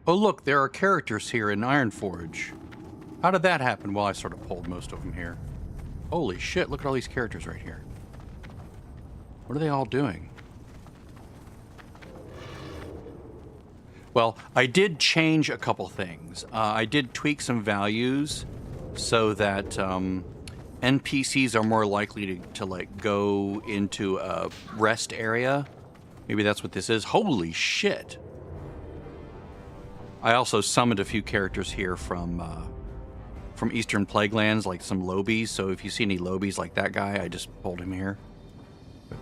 Oh, look, there are characters here in Ironforge. How did that happen? Well, I sort of pulled most of them here. Holy shit, look at all these characters right here. What are they all doing? Well, I did change a couple things. I did tweak some values so that NPCs are more likely to like go into a rest area. Maybe that's what this is. Holy shit. I also summoned a few characters here from Eastern Plaguelands, like some lobies. So if you see any lobies like that guy, I just pulled him here.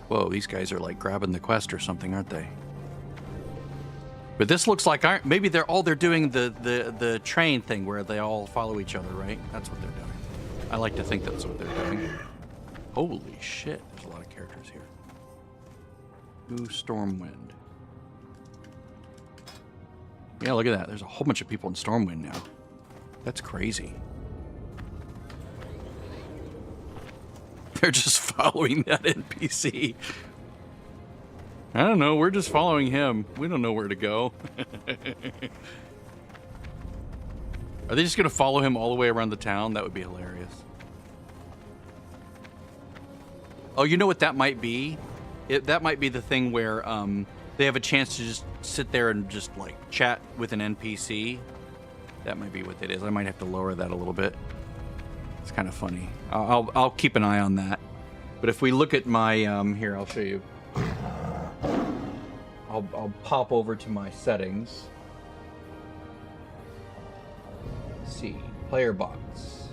Whoa, these guys are like grabbing the quest or something, aren't they? But this looks like maybe they're doing the train thing where they all follow each other, right? That's what they're doing. I like to think that's what they're doing. Holy shit, there's a lot of characters here. Ooh, Stormwind. Yeah, look at that. There's a whole bunch of people in Stormwind now. That's crazy. They're just following that NPC. I don't know. We're just following him. We don't know where to go. Are they just going to follow him all the way around the town? That would be hilarious. Oh, you know what that might be? That might be the thing where they have a chance to just sit there and just like chat with an NPC. That might be what it is. I might have to lower that a little bit. It's kind of funny. I'll keep an eye on that. But if we look at my here, I'll show you. I'll pop over to my settings. Let's see, player box,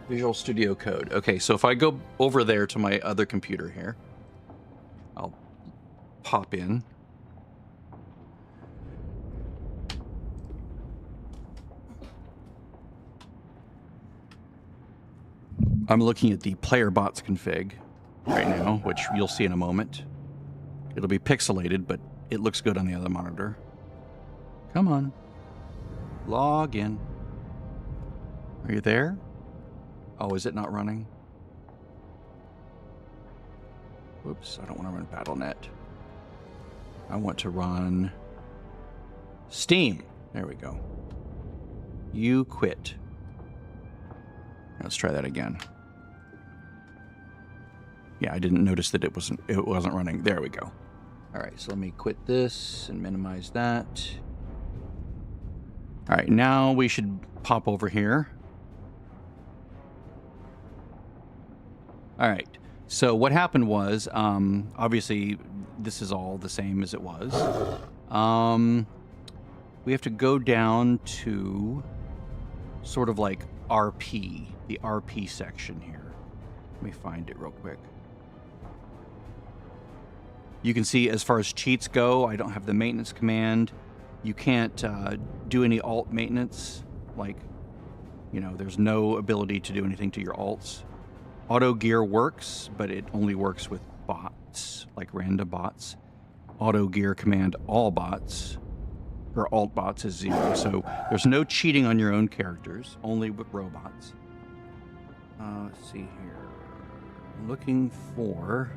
Visual Studio Code. Okay, so if I go over there to my other computer here, I'll pop in. I'm looking at the player bots config right now, which you'll see in a moment. It'll be pixelated, but it looks good on the other monitor. Come on. Log in. Are you there? Oh, is it not running? Whoops, I don't want to run BattleNet. I want to run Steam. There we go. You quit. Let's try that again. Yeah, I didn't notice that it wasn't running. There we go. All right, so let me quit this and minimize that. All right, now we should pop over here. All right, so what happened was, obviously, this is all the same as it was. We have to go down to sort of like RP, the RP section here. Let me find it real quick. You can see as far as cheats go, I don't have the maintenance command. You can't do any alt maintenance. Like, you know, there's no ability to do anything to your alts. Auto gear works, but it only works with bots, like random bots. Auto gear command all bots, or alt bots is 0. So there's no cheating on your own characters, only with robots. Let's see here. I'm looking for...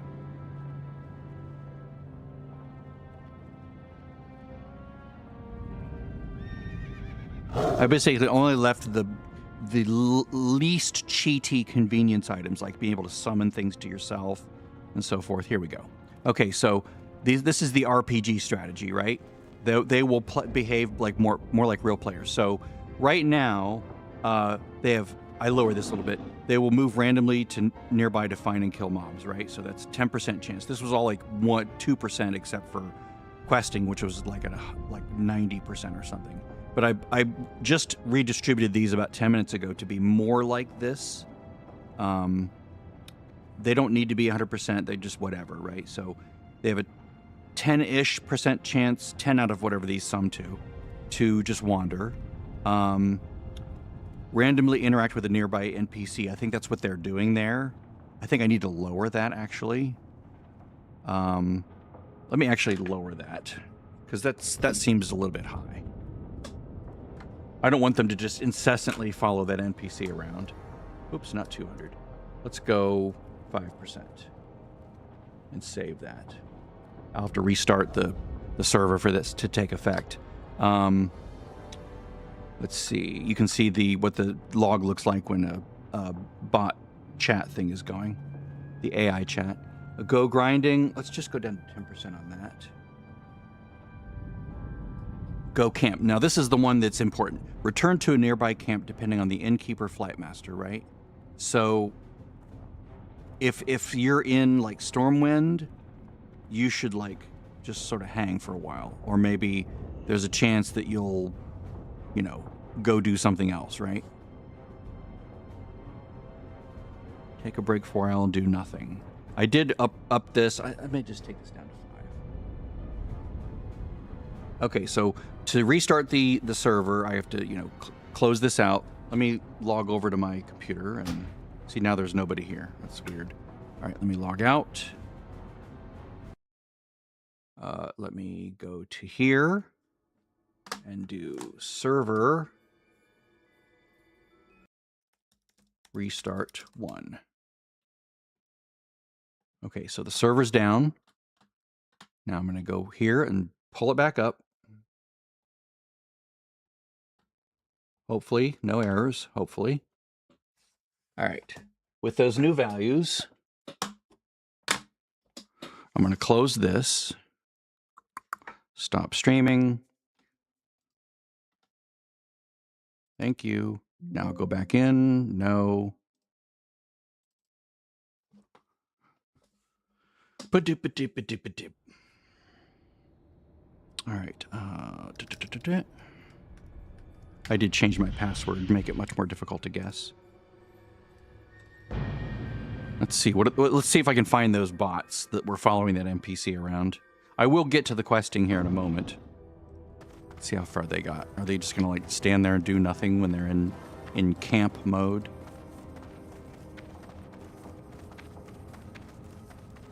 I basically only left the least cheaty convenience items, like being able to summon things to yourself and so forth. Here we go. Okay, so this is the RPG strategy, right? They will behave like more like real players. So right now, they have. I lower this a little bit. They will move randomly to nearby to find and kill mobs, right? So that's 10% chance. This was all like 2% except for questing, which was like at like 90% or something. But I just redistributed these about 10 minutes ago to be more like this. They don't need to be 100%. They just whatever, right? So they have a 10-ish% chance, 10 out of whatever these sum to just wander. Randomly interact with a nearby NPC. I think that's what they're doing there. I think I need to lower that, actually. Let me actually lower that, because that seems a little bit high. I don't want them to just incessantly follow that NPC around. Oops, not 200. Let's go 5% and save that. I'll have to restart the server for this to take effect. Let's see. You can see what the log looks like when a bot chat thing is going. The AI chat. A go grinding. Let's just go down to 10% on that. Go camp. Now this is the one that's important. Return to a nearby camp depending on the innkeeper flight master, right? So if you're in like Stormwind, you should like just sort of hang for a while, or maybe there's a chance that you'll, you know, go do something else, right? Take a break for a while and do nothing. I did up this. I may just take this down to 5. Okay, so to restart the server, I have to, you know, close this out. Let me log over to my computer and see, now there's nobody here. That's weird. All right, let me log out. Let me go to here and do server restart 1. Okay, so the server's down. Now I'm going to go here and pull it back up. Hopefully, no errors, hopefully. All right, with those new values, I'm going to close this. Stop streaming. Thank you. Now go back in. No. Ba-doop-a-doop-a-doop-a-doop. All right. I did change my password to make it much more difficult to guess. Let's see. Let's see if I can find those bots that were following that NPC around. I will get to the questing here in a moment. Let's see how far they got. Are they just gonna like stand there and do nothing when they're in camp mode?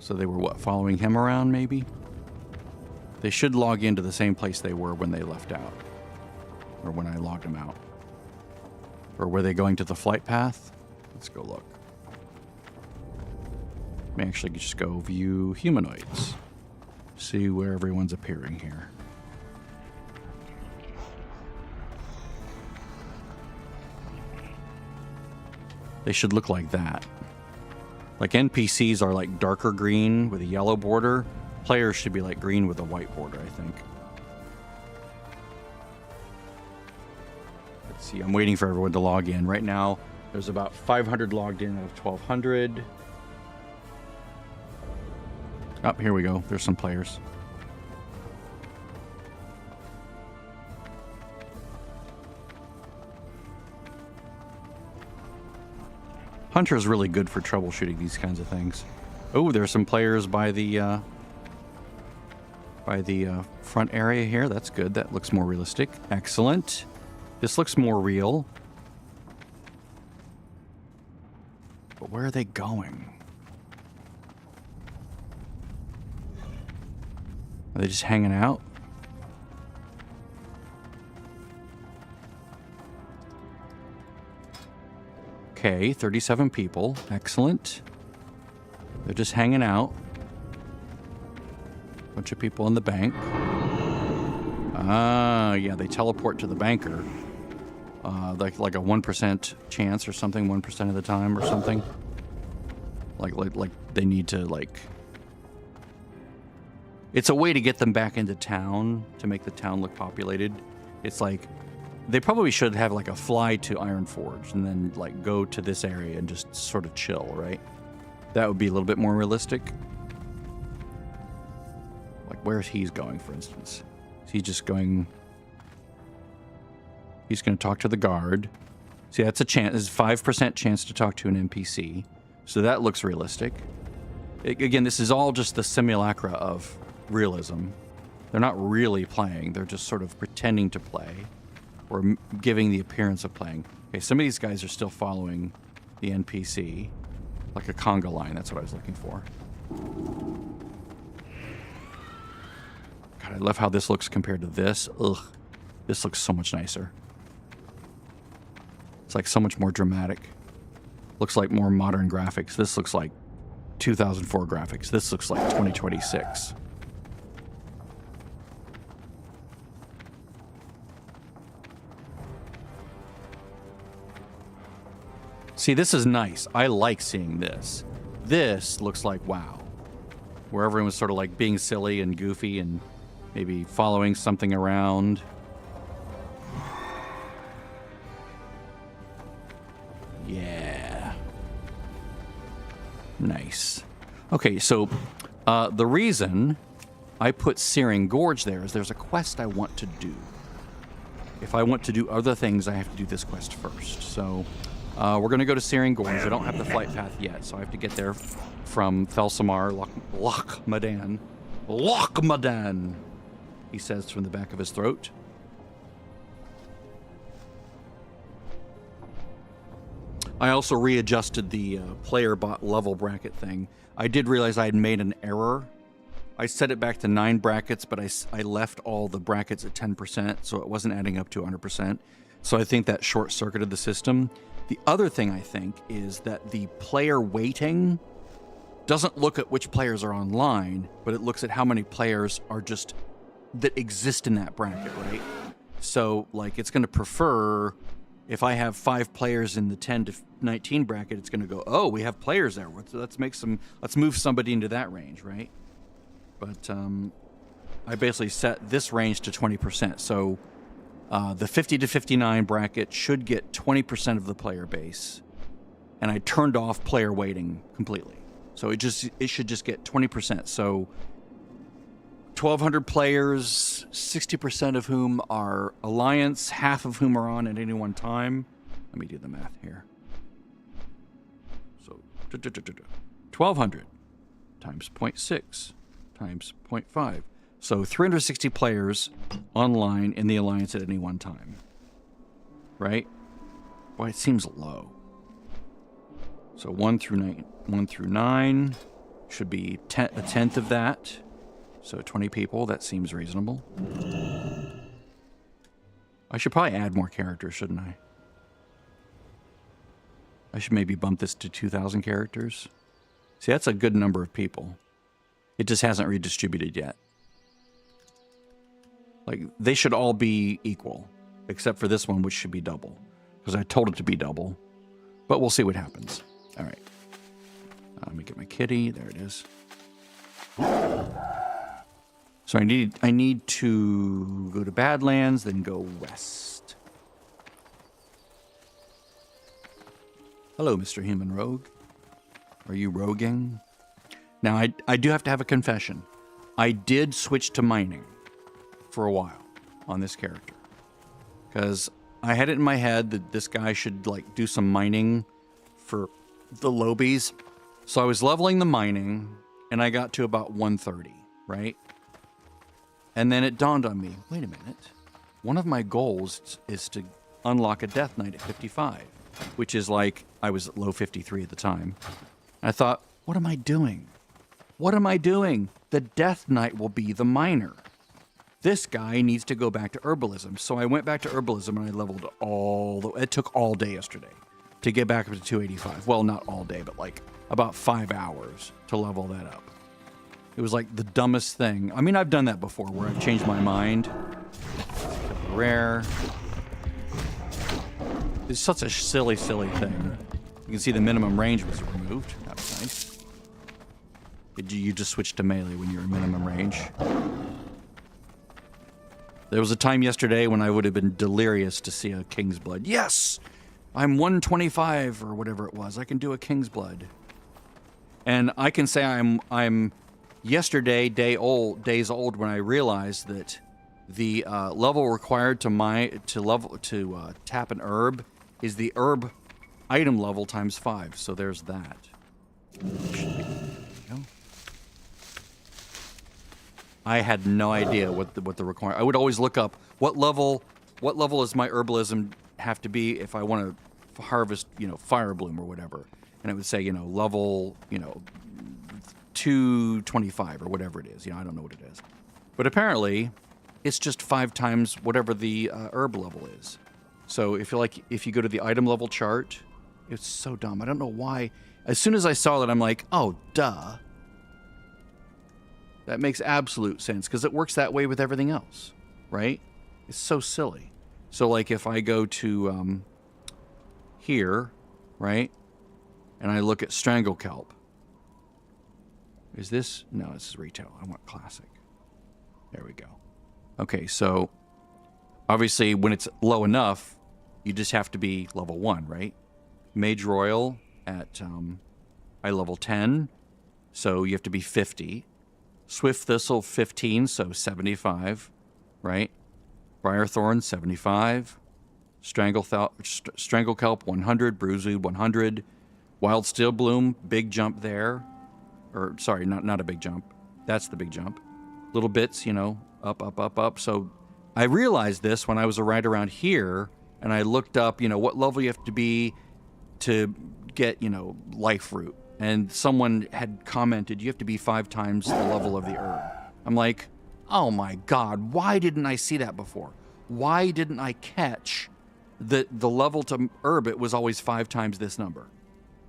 So they were what, following him around maybe? They should log into the same place they were when they left out. Or when I logged them out. Or were they going to the flight path? Let's go look. May actually just go view humanoids. See where everyone's appearing here. They should look like that. Like NPCs are like darker green with a yellow border. Players should be like green with a white border, I think. Let's see, I'm waiting for everyone to log in. Right now, there's about 500 logged in out of 1,200. Oh, here we go. There's some players. Hunter is really good for troubleshooting these kinds of things. Oh, there's some players by the front area here. That's good. That looks more realistic. Excellent. This looks more real. But where are they going? Are they just hanging out? Okay, 37 people. Excellent. They're just hanging out. Bunch of people in the bank. Ah, yeah, they teleport to the banker. Like a 1% chance or something, 1% of the time or something. Like they need to like... It's a way to get them back into town, to make the town look populated. It's like, they probably should have like a fly to Ironforge and then like go to this area and just sort of chill, right? That would be a little bit more realistic. Like where's he's going, for instance? Is he just going... He's going to talk to the guard. See, that's a chance. There's a 5% chance to talk to an NPC. So that looks realistic. Again, this is all just the simulacra of realism. They're not really playing. They're just sort of pretending to play or giving the appearance of playing. Okay, some of these guys are still following the NPC. Like a conga line, that's what I was looking for. God, I love how this looks compared to this. Ugh, this looks so much nicer. It's like so much more dramatic. Looks like more modern graphics. This looks like 2004 graphics. This looks like 2026. See, this is nice. I like seeing this. This looks like WoW, where everyone was sort of like being silly and goofy and maybe following something around. Yeah. Nice. Okay, so the reason I put Searing Gorge there is there's a quest I want to do. If I want to do other things, I have to do this quest first. So we're going to go to Searing Gorge. I don't have the flight path yet, so I have to get there from Felsamar, Lochmadan. Lochmadan, he says from the back of his throat. I also readjusted the player bot level bracket thing. I did realize I had made an error. I set it back to 9 brackets, but I left all the brackets at 10%, so it wasn't adding up to 100%. So I think that short-circuited the system. The other thing I think is that the player weighting doesn't look at which players are online, but it looks at how many players are just that exist in that bracket, right? So, like, it's going to prefer if I have 5 players in the 10 to 19 bracket, it's going to go, oh, we have players there. Let's move somebody into that range, right? But I basically set this range to 20%. So the 50 to 59 bracket should get 20% of the player base, and I turned off player weighting completely. So it should just get 20%. So 1,200 players, 60% of whom are Alliance, half of whom are on at any one time. Let me do the math here. So 1,200 times 0.6 times 0.5. So 360 players online in the Alliance at any one time. Right? Boy, it seems low. So 1 through 9 should be a tenth of that. So 20 people, that seems reasonable. I should probably add more characters, shouldn't I? I should maybe bump this to 2,000 characters. See, that's a good number of people. It just hasn't redistributed yet. Like, they should all be equal, except for this one, which should be double. Because I told it to be double. But we'll see what happens. All right. Let me get my kitty. There it is. So I need to go to Badlands, then go west. Hello, Mr. Human Rogue. Are you roguing? Now, I do have to have a confession. I did switch to mining for a while on this character. Because I had it in my head that this guy should, like, do some mining for the lobies. So I was leveling the mining, and I got to about 130, right? And then it dawned on me, wait a minute. One of my goals is to unlock a Death Knight at 55, which is like, I was at low 53 at the time. I thought, what am I doing? What am I doing? The Death Knight will be the miner. This guy needs to go back to herbalism. So I went back to herbalism and I leveled it took all day yesterday to get back up to 285. Well, not all day, but like about 5 hours to level that up. It was like the dumbest thing. I mean, I've done that before where I've changed my mind. Rare. It's such a silly, silly thing. You can see the minimum range was removed. That was nice. You just switched to melee when you're in minimum range. There was a time yesterday when I would have been delirious to see a King's Blood. Yes! I'm 125 or whatever it was. I can do a King's Blood. And I can say I'm yesterday days old when I realized that the level required to tap an herb is the herb item level times 5. So there's that. There you go. I had no idea what the requirement. I would always look up what level does my herbalism have to be if I want to harvest, fire bloom or whatever, and it would say, level, 225 or whatever it is. I don't know what it is, but apparently, it's just 5 times whatever the herb level is. So if you go to the item level chart, it's so dumb. I don't know why. As soon as I saw that, I'm like, oh, duh. That makes absolute sense because it works that way with everything else, right? It's so silly. So like if I go to here right? And I look at Strangle Kelp. Is this? No, this is retail. I want classic. There we go. Okay, so obviously when it's low enough, you just have to be level 1, right? Mage Royal at I level 10, so you have to be 50. Swift Thistle 15, so 75, right? Briarthorn 75. Strangle Kelp 100. Bruiseweed 100. Wild Steel Bloom, big jump there. Or, sorry, not a big jump. That's the big jump. Little bits, you know, up, up, up, up. So I realized this when I was right around here, and I looked up, you know, what level you have to be to get, you know, Life Root. And someone had commented, you have to be 5 times the level of the herb. I'm like, oh my God, why didn't I see that before? Why didn't I catch the level to herb? It was always 5 times this number.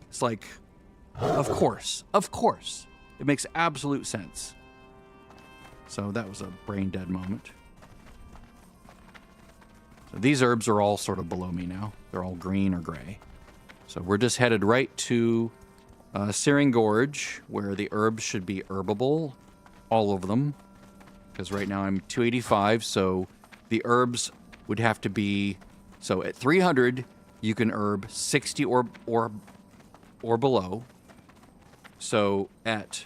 It's like, of course. It makes absolute sense. So that was a brain dead moment. So these herbs are all sort of below me now. They're all green or gray. So we're just headed right to Searing Gorge, where the herbs should be herbable, all of them. Because right now I'm 285, so the herbs would have to be... So at 300, you can herb 60 or below. So at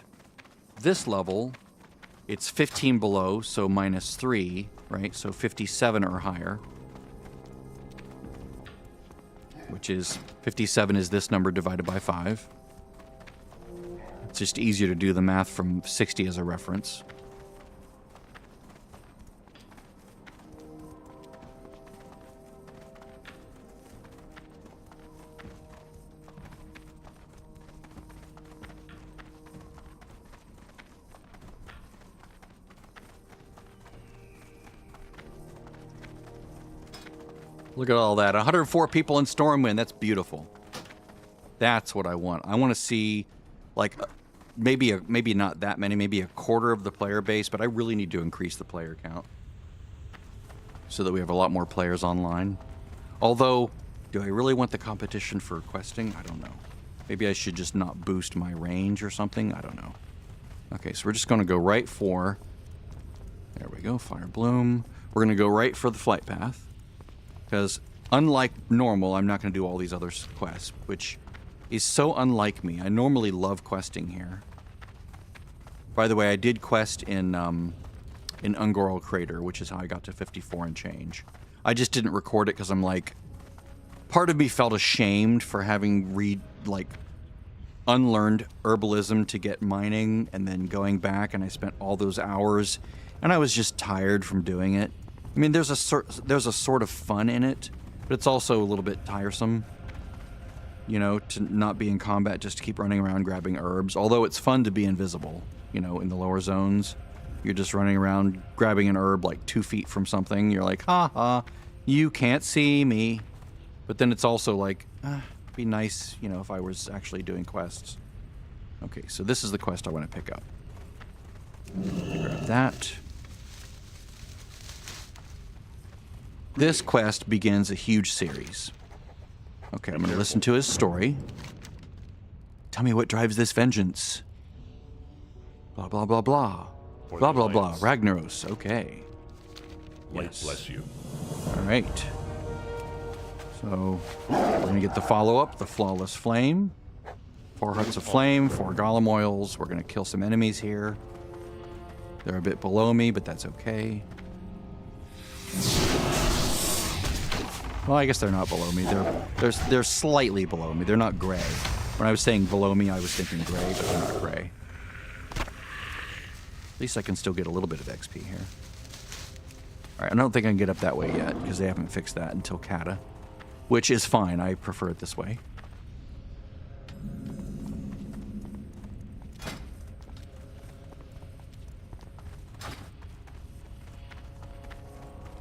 this level, it's 15 below, so minus 3, right? So 57 or higher. Which is, 57 is this number divided by 5. It's just easier to do the math from 60 as a reference. Look at all that. 104 people in Stormwind. That's beautiful. That's what I want. I want to see, like, maybe not that many, maybe a quarter of the player base, but I really need to increase the player count so that we have a lot more players online. Although, do I really want the competition for questing? I don't know. Maybe I should just not boost my range or something. I don't know. Okay, so we're just going to go right for... There we go, Fire Bloom. We're going to go right for the flight path. Because unlike normal, I'm not going to do all these other quests, which is so unlike me. I normally love questing here. By the way, I did quest in Ungorl Crater, which is how I got to 54 and change. I just didn't record it because I'm like... Part of me felt ashamed for having unlearned herbalism to get mining and then going back, and I spent all those hours, and I was just tired from doing it. I mean, there's a sort of fun in it, but it's also a little bit tiresome, you know, to not be in combat, just to keep running around grabbing herbs. Although it's fun to be invisible, you know, in the lower zones. You're just running around grabbing an herb like 2 feet from something. You're like, ha ha, you can't see me. But then it's also like, it'd be nice, you know, if I was actually doing quests. Okay, so this is the quest I want to pick up. Grab that. This quest begins a huge series. Okay, I'm going to listen to his story. Tell me what drives this vengeance. Blah, blah, blah, blah. Blah, blah, blah. Ragnaros. Okay. Yes. Bless you. All right. So, we're going to get the follow-up, the Flawless Flame. 4 Hearts of Flame, 4 Golem Oils. We're going to kill some enemies here. They're a bit below me, but that's okay. Well, I guess they're not below me. They're slightly below me. They're not gray. When I was saying below me, I was thinking gray, but they're not gray. At least I can still get a little bit of XP here. All right, I don't think I can get up that way yet, because they haven't fixed that until Kata. Which is fine. I prefer it this way.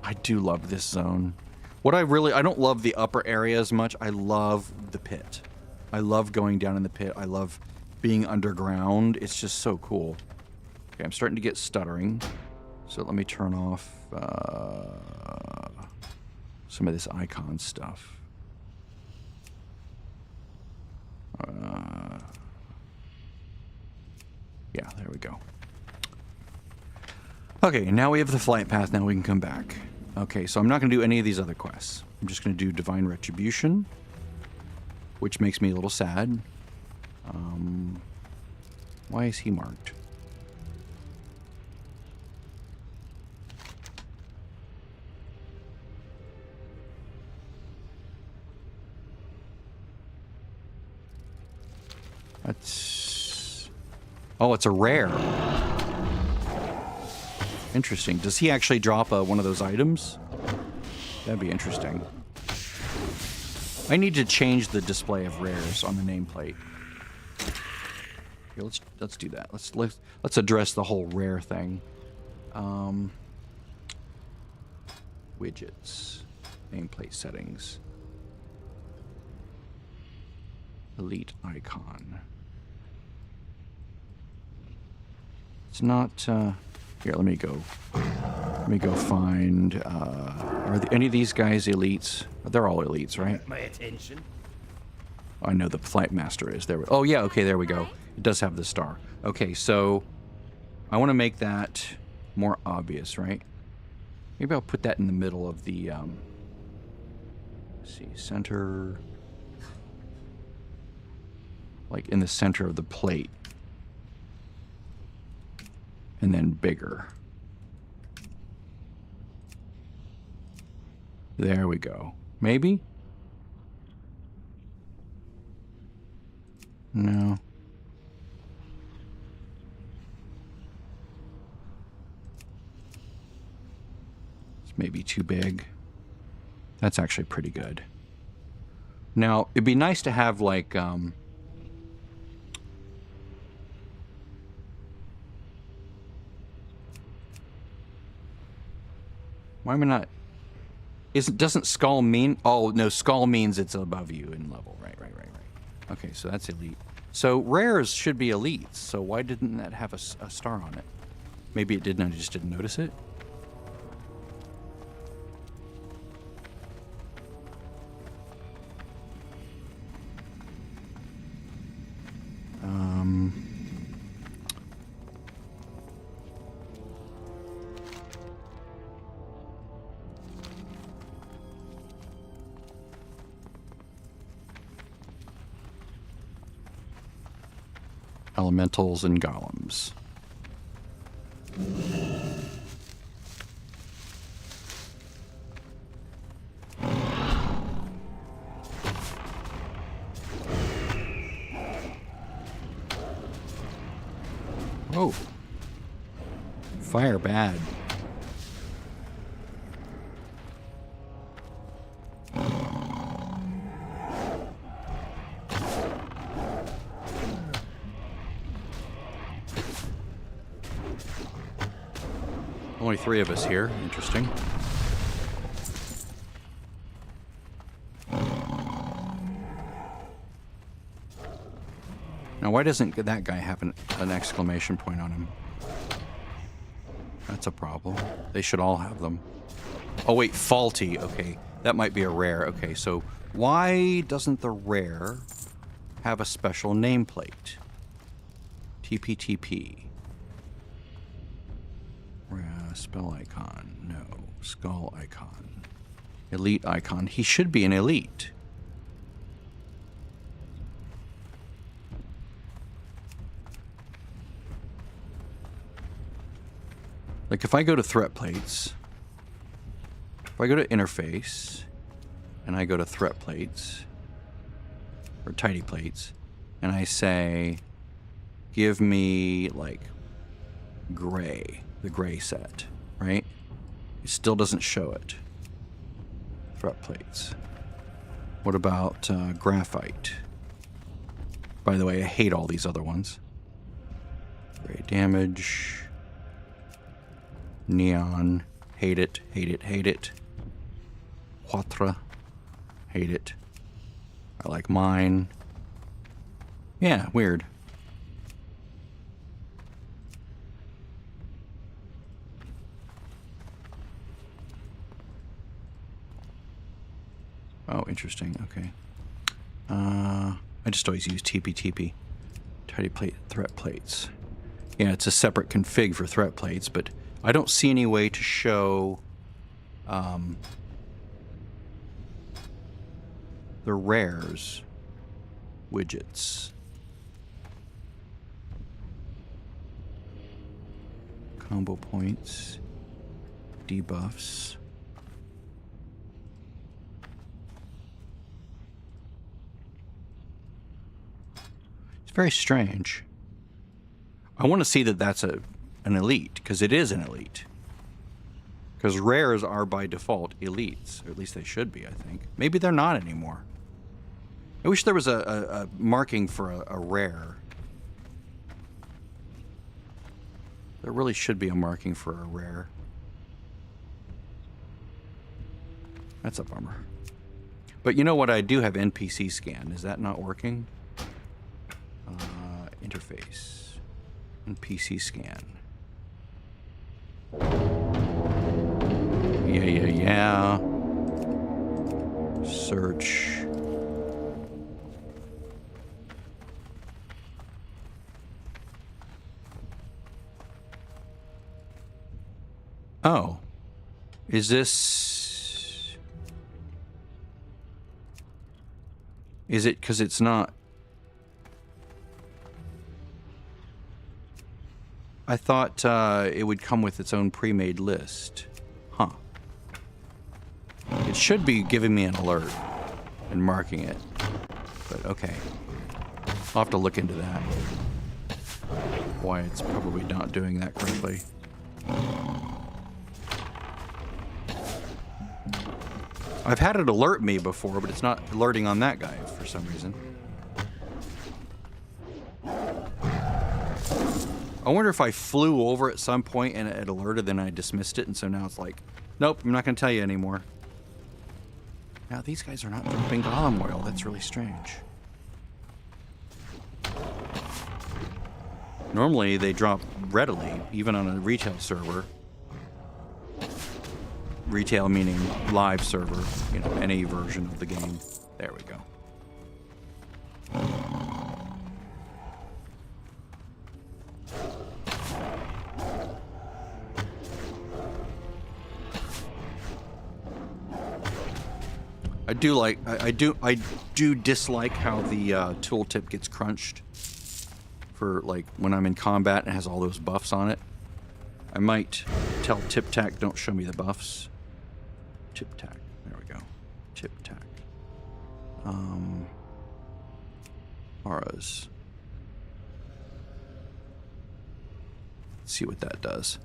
I do love this zone. I don't love the upper area as much. I love the pit. I love going down in the pit. I love being underground. It's just so cool. Okay, I'm starting to get stuttering. So let me turn off some of this icon stuff. Yeah, there we go. Okay, now we have the flight path. Now we can come back. Okay, so I'm not going to do any of these other quests. I'm just going to do Divine Retribution, which makes me a little sad. Why is he marked? That's... Oh, it's a rare. Interesting. Does he actually drop one of those items? That'd be interesting. I need to change the display of rares on the nameplate. Here, let's do that. Let's address the whole rare thing. Widgets, nameplate settings, elite icon. It's not. Here, let me go find. Are any of these guys elites? They're all elites, right? My attention. I know the flight master is there. Oh yeah, okay, there we go. It does have the star. Okay, so I want to make that more obvious, right? Maybe I'll put that in the middle of the let's see, center, like in the center of the plate, and then bigger. There we go. Maybe? No. It's maybe too big. That's actually pretty good. Now, it'd be nice to have like why am I not... Doesn't skull mean... Oh, no, skull means it's above you in level. Right. Okay, so that's elite. So rares should be elites, so why didn't that have a star on it? Maybe it didn't, I just didn't notice it? Elementals and golems. Oh. Fire bad. Only 3 of us here. Interesting. Now, why doesn't that guy have an exclamation point on him? That's a problem. They should all have them. Oh, wait, faulty. Okay, that might be a rare. Okay, so why doesn't the rare have a special nameplate? TPTP. Spell icon. No. Skull icon. Elite icon. He should be an elite. Like if I go to threat plates, if I go to interface, and I go to threat plates, or tidy plates, and I say, give me like gray, the gray set, right? It still doesn't show it. Threat plates. What about graphite? By the way, I hate all these other ones. Gray damage. Neon. Hate it, hate it, hate it. Quatra. Hate it. I like mine. Yeah, weird. Oh, interesting. Okay. I just always use TP. Tidy plate, threat plates. Yeah, it's a separate config for threat plates, but I don't see any way to show the rares widgets. Combo points, debuffs. It's very strange. I want to see that that's an elite, because it is an elite. Because rares are by default elites, or at least they should be, I think. Maybe they're not anymore. I wish there was a marking for a rare. There really should be a marking for a rare. That's a bummer. But you know what? I do have NPC scan. Is that not working? Interface. NPC scan. Yeah. Search. Oh. Is this... Is it because it's not... I thought it would come with its own pre-made list. Huh. It should be giving me an alert and marking it. But okay. I'll have to look into that. Why it's probably not doing that correctly. I've had it alert me before, but it's not alerting on that guy for some reason. I wonder if I flew over at some point and it alerted, then I dismissed it, and so now it's like, nope, I'm not going to tell you anymore. Now, these guys are not dropping golem oil. That's really strange. Normally, they drop readily, even on a retail server. Retail meaning live server, you know, any version of the game. There we go. I do dislike how the tooltip gets crunched for like when I'm in combat and it has all those buffs on it. I might tell TipTac don't show me the buffs. TipTac, there we go. TipTac. Auras. Let's see what that does.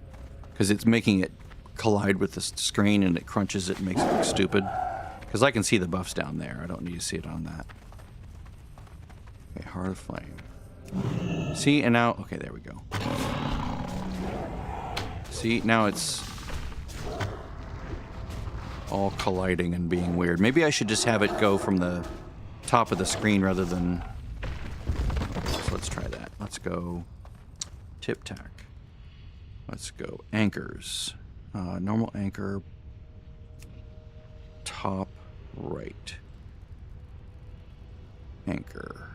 Because it's making it collide with the screen and it crunches it and makes it look stupid. Because I can see the buffs down there. I don't need to see it on that. Okay, Heart of Flame. See, and now... Okay, there we go. See, now it's all colliding and being weird. Maybe I should just have it go from the top of the screen rather than... So let's try that. Let's go TipTac. Let's go anchors. Normal anchor. Top right. Anchor.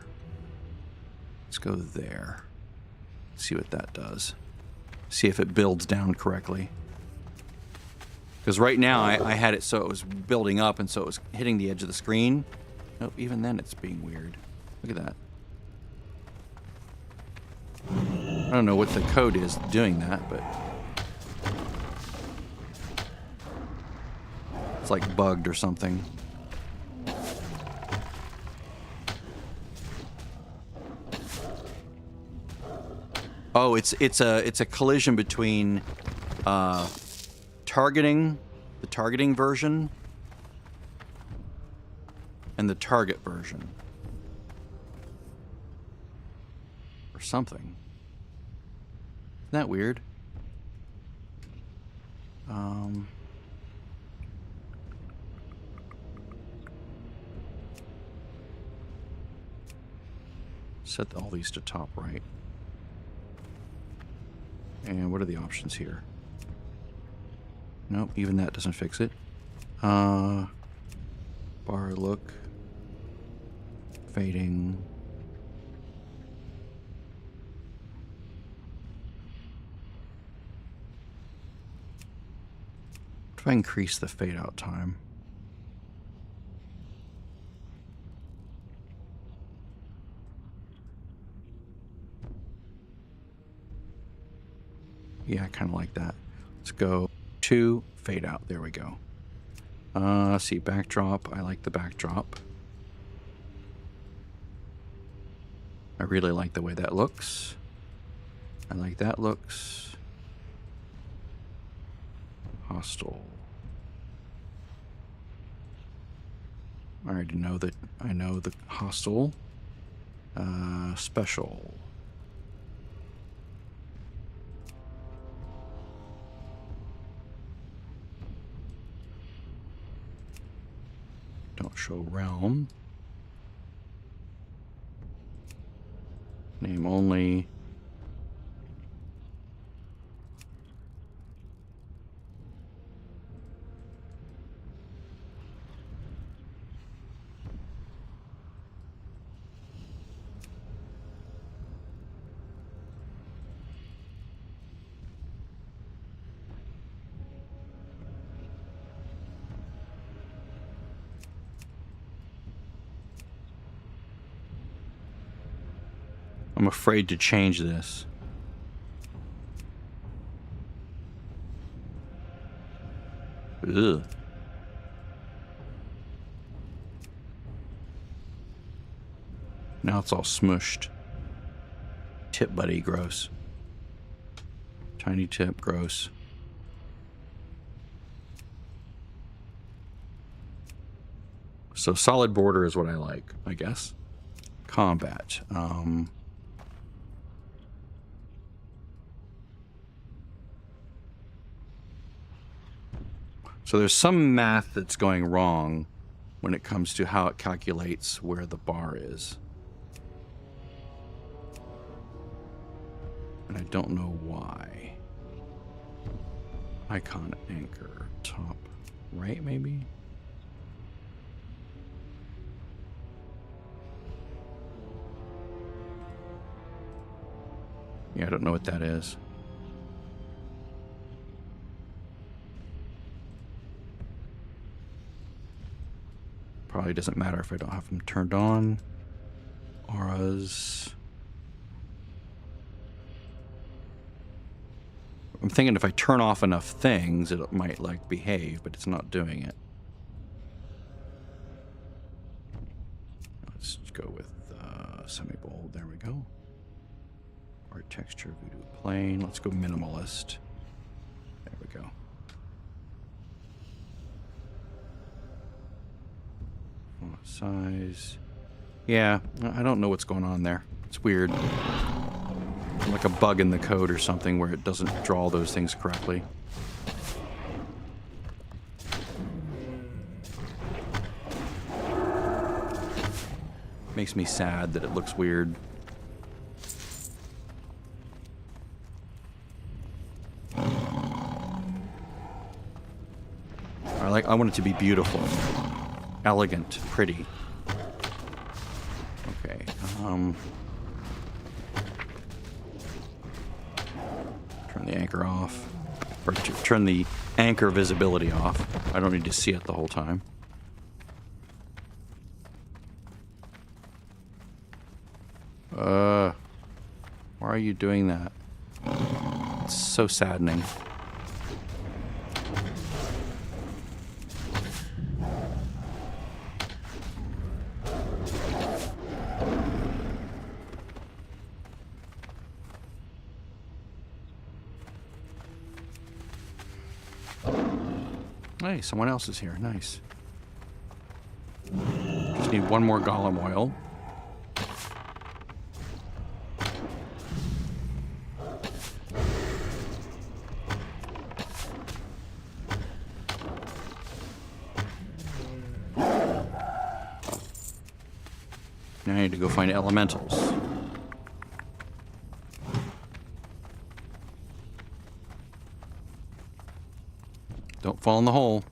Let's go there. See what that does. See if it builds down correctly. Because right now I had it so it was building up and so it was hitting the edge of the screen. Nope, even then it's being weird. Look at that. I don't know what the code is doing that, but it's like bugged or something. Oh, it's a collision between targeting, the targeting version, and the target version, or something. Isn't that weird? Set all these to top right. And what are the options here? Nope, even that doesn't fix it. Bar look. Fading. If I increase the fade out time. Yeah, I kind of like that. Let's go 2, fade out. There we go. Let's see, backdrop. I like the backdrop. I really like the way that looks. I like that looks. Hostile. I already know that. I know the hostile. Special. Don't show realm. Name only. I'm afraid to change this. Ugh. Now it's all smushed. Tip buddy, gross. Tiny tip, gross. So solid border is what I like, I guess. Combat. So there's some math that's going wrong when it comes to how it calculates where the bar is. And I don't know why. Icon anchor, top right maybe? Yeah, I don't know what that is. Probably doesn't matter if I don't have them turned on. Auras. I'm thinking if I turn off enough things, it might like behave, but it's not doing it. Let's go with semi-bold. There we go. Art texture, voodoo plane. Let's go minimalist. There we go. Font size. Yeah, I don't know what's going on there. It's weird. Like a bug in the code or something where it doesn't draw those things correctly. Makes me sad that it looks weird. I want it to be beautiful, elegant, pretty. Okay. Turn the anchor off, or turn the anchor visibility off. I don't need to see it the whole time. Why are you doing that? It's so saddening. Hey, someone else is here. Nice. Just need one more golem oil. Now I need to go find elementals. Don't fall in the hole.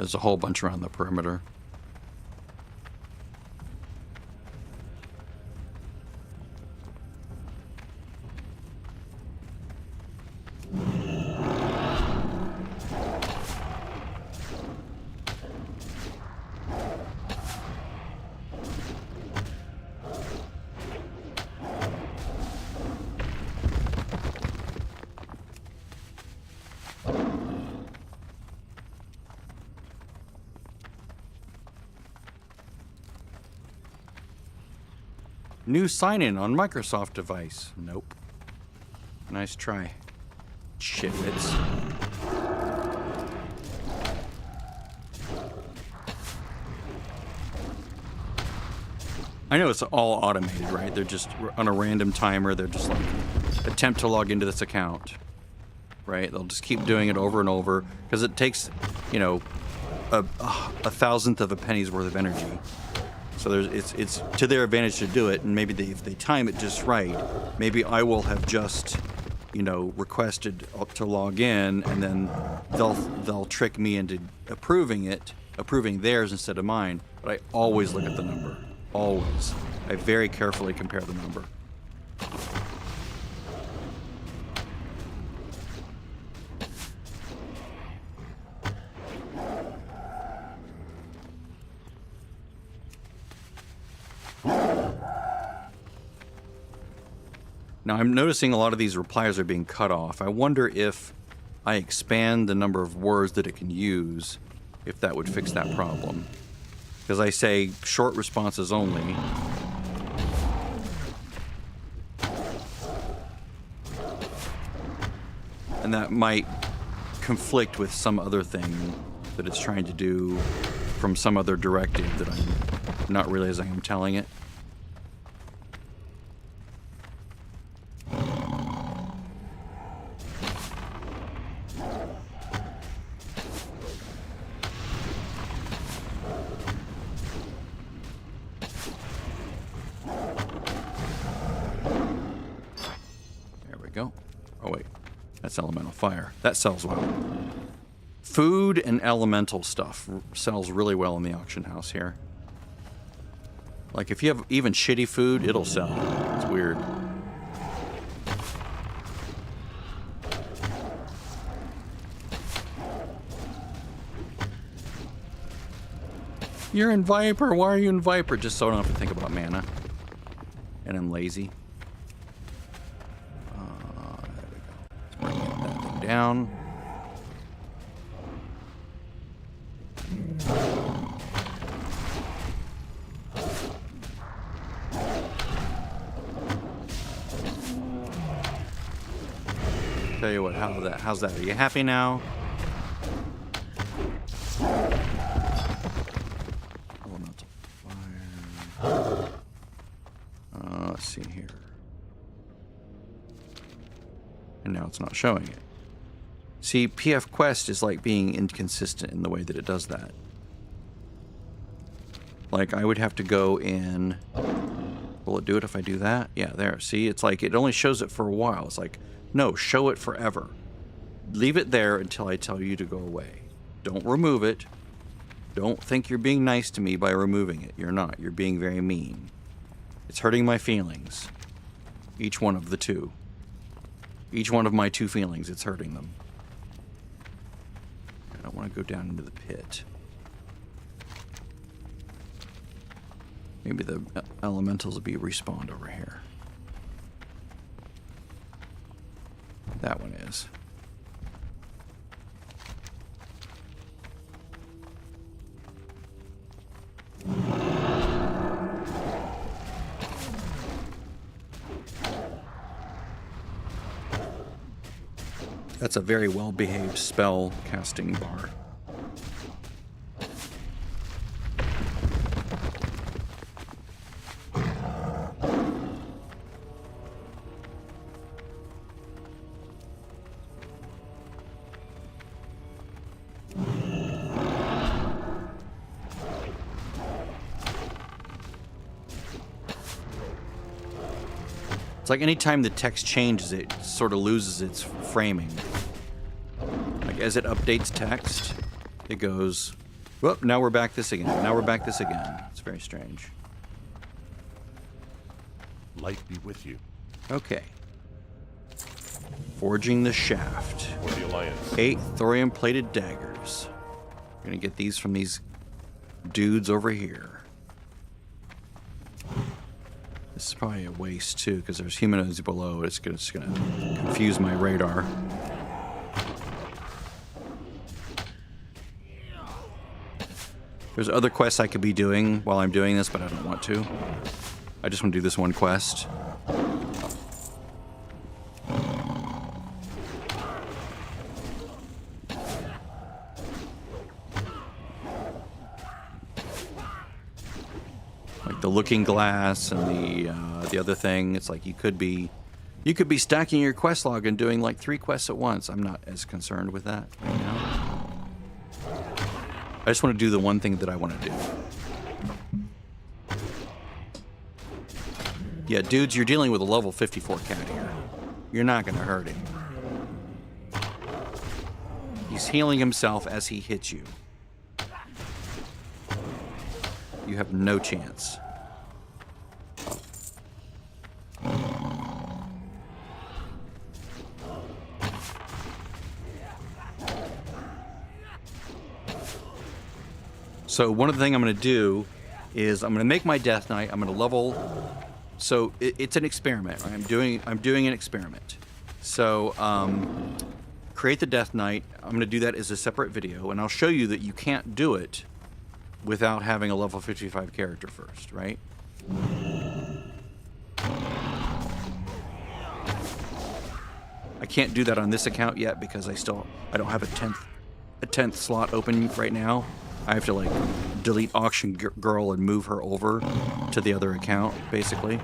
there's a whole bunch around the perimeter. New sign-in on Microsoft device. Nope. Nice try. Shitbits. I know it's all automated, right? They're just on a random timer. They're just like, attempt to log into this account, right? They'll just keep doing it over and over because it takes, you know, a thousandth of a penny's worth of energy. So it's to their advantage to do it, and maybe if they time it just right, maybe I will have just, you know, requested to log in, and then they'll trick me into approving theirs instead of mine. But I always look at the number, always. I very carefully compare the number. Now, I'm noticing a lot of these replies are being cut off. I wonder if I expand the number of words that it can use, if that would fix that problem. Because I say short responses only. And that might conflict with some other thing that it's trying to do from some other directive that I'm not realizing I'm telling it. That's elemental fire. That sells well. Food and elemental stuff sells really well in the auction house here. Like, if you have even shitty food, it'll sell. It's weird. You're in Viper. Why are you in Viper? Just so I don't have to think about mana. And I'm lazy. Down. Tell you what, how's that? Are you happy now? Elemental fire. Let's see here. And now it's not showing it. See, PF Quest is like being inconsistent in the way that it does that. Like, I would have to go in... Will it do it if I do that? Yeah, there. See, it's like it only shows it for a while. It's like, no, show it forever. Leave it there until I tell you to go away. Don't remove it. Don't think you're being nice to me by removing it. You're not. You're being very mean. It's hurting my feelings. Each one of the two. Each one of my two feelings, it's hurting them. I don't want to go down into the pit. Maybe the elementals will be respawned over here. That one is. That's a very well-behaved spell casting bar. It's like anytime the text changes, it sort of loses its framing. Like, as it updates text, it goes Whoop, now we're back this again. Now we're back this again. It's very strange. Light be with you. Okay. Forging the shaft. For the Alliance. 8 thorium-plated daggers. We're gonna get these from these dudes over here. This is probably a waste too, because there's humanoids below. It's gonna confuse my radar. There's other quests I could be doing while I'm doing this, but I don't want to. I just want to do this one quest. Like the looking glass and the other thing. It's like you could be stacking your quest log and doing like 3 quests at once. I'm not as concerned with that right now. I just want to do the one thing that I want to do. Yeah, dudes, you're dealing with a level 54 cat here. You're not going to hurt him. He's healing himself as he hits you. You have no chance. So one of the things I'm going to do is I'm going to make my Death Knight. I'm going to level. So it's an experiment. Right? I'm doing an experiment. So create the Death Knight. I'm going to do that as a separate video, and I'll show you that you can't do it without having a level 55 character first, right? I can't do that on this account yet because I don't have a 10th slot open right now. I have to like delete Auction Girl and move her over to the other account, basically,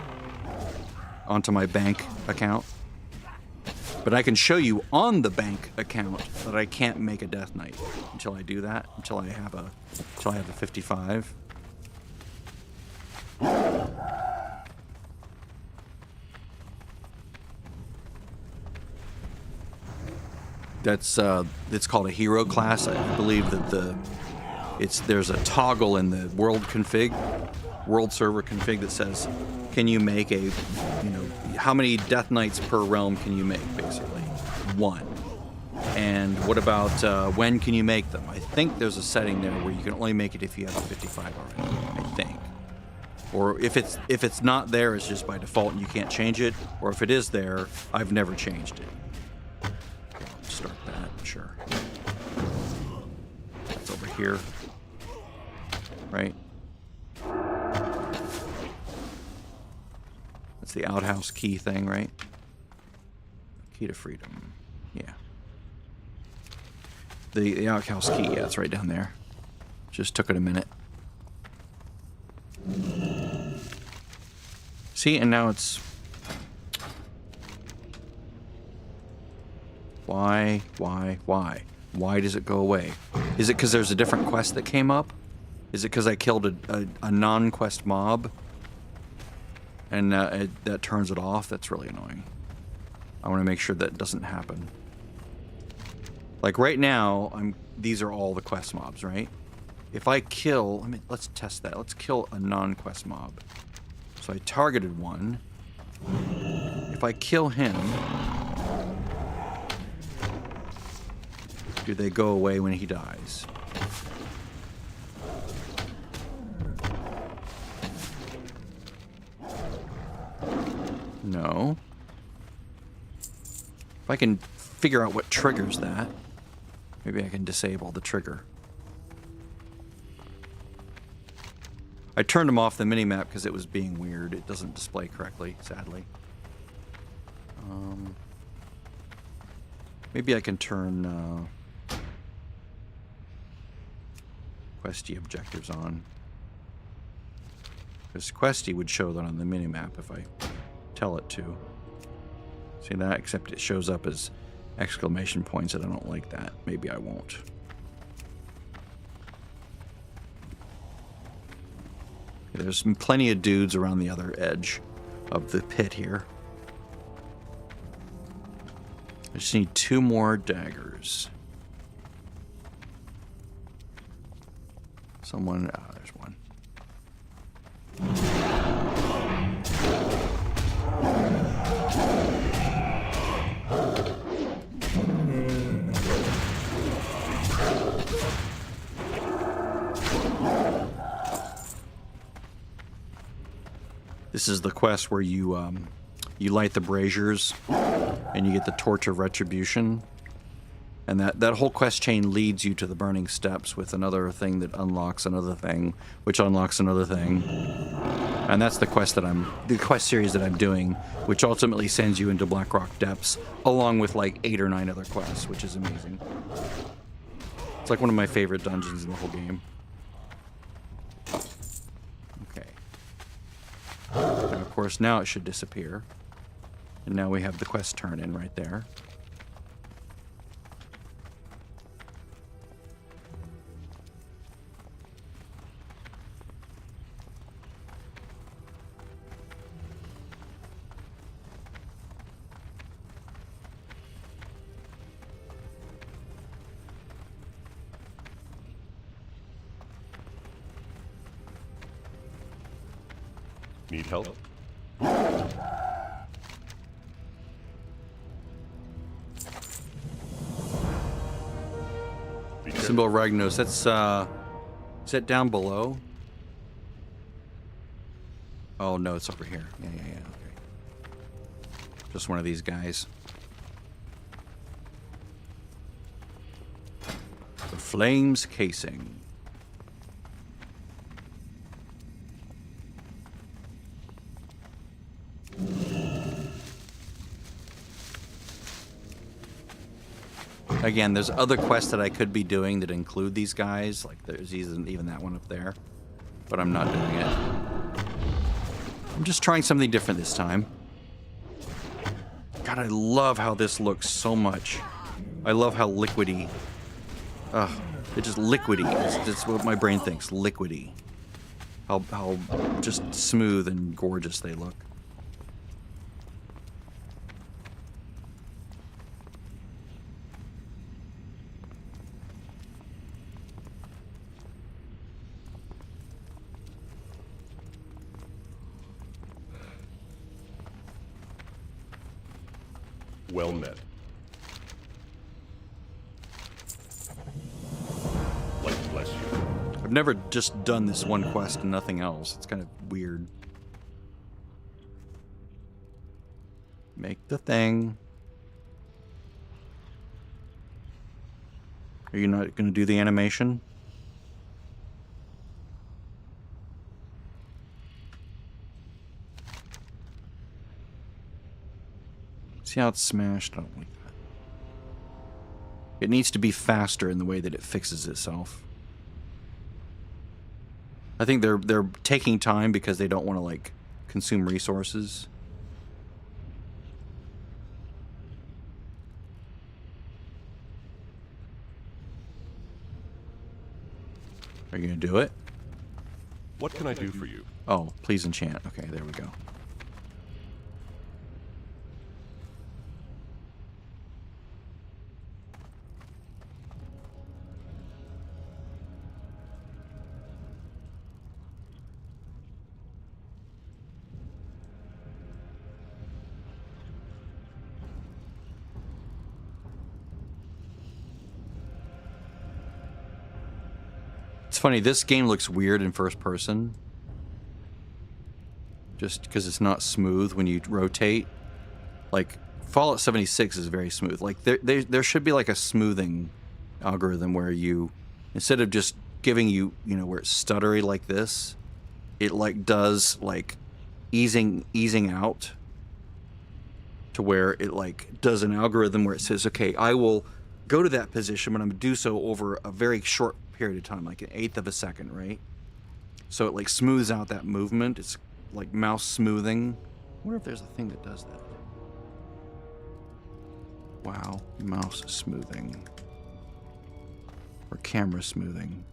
onto my bank account. But I can show you on the bank account that I can't make a Death Knight until I do that, until I have a 55. That's it's called a hero class. I believe that there's a toggle in the world server config that says, can you make how many Death Knights per realm can you make, basically? 1. And what about when can you make them? I think there's a setting there where you can only make it if you have a 55 already, I think. Or if it's not there, it's just by default and you can't change it. Or if it is there, I've never changed it. Start that, sure. That's over here. Right? That's the outhouse key thing, right? Key to freedom. Yeah. The outhouse key, yeah, it's right down there. Just took it a minute. See, and now it's... Why? Why does it go away? Is it because there's a different quest that came up? Is it because I killed a non-quest mob? And that turns it off? That's really annoying. I want to make sure that doesn't happen. Like right now, these are all the quest mobs, right? If I kill... let's test that. Let's kill a non-quest mob. So I targeted one. If I kill him... do they go away when he dies? No. If I can figure out what triggers that, maybe I can disable the trigger. I turned them off the minimap because it was being weird. It doesn't display correctly, sadly. Maybe I can turn Questy objectives on. Because Questy would show that on the minimap if I tell it to. See that? Except it shows up as exclamation points, and I don't like that. Maybe I won't. Okay, there's plenty of dudes around the other edge of the pit here. I just need 2 more daggers. Someone, there's one. This is the quest where you you light the braziers and you get the torch of retribution. And that whole quest chain leads you to the burning steps with another thing that unlocks another thing, which unlocks another thing. And that's the quest series that I'm doing, which ultimately sends you into Blackrock Depths, along with like 8 or 9 other quests, which is amazing. It's like one of my favorite dungeons in the whole game. Okay. And of course, now it should disappear. And now we have the quest turn in right there. Need help? Symbol of Ragnos, that's, is that down below? Oh, no, it's over here. Yeah, okay. Just one of these guys. The Flames Casing. Again, there's other quests that I could be doing that include these guys. Like, there's even that one up there. But I'm not doing it. I'm just trying something different this time. God, I love how this looks so much. I love how liquidy. It's just liquidy. It's what my brain thinks. Liquidy. How just smooth and gorgeous they look. Well met. Light bless you. I've never just done this one quest and nothing else. It's kind of weird. Make the thing. Are you not going to do the animation? See how it's smashed? I don't like that. It needs to be faster in the way that it fixes itself. I think they're taking time because they don't want to like consume resources. Are you gonna do it? What can I do for you? Oh, please enchant. Okay, there we go. It's funny, this game looks weird in first person. Just because it's not smooth when you rotate. Like, Fallout 76 is very smooth. Like, there should be like a smoothing algorithm where you, instead of just giving you, you know, where it's stuttery like this, it like does like easing out to where it like does an algorithm where it says, okay, I will go to that position, but I'm going to do so over a very short period of time, like 1/8 of a second, right? So it like smooths out that movement. It's like mouse smoothing. I wonder if there's a thing that does that. Wow, mouse smoothing. Or camera smoothing.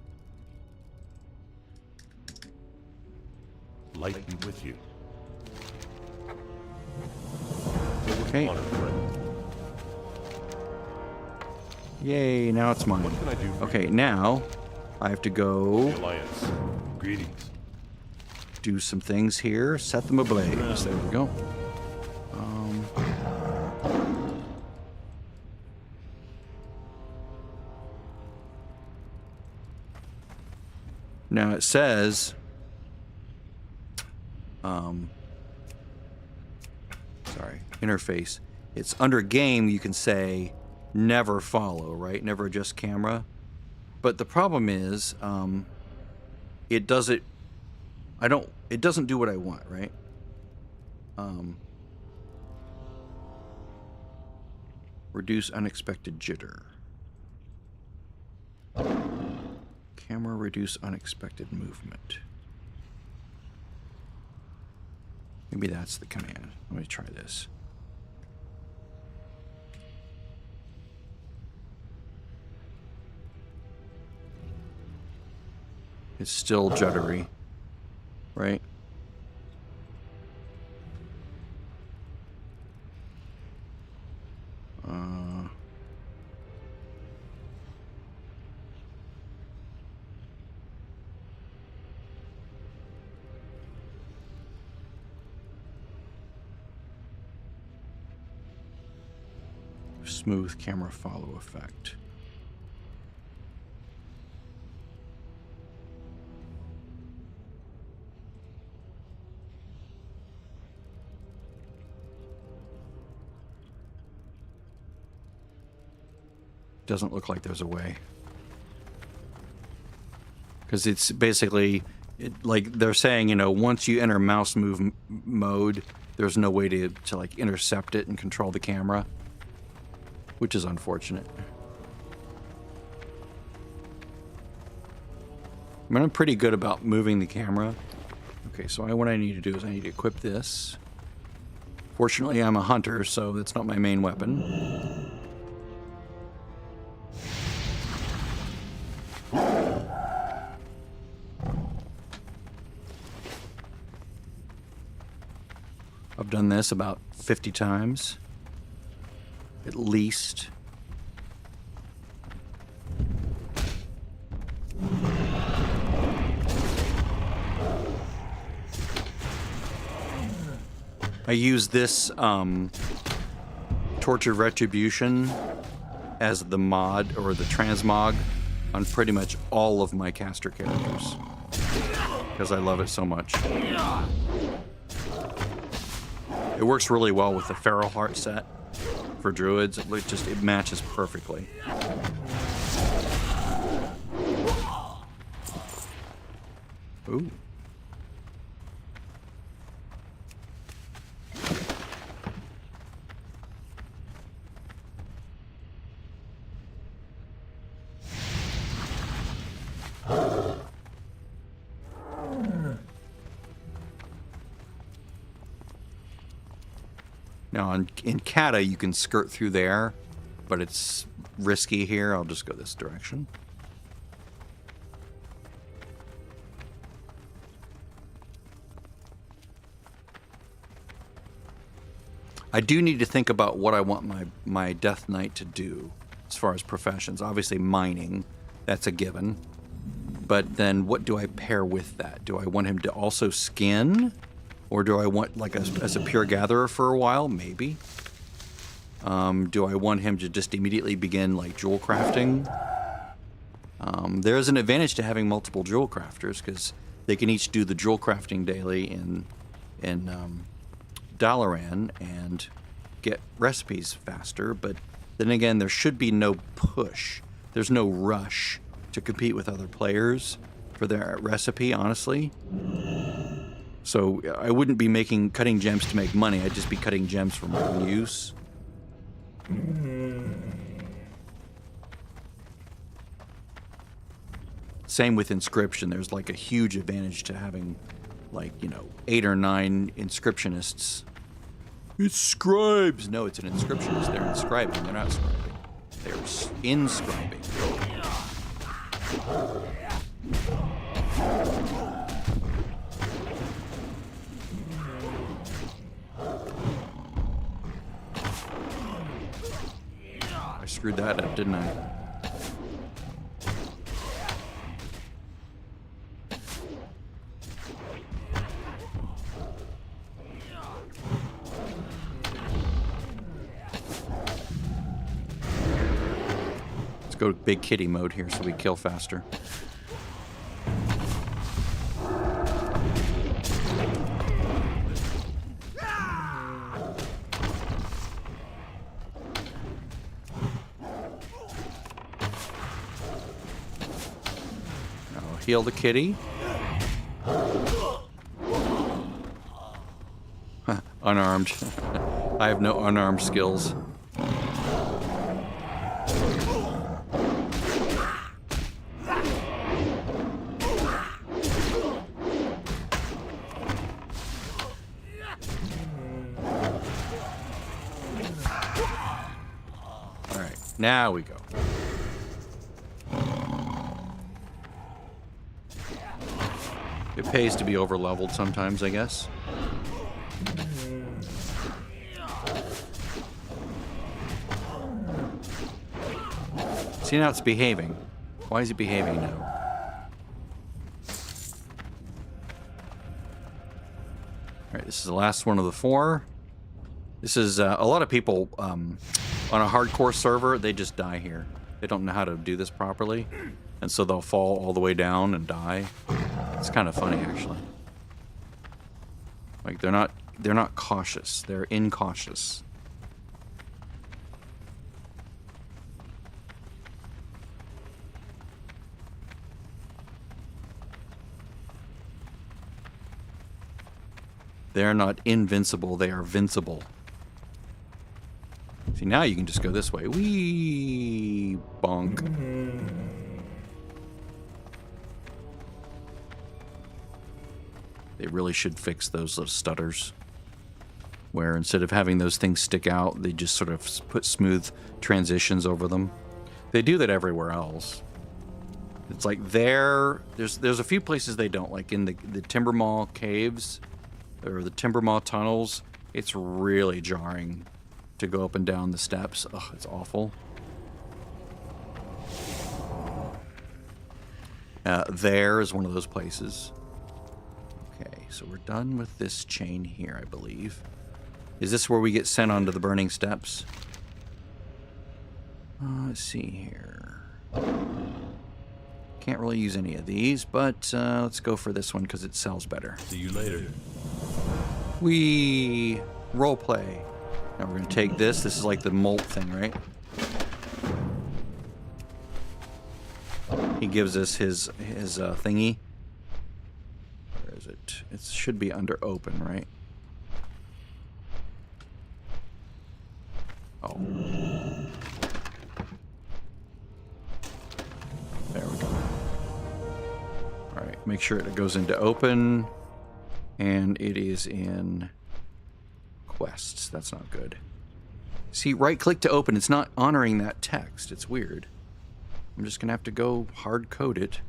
Light be with you. Okay. Honor, friend. Yay, now it's mine. What can I do for Okay, now I have to go The Alliance. Greetings. do some things here. Set them ablaze. There we go. Now it says, sorry, interface. It's under game. You can say never follow, right? Never adjust camera. But the problem is, it does it. It doesn't do what I want, right? Reduce unexpected jitter. Camera reduce unexpected movement. Maybe that's the command. Let me try this. It's still juddery, right? Smooth camera follow effect. Doesn't look like there's a way. Because it's basically, like they're saying, you know, once you enter mouse move mode, there's no way to like intercept it and control the camera. Which is unfortunate. I mean, I'm pretty good about moving the camera. Okay, so what I need to do is I need to equip this. Fortunately, I'm a hunter, so that's not my main weapon. I've done this about 50 times. At least. I use this Tortured Retribution as the mod or the transmog on pretty much all of my caster characters because I love it so much. It works really well with the Feral Heart set. For druids, it matches perfectly. Ooh. Now, in Kata, you can skirt through there, but it's risky here. I'll just go this direction. I do need to think about what I want my Death Knight to do as far as professions. Obviously, mining, that's a given. But then what do I pair with that? Do I want him to also skin? Or do I want, like, as a pure gatherer for a while? Maybe. Do I want him to just immediately begin, like, jewel crafting? There is an advantage to having multiple jewel crafters, because they can each do the jewel crafting daily in Dalaran and get recipes faster. But then again, there should be no push. There's no rush to compete with other players for their recipe, honestly. So I wouldn't be cutting gems to make money. I'd just be cutting gems for my own use. Same with inscription. There's like a huge advantage to having, like, 8 or 9 inscriptionists. It's scribes. No, it's an inscriptionist. They're inscribing. They're not scribing. They're inscribing. I screwed that up, didn't I? Let's go to big kitty mode here so we kill faster. Now heal the kitty. Unarmed. I have no unarmed skills. Alright, now we go. It pays to be over-leveled sometimes, I guess. See, now it's behaving. Why is it behaving now? Alright, this is the last one of the 4. This is, a lot of people, on a hardcore server, they just die here. They don't know how to do this properly. And so they'll fall all the way down and die. It's kind of funny, actually. Like, they're not cautious. They're incautious. They're not invincible, they are vincible. See, now you can just go this way. Whee! Bonk. They really should fix those little stutters. Where instead of having those things stick out, they just sort of put smooth transitions over them. They do that everywhere else. It's like there's a few places they don't, like in the Timbermaw caves. Or the Timbermaw tunnels, it's really jarring to go up and down the steps. Ugh, it's awful. There is one of those places. Okay, so we're done with this chain here, I believe. Is this where we get sent onto the burning steps? Let's see here. Can't really use any of these, but let's go for this one because it sells better. See you later. We roleplay. Now we're going to take this. This is like the molt thing, right? He gives us his thingy. Where is it? It should be under open, right? Oh. There we go. Alright, make sure it goes into open. And it is in quests. That's not good. See, right-click to open. It's not honoring that text. It's weird. I'm just going to have to go hard-code it.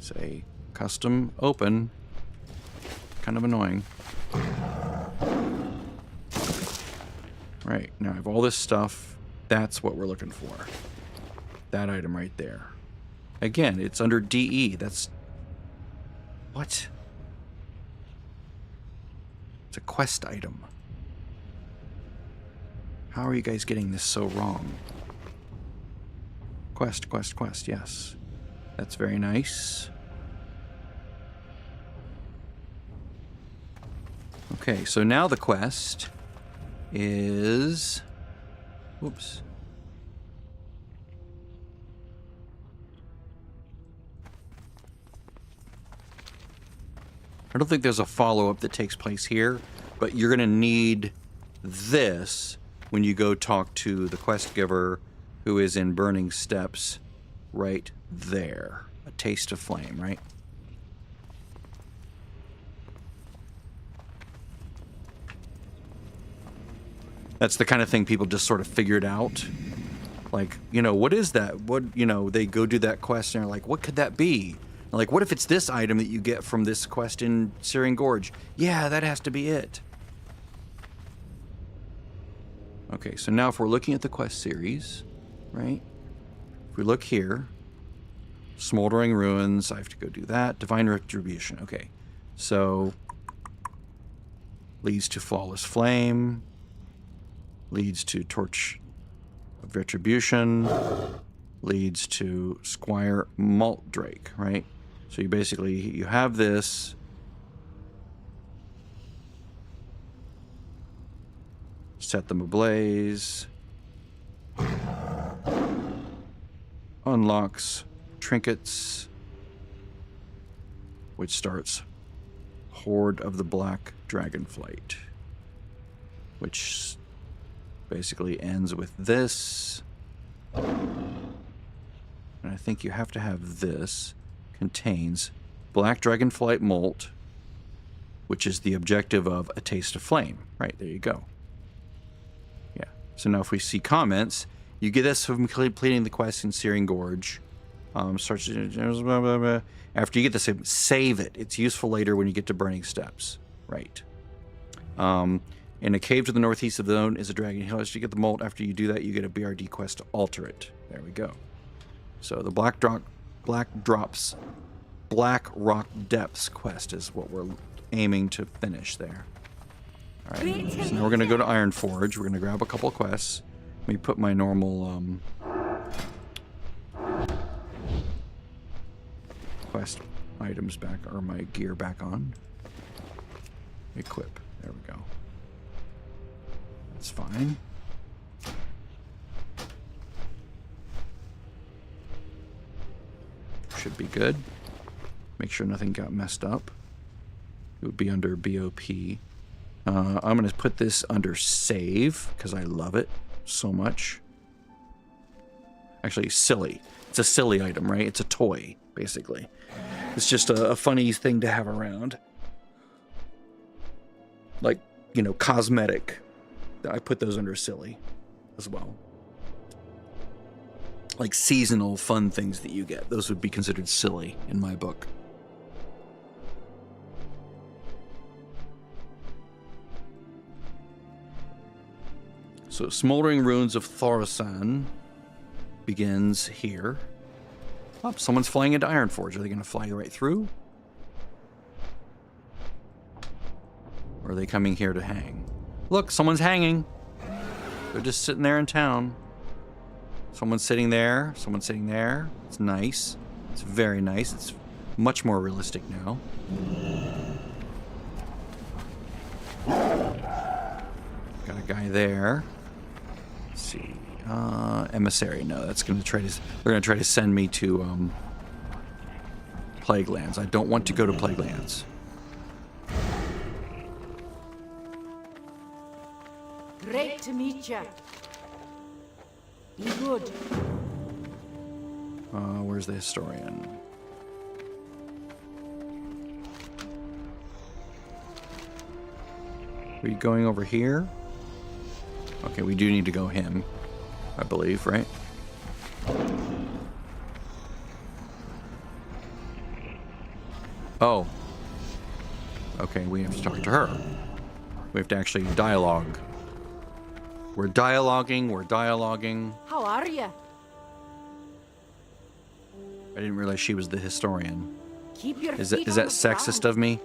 Say, custom open. Kind of annoying. Right, now I have all this stuff. That's what we're looking for. That item right there. Again, it's under DE. That's... What? It's a quest item. How are you guys getting this so wrong? Quest, quest, quest, yes. That's very nice. Okay, so now the quest is... Whoops. I don't think there's a follow-up that takes place here, but you're going to need this when you go talk to the quest giver who is in Burning Steps right there. A taste of flame, right? That's the kind of thing people just sort of figured out. Like, you know, what is that? What, you know, they go do that quest and they're like, what could that be? Like, what if it's this item that you get from this quest in Searing Gorge? Yeah, that has to be it. Okay, so now if we're looking at the quest series, right? If we look here, Smoldering Ruins, I have to go do that. Divine Retribution, okay. So, leads to Flawless Flame, leads to Torch of Retribution leads to Squire Malt Drake, right? So you basically, you have this. Set them ablaze. Unlocks trinkets, which starts Horde of the Black Dragonflight, which basically ends with this. And I think you have to have this. Contains Black Dragonflight Malt, which is the objective of A Taste of Flame. Right, there you go. Yeah. So now if we see comments, you get this from completing the quest in Searing Gorge. After you get this, save it. It's useful later when you get to Burning Steps. Right. In a cave to the northeast of the zone is a dragon hill. As you get the malt, after you do that, you get a BRD quest to alter it. There we go. So the Black Rock Depths quest is what we're aiming to finish there. All right. So now we're going to go to Iron Forge. We're going to grab a couple of quests. Let me put my normal quest items back, or my gear back on. Equip. There we go. That's fine. Should be good. Make sure nothing got messed up. It would be under BOP. I'm going to put this under save because I love it so much. Actually, silly. It's a silly item, right? It's a toy, basically. It's just a funny thing to have around. Like, you know, cosmetic. I put those under silly as well. Like seasonal fun things that you get. Those would be considered silly in my book. So Smoldering Ruins of Thorsan begins here. Oh, someone's flying into Ironforge. Are they going to fly right through? Or are they coming here to hang? Look, someone's hanging. They're just sitting there in town. Someone's sitting there. Someone's sitting there. It's nice. It's very nice. It's much more realistic now. Got a guy there. Let's see. Emissary. No, that's going to try to... They're going to try to send me to Plague Lands. I don't want to go to Plague Lands. Great to meet you. Be good. Where's the historian? Are you going over here? Okay, we do need to go him, I believe, right? Oh. Okay, we have to talk to her. We have to actually dialogue. We're dialoguing. How are you? I didn't realize she was the historian. Keep your Is feet that on the sexist ground. of me?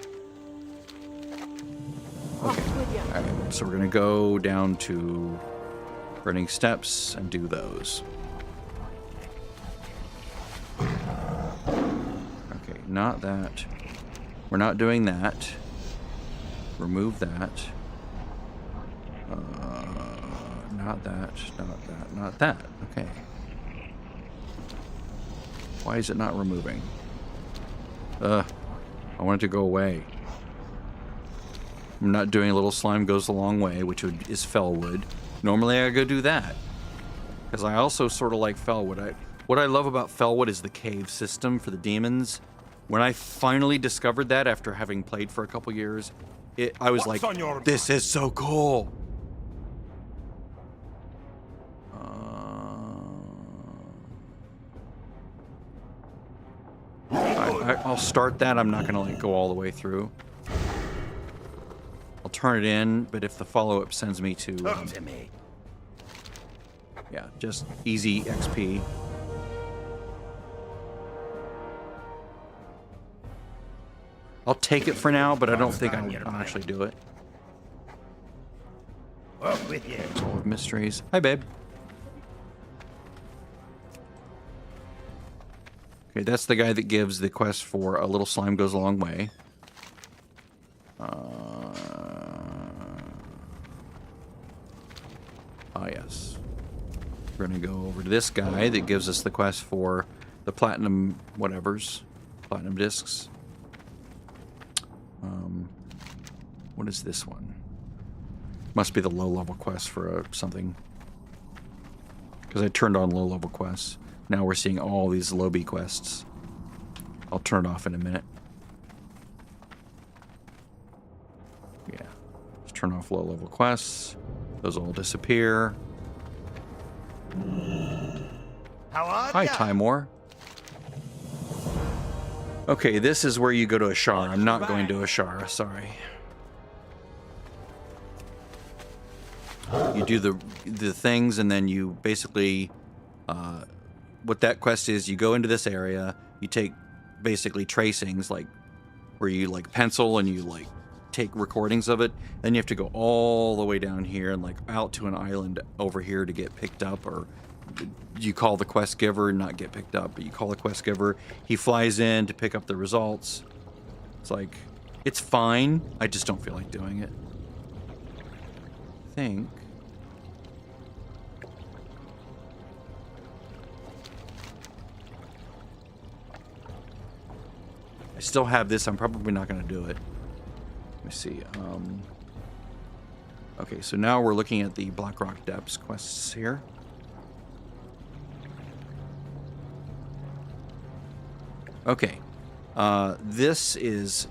Off with you. Alright, so we're gonna go down to Burning Steps and do those. Okay, not that. We're not doing that. Remove that. Not that, not that, not that. Okay. Why is it not removing? I want it to go away. I'm not doing a little slime goes a long way, which is Fellwood. Normally I go do that. Because I also sort of like Fellwood. What I love about Fellwood is the cave system for the demons. When I finally discovered that after having played for a couple years, I was like, this is so cool. I'll start that. I'm not going to go all the way through. I'll turn it in, but if the follow-up sends me to... yeah, just easy XP. I'll take it for now, but I don't think I'll actually do it. With Mysteries. Hi, babe. Okay, that's the guy that gives the quest for a little slime goes a long way. Yes. We're going to go over to this guy that gives us the quest for the platinum whatevers. Platinum discs. What is this one? Must be the low-level quest for something. Because I turned on low-level quests. Now we're seeing all these low-B quests. I'll turn it off in a minute. Yeah. Just turn off low-level quests. Those all disappear. How are Hi, ya? Timor. Okay, this is where you go to Ashara. I'm not going to Ashara, sorry. You do the things, and then you basically... what that quest is, you go into this area, you take basically tracings, like where you like pencil and you like take recordings of it, then you have to go all the way down here and like out to an island over here to get picked up, or you call the quest giver and not get picked up, but you call the quest giver, he flies in to pick up the results. It's like, it's fine, I just don't feel like doing it. I think... I still have this. I'm probably not going to do it. Let me see. Okay, so now we're looking at the Blackrock Depths quests here. Okay. This is...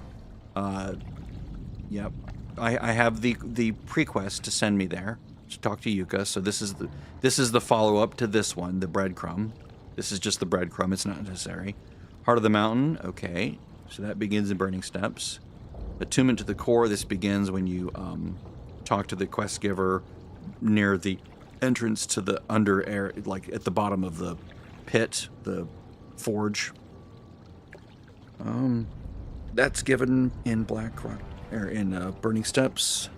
yep. I have the pre-quest to send me there to talk to Yuka. So this is the follow-up to this one, the breadcrumb. This is just the breadcrumb. It's not necessary. Heart of the Mountain. Okay. So that begins in Burning Steps. Attunement to the Core. This begins when you talk to the quest giver near the entrance to the under air, like at the bottom of the pit, the forge. That's given in Blackrock, or in Burning Steps.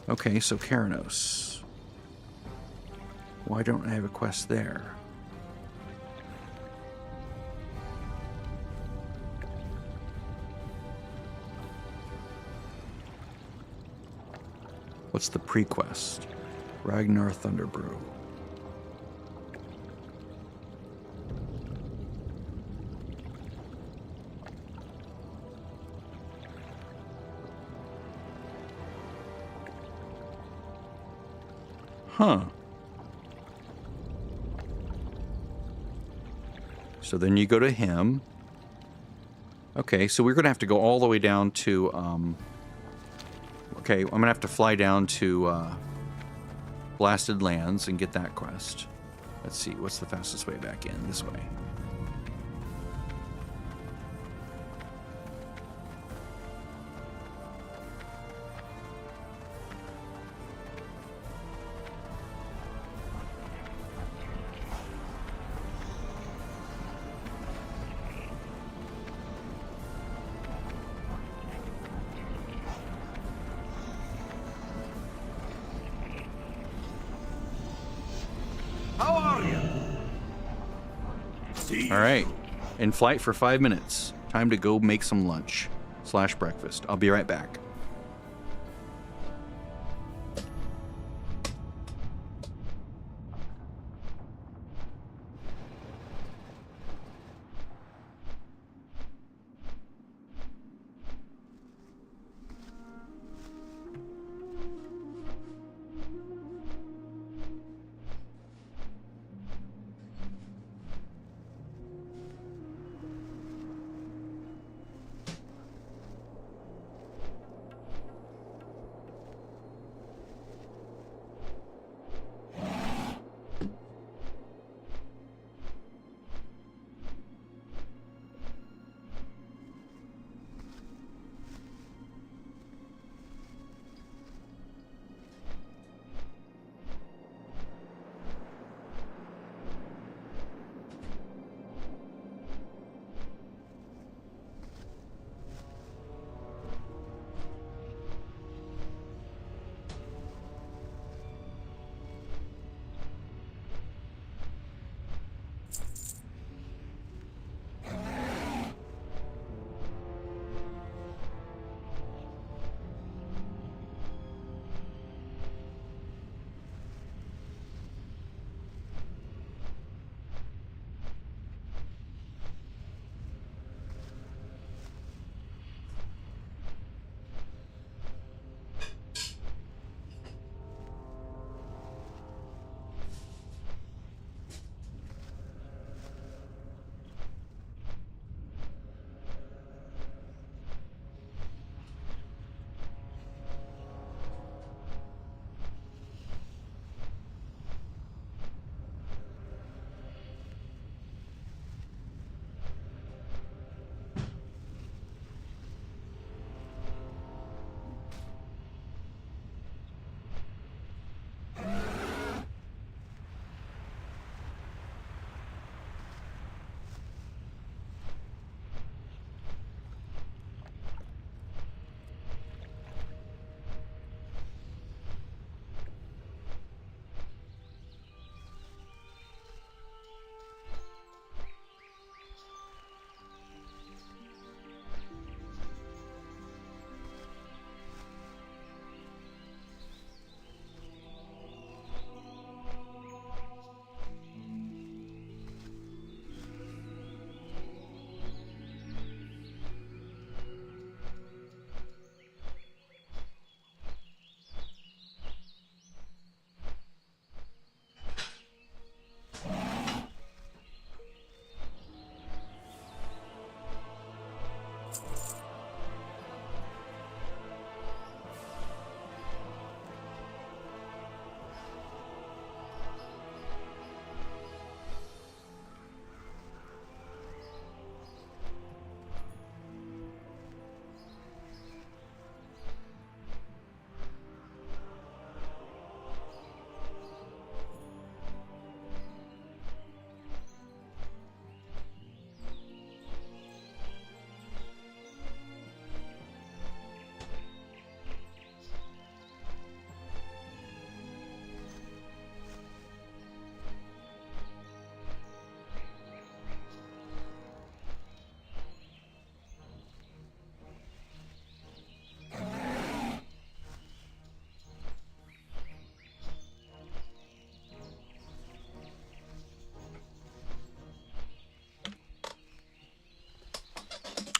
Okay, so Keranos. Why don't I have a quest there? What's the pre-quest? Ragnar Thunderbrew. Huh. So then you go to him. Okay, so we're going to have to go all the way down to... okay, I'm going to have to fly down to Blasted Lands and get that quest. Let's see, what's the fastest way back in? This way. How are you? All right. In flight for 5 minutes. Time to go make some lunch / breakfast. I'll be right back.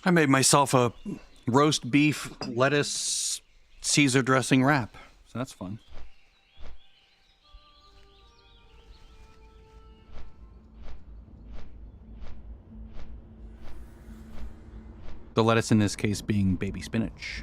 I made myself a roast beef, lettuce, Caesar dressing wrap. So that's fun. The lettuce in this case being baby spinach.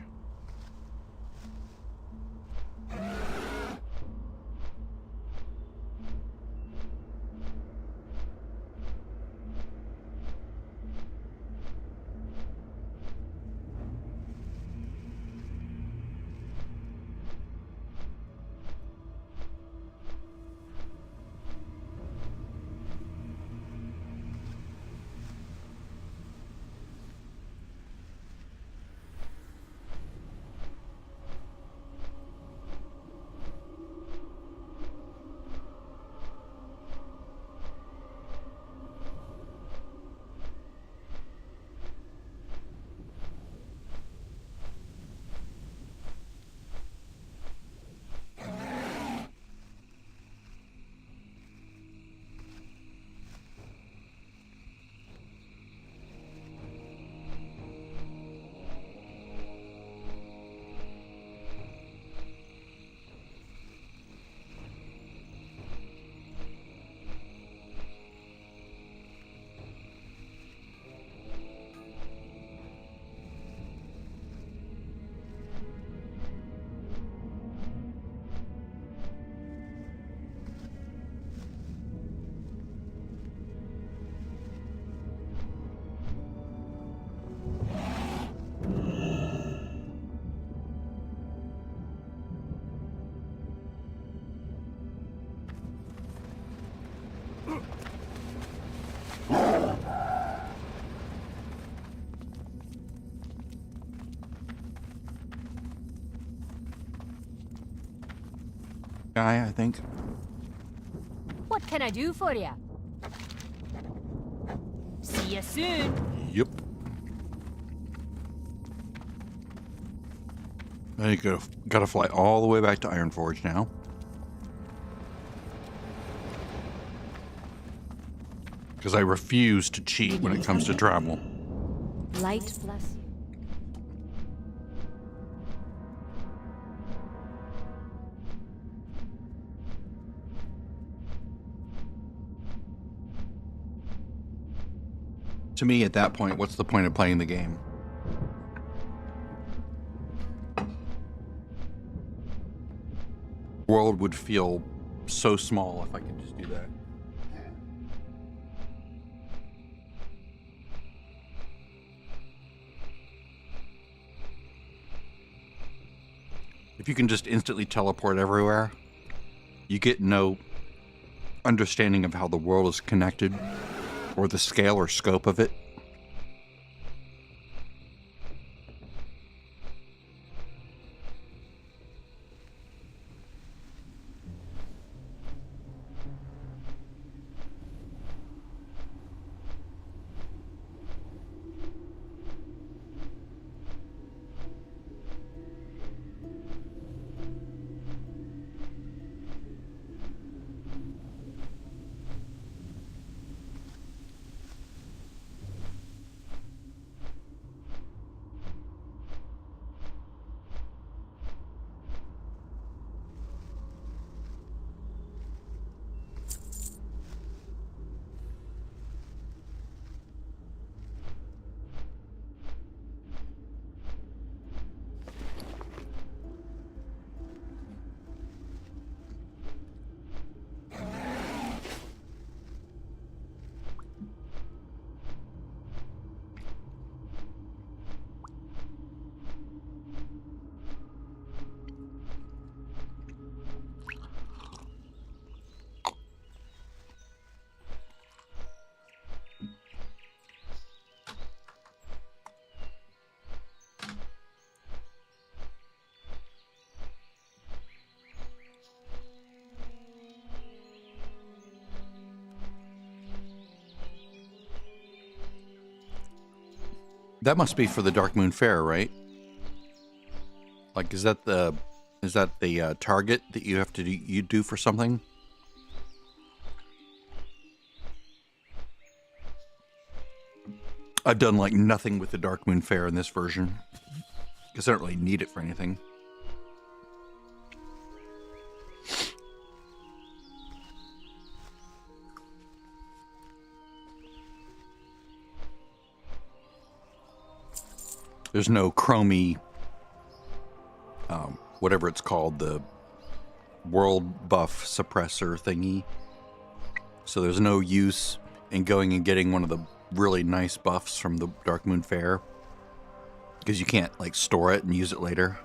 Guy, I think. What can I do for you? See you soon. Yep. I gotta fly all the way back to Ironforge now. Because I refuse to cheat when it comes to travel. Light bless you. To me, at that point, what's the point of playing the game? The world would feel so small if I could just do that. If you can just instantly teleport everywhere, you get no understanding of how the world is connected or the scale or scope of it. That must be for the Dark Moon Fair, right? Like, is that the target that you have to do for something? I've done like nothing with the Dark Moon Fair in this version because I don't really need it for anything. There's no chromie, whatever it's called, the world buff suppressor thingy. So there's no use in going and getting one of the really nice buffs from the Dark Moon Fair because you can't like store it and use it later.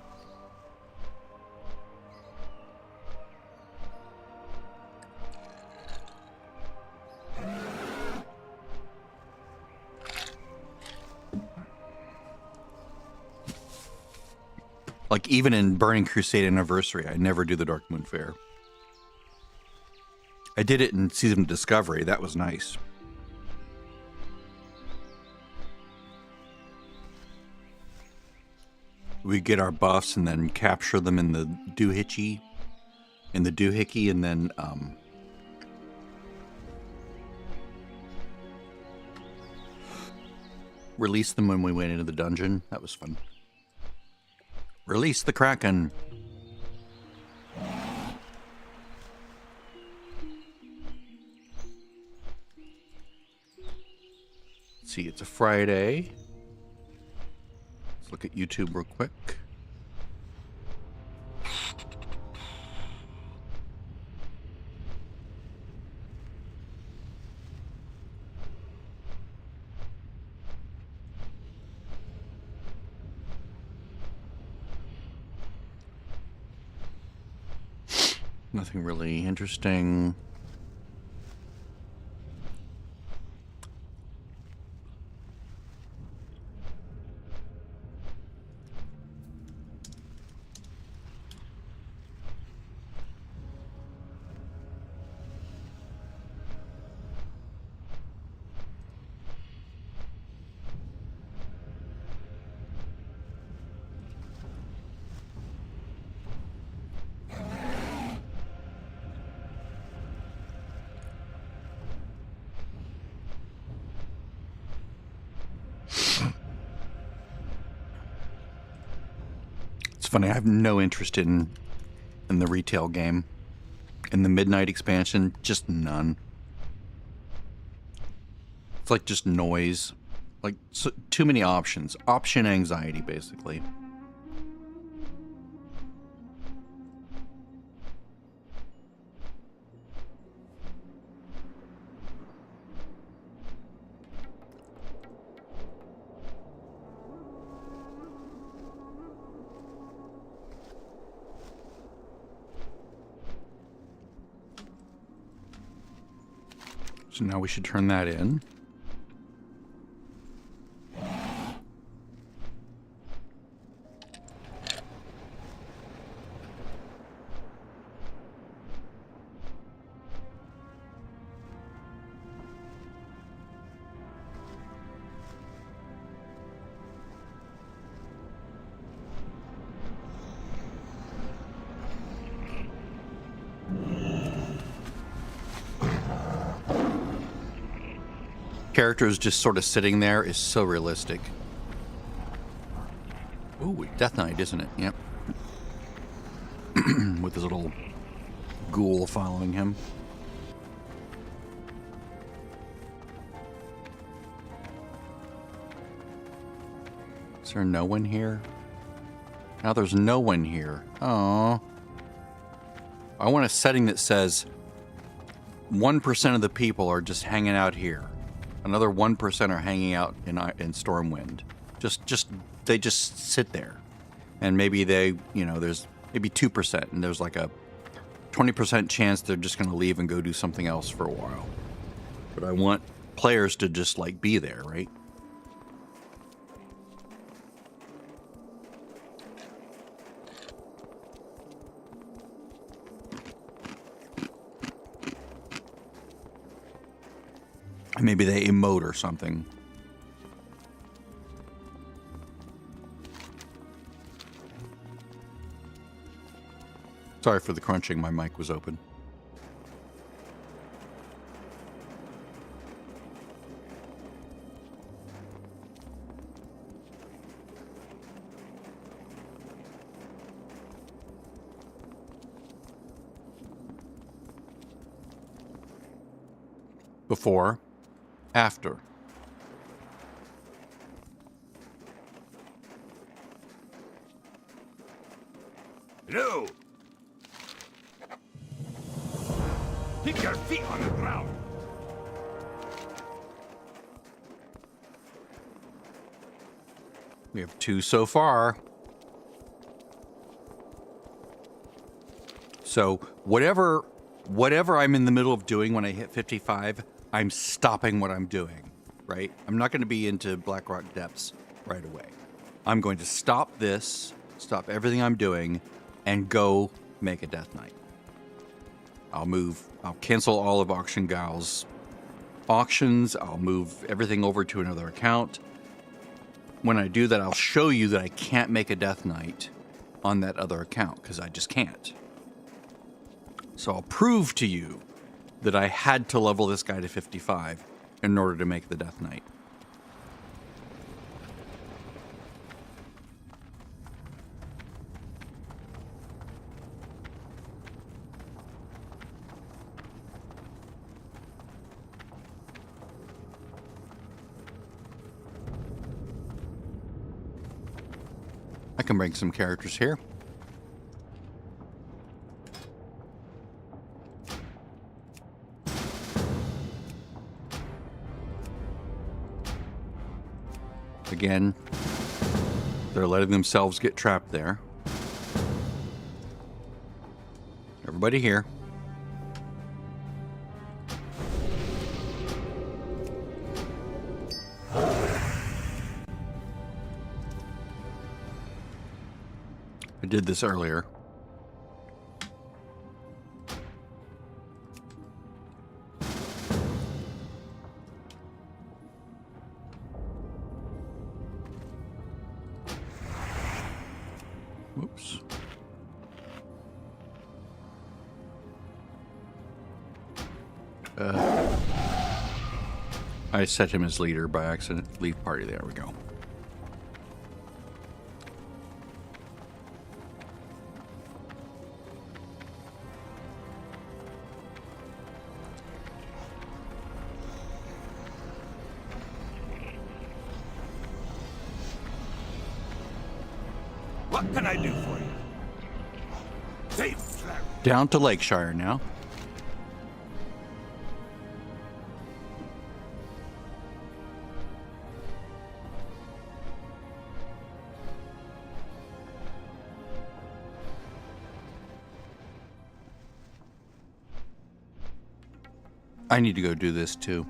Like, even in Burning Crusade Anniversary, I never do the Dark Moon Fair. I did it in Season of Discovery. That was nice. We get our buffs and then capture them in the doohickey, and then release them when we went into the dungeon. That was fun. Release the Kraken. Let's see, it's a Friday. Let's look at YouTube real quick. Nothing really interesting. Funny, I have no interest in the retail game. In the Midnight expansion, just none. It's like just noise. Like, so, too many options. Option anxiety, basically. So now we should turn that in. Characters just sort of sitting there is so realistic. Ooh, Death Knight, isn't it? Yep. With his little ghoul following him. Is there no one here? Now there's no one here. Oh. I want a setting that says 1% of the people are just hanging out here. Another 1% are hanging out in Stormwind. They just sit there. And maybe they, there's maybe 2%, and there's like a 20% chance they're just going to leave and go do something else for a while. But I want players to just like be there, right? Maybe they emote or something. Sorry for the crunching, my mic was open. before, after. No! Keep your feet on the ground! We have 2 so far. So whatever I'm in the middle of doing when I hit 55, I'm stopping what I'm doing, right? I'm not going to be into Blackrock Depths right away. I'm going to stop this, stop everything I'm doing, and go make a Death Knight. I'll cancel all of Auction Gal's auctions. I'll move everything over to another account. When I do that, I'll show you that I can't make a Death Knight on that other account because I just can't. So I'll prove to you that I had to level this guy to 55 in order to make the Death Knight. I can bring some characters here. Again, they're letting themselves get trapped there. Everybody here. I did this earlier. Whoops. I set him as leader by accident. Leave party. There we go. What can I do for you? Safe travel. Down to Lakeshire now. I need to go do this too.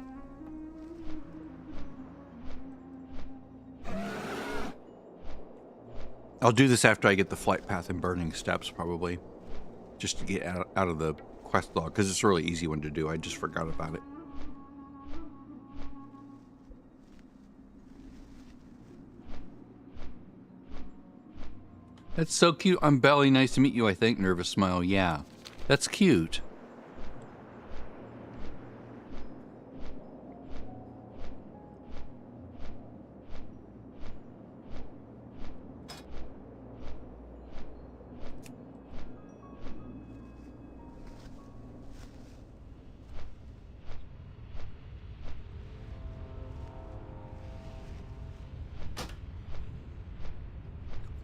I'll do this after I get the flight path and burning steps, probably. Just to get out of the quest log, because it's a really easy one to do. I just forgot about it. That's so cute. I'm Belly. Nice to meet you, I think. Nervous smile. Yeah. That's cute.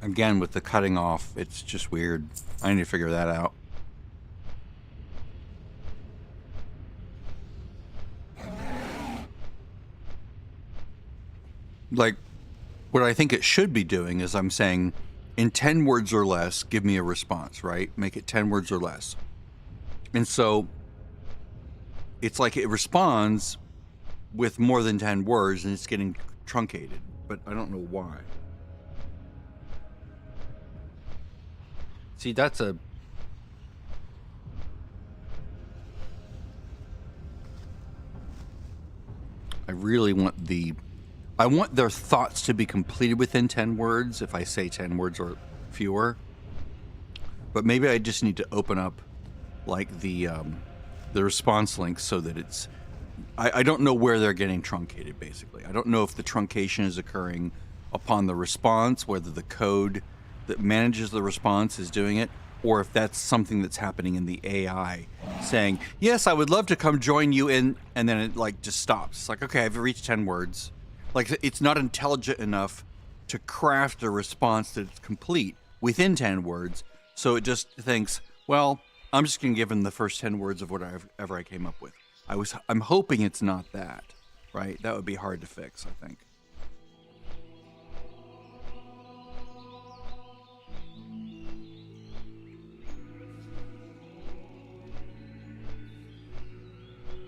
Again, with the cutting off, it's just weird. I need to figure that out. Like, what I think it should be doing is I'm saying, in 10 words or less, give me a response, right? Make it 10 words or less. And so, it's like it responds with more than 10 words, and it's getting truncated. But I don't know why. See, that's a... I really want the... I want their thoughts to be completed within 10 words if I say 10 words or fewer. But maybe I just need to open up, like, the response link so that it's... I don't know where they're getting truncated, basically. I don't know if the truncation is occurring upon the response, whether the code that manages the response is doing it, or if that's something that's happening in the AI saying, yes, I would love to come join you in, and then it like just stops. It's like, okay, I've reached 10 words. Like, it's not intelligent enough to craft a response that's complete within 10 words. So it just thinks, well, I'm just going to give him the first 10 words of whatever I came up with. I'm hoping it's not that, right? That would be hard to fix, I think.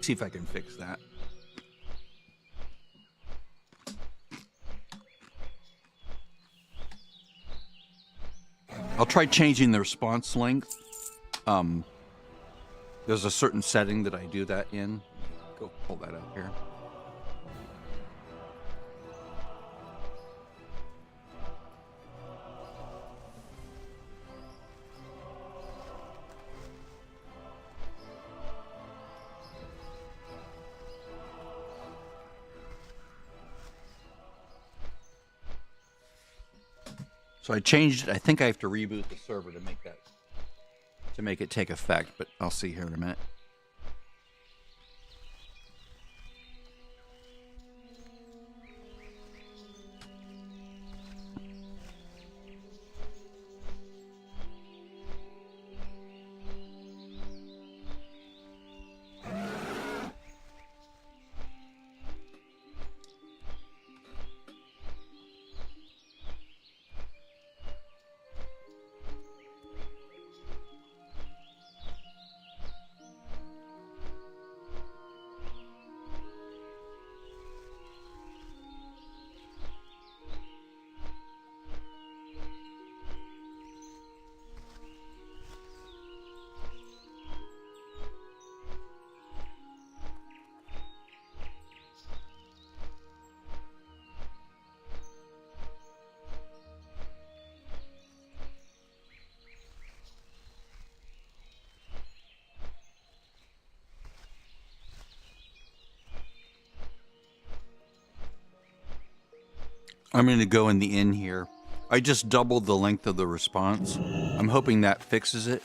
See if I can fix that. I'll try changing the response length. There's a certain setting that I do that in. Go pull that up here. So I changed it. I think I have to reboot the server to make it take effect, but I'll see here in a minute. I'm going to go in the in here. I just doubled the length of the response. I'm hoping that fixes it.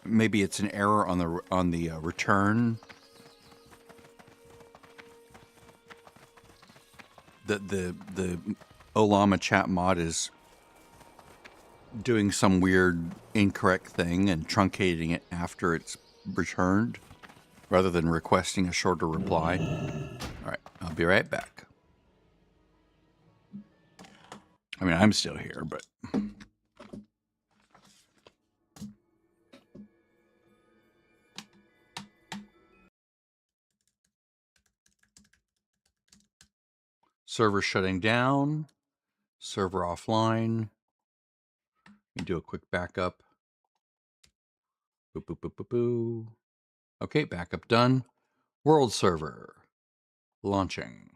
Maybe it's an error on the return. The Olama chat mod is doing some weird incorrect thing and truncating it after it's returned, rather than requesting a shorter reply. All right, I'll be right back. I mean, I'm still here, but... Server shutting down. Server offline. You do a quick backup. Boop, boop, boop, boop, boop. Okay, backup done. World server. Launching.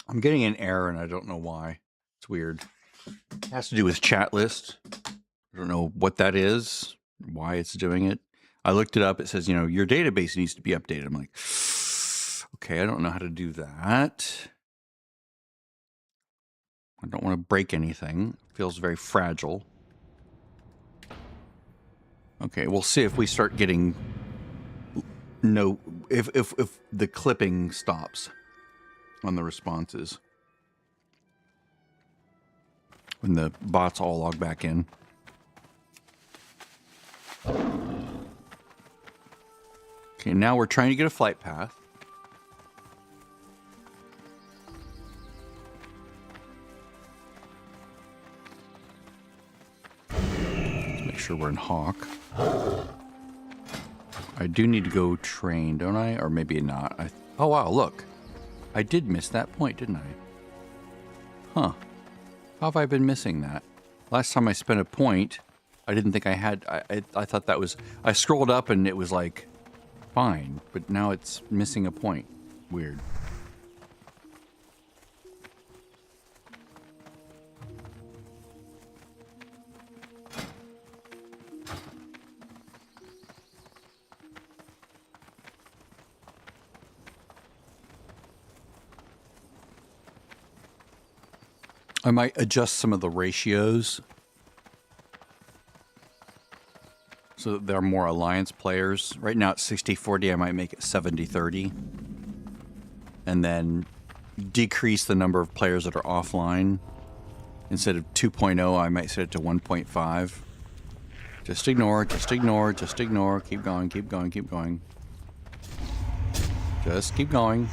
I'm getting an error and I don't know why. It's weird. It has to do with chat list. I don't know what that is, why it's doing it. I looked it up. It says, your database needs to be updated. I'm like, okay, I don't know how to do that. I don't want to break anything. It feels very fragile. Okay, we'll see if we start getting if the clipping stops on the responses when the bots all log back in. Okay, now we're trying to get a flight path. Let's make sure we're in Hawk. I do need to go train, don't I? Or maybe not. Oh, wow, look. I did miss that point, didn't I? Huh. How have I been missing that? Last time I spent a point, I didn't think I had... I thought that was... I scrolled up and it was like, fine. But now it's missing a point. Weird. I might adjust some of the ratios. So there are more alliance players. Right now it's 60-40. I might make it 70-30. And then decrease the number of players that are offline. Instead of 2.0, I might set it to 1.5. Just ignore, just ignore, just ignore. Keep going, keep going, keep going. Just keep going.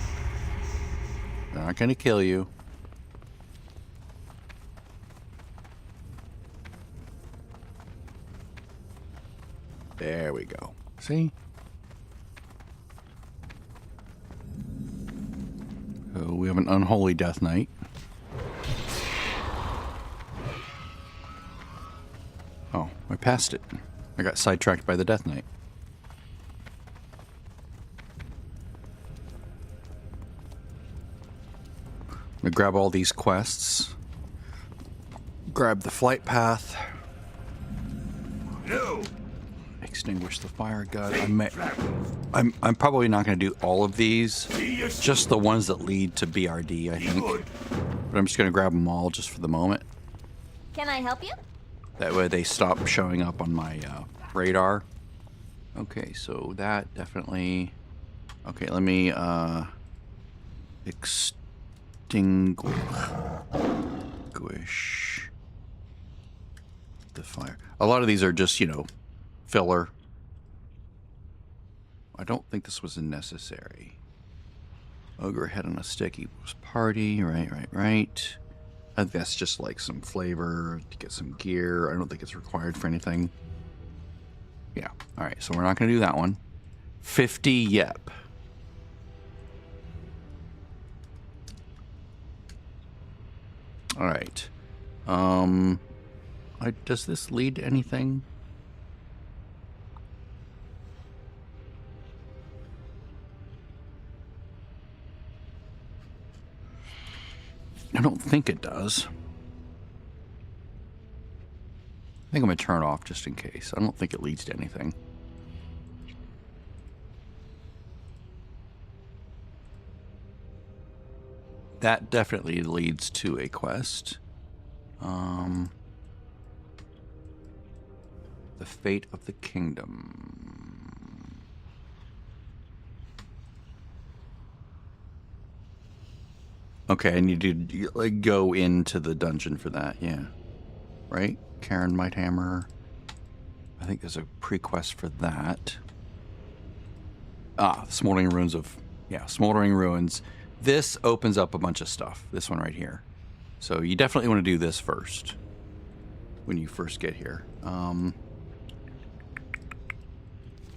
They're not going to kill you. There we go. See? So we have an unholy death knight. Oh, I passed it. I got sidetracked by the death knight. I'm gonna grab all these quests. Grab the flight path. No. Extinguish the fire god. I'm probably not going to do all of these, just the ones that lead to BRD, I think. But I'm just going to grab them all just for the moment. Can I help you? That way they stop showing up on my radar. Okay, so that definitely... Okay, let me extinguish the fire. A lot of these are just, you know, filler. I don't think this was necessary. Ogre head on a stick equals party. Right. I think that's just like some flavor to get some gear. I don't think it's required for anything. Yeah. All right. So we're not going to do that one. 50 yep. All right. Does this lead to anything? I don't think it does. I think I'm going to turn it off just in case. I don't think it leads to anything. That definitely leads to a quest. The fate of the kingdom. Okay, I need to like go into the dungeon for that, yeah. Right? Karen Mighthammer. I think there's a pre-quest for that. Ah, Smoldering Ruins of... Yeah, Smoldering Ruins. This opens up a bunch of stuff. This one right here. So you definitely want to do this first. When you first get here.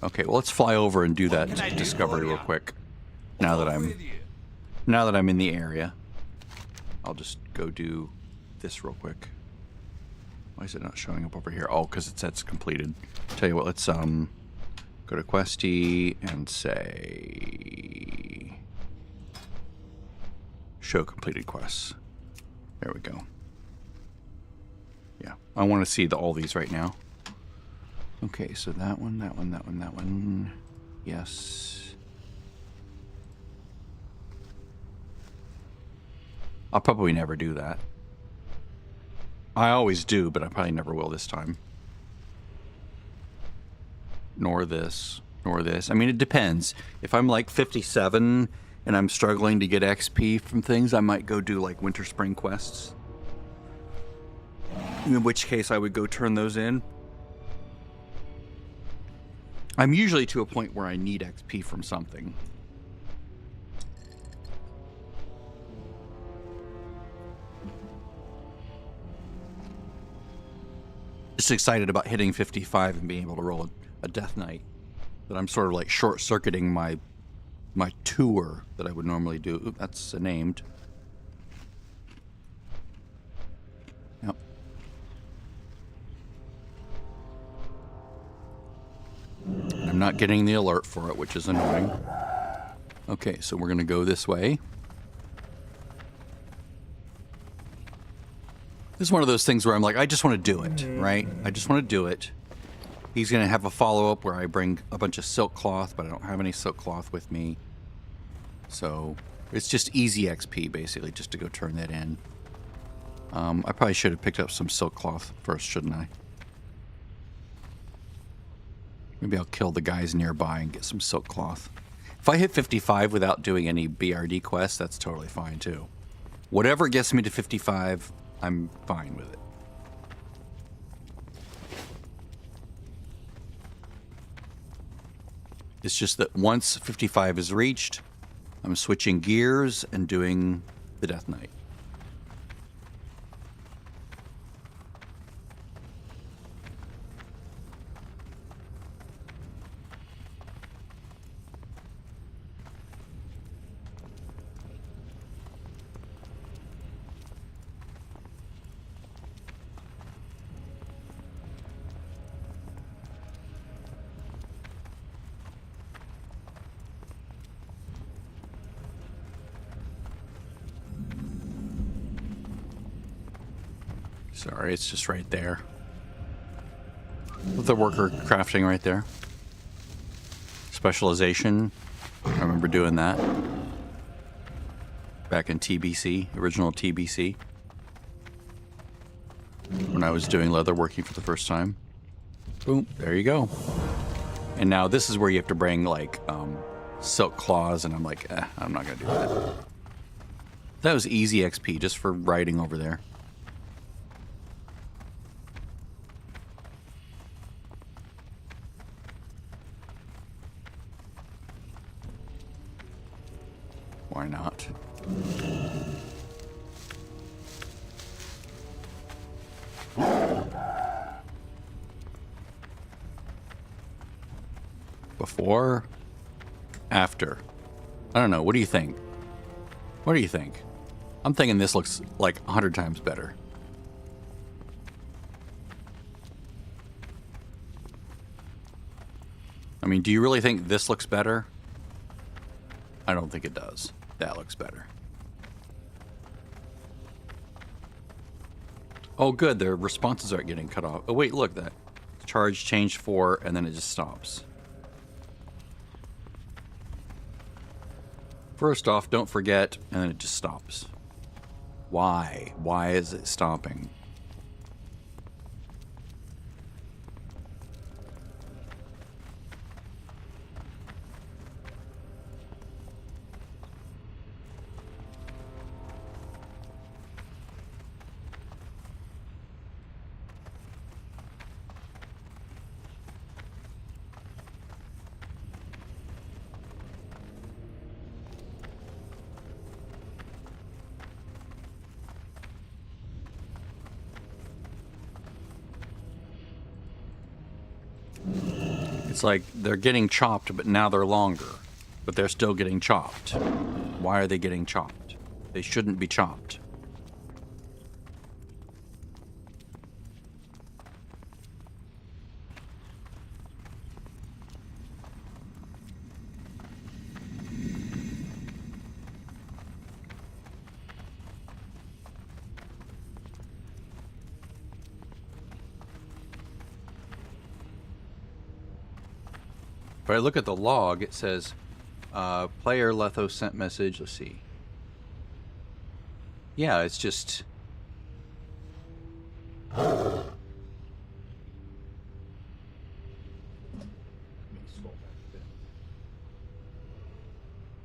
Okay, well let's fly over and do that discovery real quick. Now that I'm in the area. I'll just go do this real quick. Why is it not showing up over here? Oh, because it says it's completed. Tell you what, let's go to Questy and say show completed quests. There we go. Yeah, I want to see all these right now. Okay, so that one, that one, that one, that one. Yes. I'll probably never do that. I always do, but I probably never will this time. Nor this, nor this. I mean, it depends. If I'm like 57 and I'm struggling to get XP from things, I might go do like winter spring quests. In which case I would go turn those in. I'm usually to a point where I need XP from something. Just excited about hitting 55 and being able to roll a Death Knight. That I'm sort of like short-circuiting my tour that I would normally do. Ooh, that's named. Yep. I'm not getting the alert for it, which is annoying. Okay, so we're going to go this way. This is one of those things where I'm like, I just want to do it, right? I just want to do it. He's going to have a follow-up where I bring a bunch of silk cloth, but I don't have any silk cloth with me. So it's just easy XP, basically, just to go turn that in. I probably should have picked up some silk cloth first, shouldn't I? Maybe I'll kill the guys nearby and get some silk cloth. If I hit 55 without doing any BRD quests, that's totally fine too. Whatever gets me to 55, I'm fine with it. It's just that once 55 is reached, I'm switching gears and doing the Death Knight. Sorry, it's just right there. With the worker crafting right there. Specialization. I remember doing that. Back in TBC, original TBC. When I was doing leatherworking for the first time. Boom, there you go. And now this is where you have to bring like silk claws, and I'm like, I'm not gonna do that. That was easy XP just for riding over there. Why not? Before? After? I don't know. What do you think? What do you think? I'm thinking this looks like 100 times better. I mean, do you really think this looks better? I don't think it does. That looks better. Oh, good. Their responses aren't getting cut off. Oh, wait, look. That charge changed 4, and then it just stops. First off, don't forget, and then it just stops. Why? Why is it stopping? It's like they're getting chopped, but now they're longer. But they're still getting chopped. Why are they getting chopped? They shouldn't be chopped. If I look at the log, it says, player Letho sent message. Let's see. Yeah, it's just...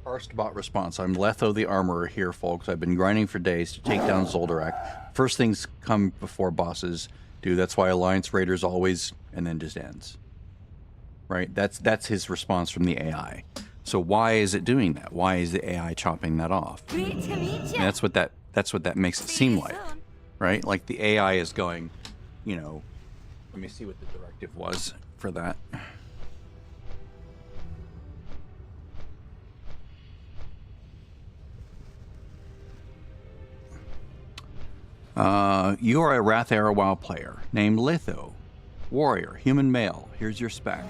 Parsed bot response. I'm Letho the Armorer here, folks. I've been grinding for days to take down Zoldarak. First things come before bosses do. That's why Alliance Raiders always... and then just ends. Right? That's his response from the AI. So why is it doing that? Why is the AI chopping that off? Great to meet you. And that's what that makes it seem like, right? Like the AI is going, you know. Let me see what the directive was for that. You are a Wrath Arrowwow player named Litho. Warrior, human male. Here's your spec.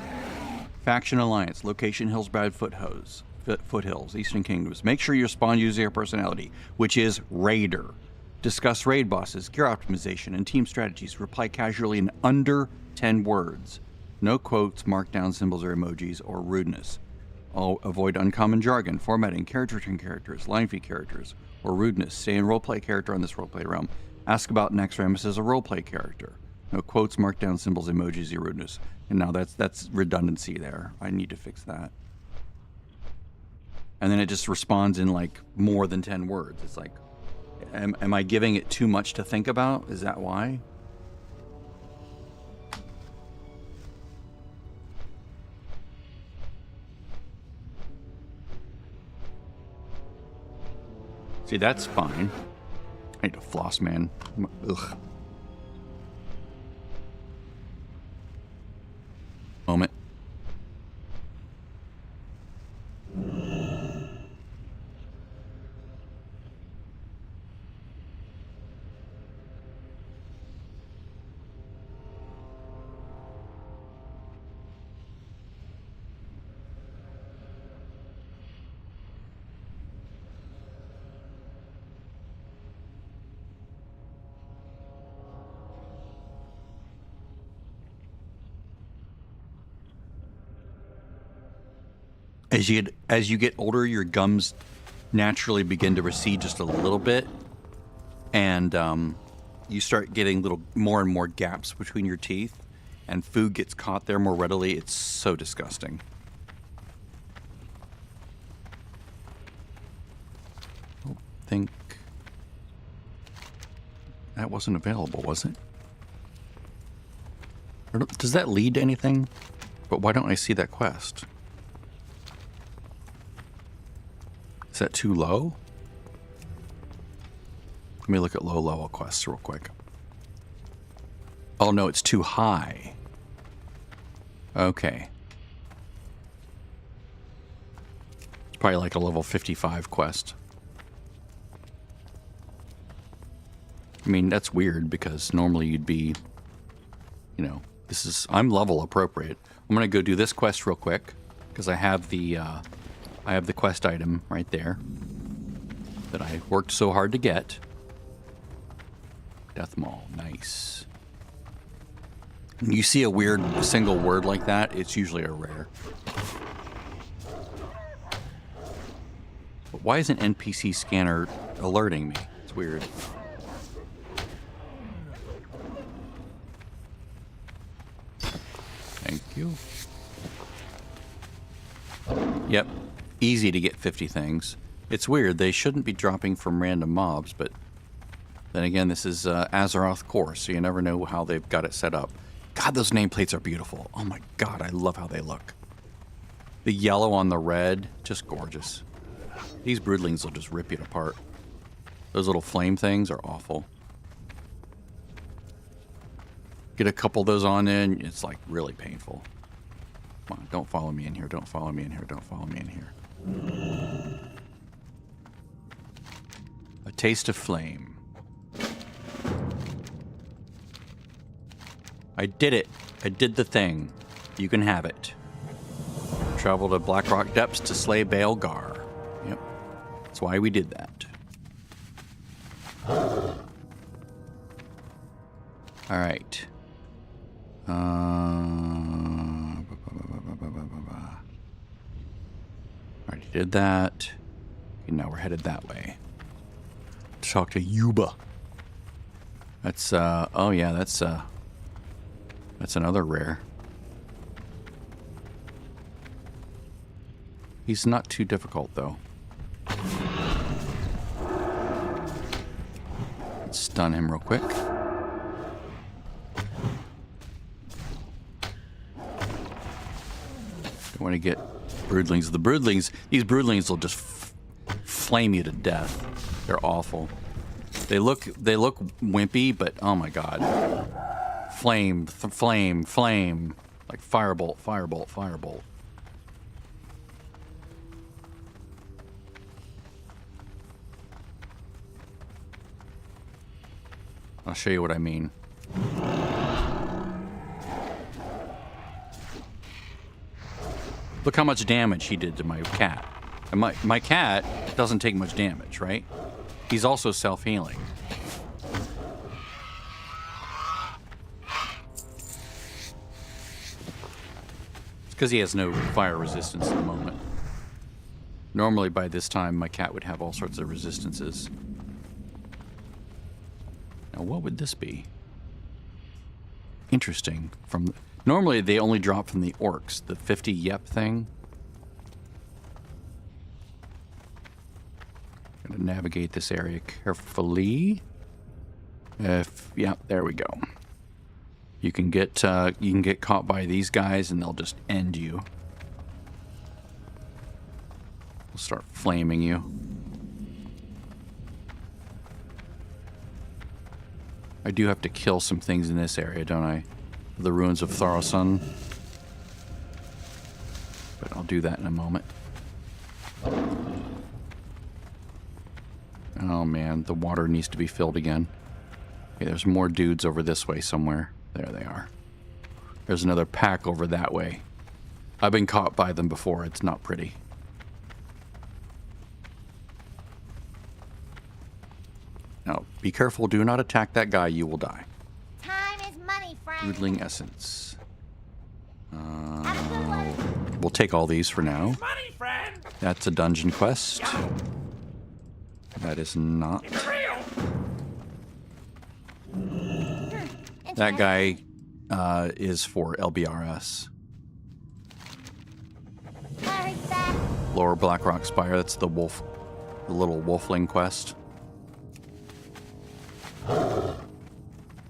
Faction Alliance, location Hillsbrad Foothills, Eastern Kingdoms. Make sure you spawn user personality, which is Raider. Discuss raid bosses, gear optimization, and team strategies. Reply casually in under 10 words. No quotes, markdown symbols or emojis, or rudeness. Avoid uncommon jargon, formatting, character turn characters, line feed characters, or rudeness. Stay in roleplay character on this roleplay realm. Ask about Next Ramus as a roleplay character. No quotes, markdown symbols, emojis, rudeness. And now that's redundancy there. I need to fix that. And then it just responds in like more than 10 words. It's like, am I giving it too much to think about? Is that why? See, that's fine. I need to floss, man. Ugh. Moment. As you get older, your gums naturally begin to recede just a little bit, and you start getting more and more gaps between your teeth, and food gets caught there more readily. It's so disgusting. I don't think that wasn't available, was it? Does that lead to anything? But why don't I see that quest? Is that too low? Let me look at low level quests real quick. Oh no, it's too high. Okay. It's probably like a level 55 quest. I mean, that's weird because normally you'd be, you know, I'm level appropriate. I'm gonna go do this quest real quick because I have the quest item right there that I worked so hard to get. Death Maul, nice. When you see a weird single word like that, it's usually a rare. But why isn't NPC scanner alerting me? It's weird. Thank you. Yep. Easy to get 50 things. It's weird. They shouldn't be dropping from random mobs, but then again, this is AzerothCore, so you never know how they've got it set up. God, those nameplates are beautiful. Oh my God, I love how they look. The yellow on the red, just gorgeous. These broodlings will just rip you apart. Those little flame things are awful. Get a couple of those on in, it's like really painful. Come on, don't follow me in here, don't follow me in here, don't follow me in here. A taste of flame. I did it. I did the thing. You can have it. Travel to Blackrock Depths to slay Baal Gar. Yep. That's why we did that. Alright. Already did that. Okay, now we're headed that way. To talk to Yuba. That's, oh yeah, that's another rare. He's not too difficult, though. Let's stun him real quick. Don't want to get broodlings. These broodlings will just flame you to death. They're awful. They look wimpy, but oh my God. Flame, flame. Like firebolt, firebolt, firebolt. I'll show you what I mean. Look how much damage he did to my cat. And my cat doesn't take much damage, right? He's also self-healing. It's because he has no fire resistance at the moment. Normally by this time my cat would have all sorts of resistances. Now what would this be? Interesting. Normally they only drop from the orcs. The 50 yep thing. Gonna navigate this area carefully. Yeah, there we go. You can get caught by these guys and they'll just end you. They'll start flaming you. I do have to kill some things in this area, don't I? The ruins of Tharasun. But I'll do that in a moment. Oh man, the water needs to be filled again. Okay, there's more dudes over this way somewhere. There they are. There's another pack over that way. I've been caught by them before. It's not pretty. Now, be careful. Do not attack that guy. You will die. Time is money, friend. Broodling essence. Have a good one. We'll take all these for now. Money, friend. That's a dungeon quest. That is not. It's real. That guy is for LBRS. Hurry back. Lower Blackrock Spire. That's the wolf, the little wolfling quest.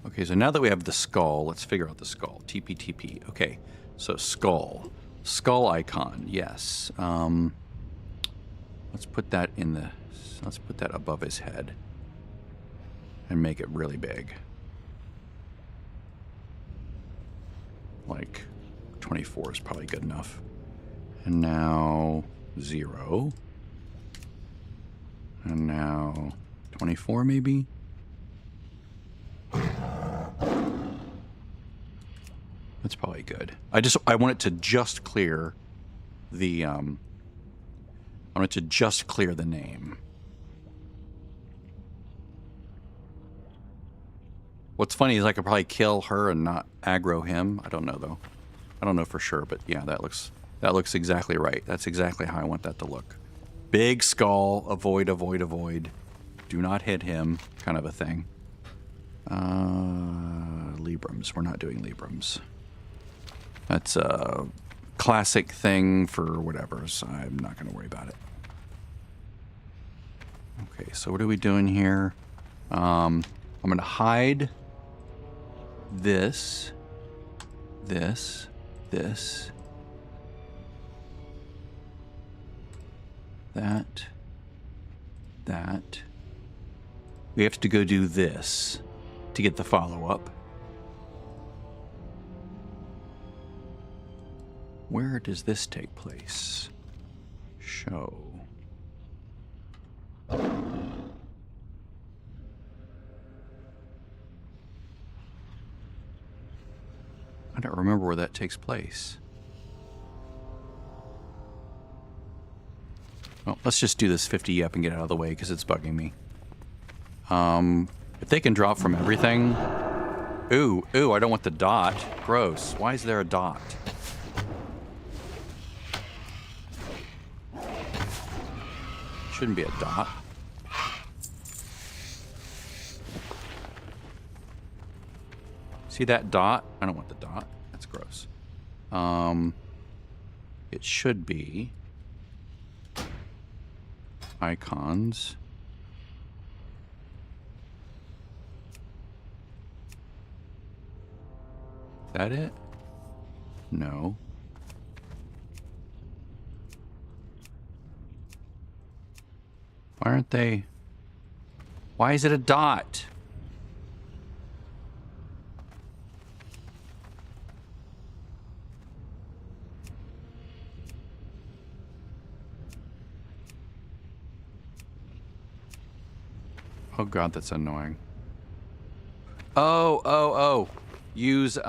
Okay, so now that we have the skull, let's figure out the skull. TP. Okay, so skull. Skull icon, yes. Let's put that in the... Let's put that above his head. And make it really big. Like, 24 is probably good enough. And now, 0. And now, 24 maybe? That's probably good. I want it to just clear the I want it to just clear the name. What's funny is I could probably kill her and not aggro him. I don't know though. I don't know for sure, but yeah, that looks exactly right. That's exactly how I want that to look. Big skull, avoid. Do not hit him, kind of a thing. Librams. We're not doing Librams. That's a classic thing for whatever, so I'm not going to worry about it. Okay, so what are we doing here? I'm going to hide this. That. We have to go do this to get the follow-up. Where does this take place? Show. I don't remember where that takes place. Well, let's just do this 50 up and get out of the way because it's bugging me. If they can drop from everything... Ooh, I don't want the dot. Gross. Why is there a dot? Shouldn't be a dot. See that dot? I don't want the dot. That's gross. It should be icons. Is that it? No. Why aren't they? Why is it a dot? Oh god, that's annoying. Oh. Use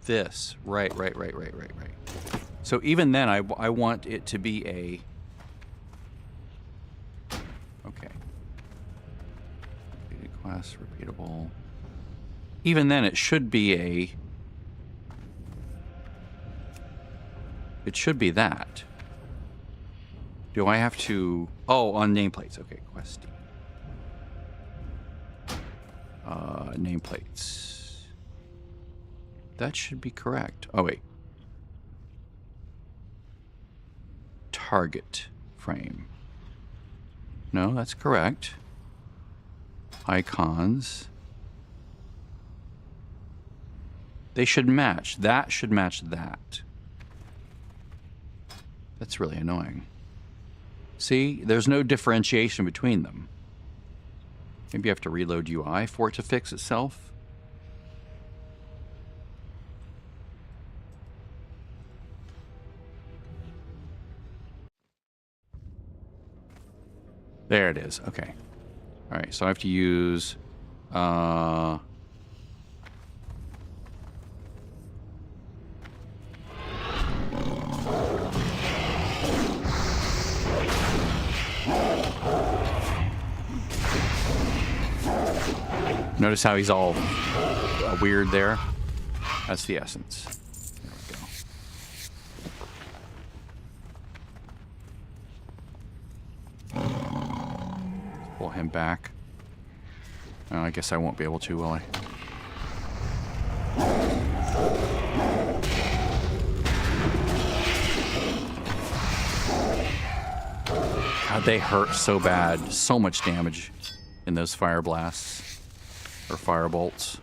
this. Right. So even then I want it to be a... Okay. Class repeatable. Even then it should be a... It should be that. Do I have to... Oh, on nameplates. Okay, quest. Nameplates. That should be correct. Oh, wait. Target frame. No, that's correct. Icons. They should match. That should match that. That's really annoying. See, there's no differentiation between them. Maybe you have to reload UI for it to fix itself. There it is. Okay. All right, so I have to use... Notice how he's all weird there? That's the essence. There we go. Pull him back. I guess I won't be able to, will I? God, they hurt so bad. So much damage in those fire blasts. Or fire bolts.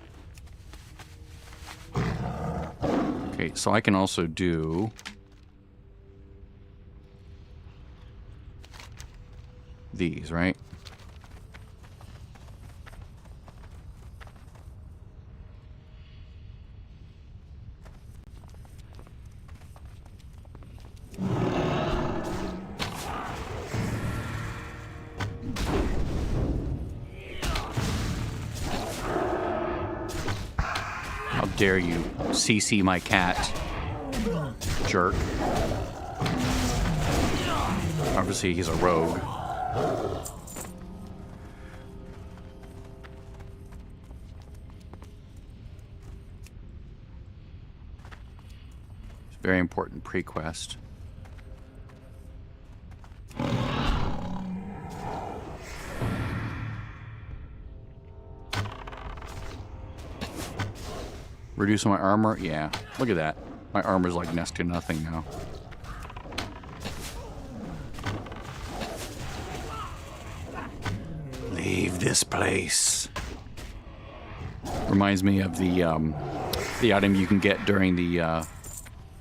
Okay, so I can also do... these, right? Dare you CC my cat, jerk. Obviously he's a rogue. It's a very important pre-quest. Reduce my armor? Yeah. Look at that. My armor's like next to nothing now. Leave this place. Reminds me of the item you can get during the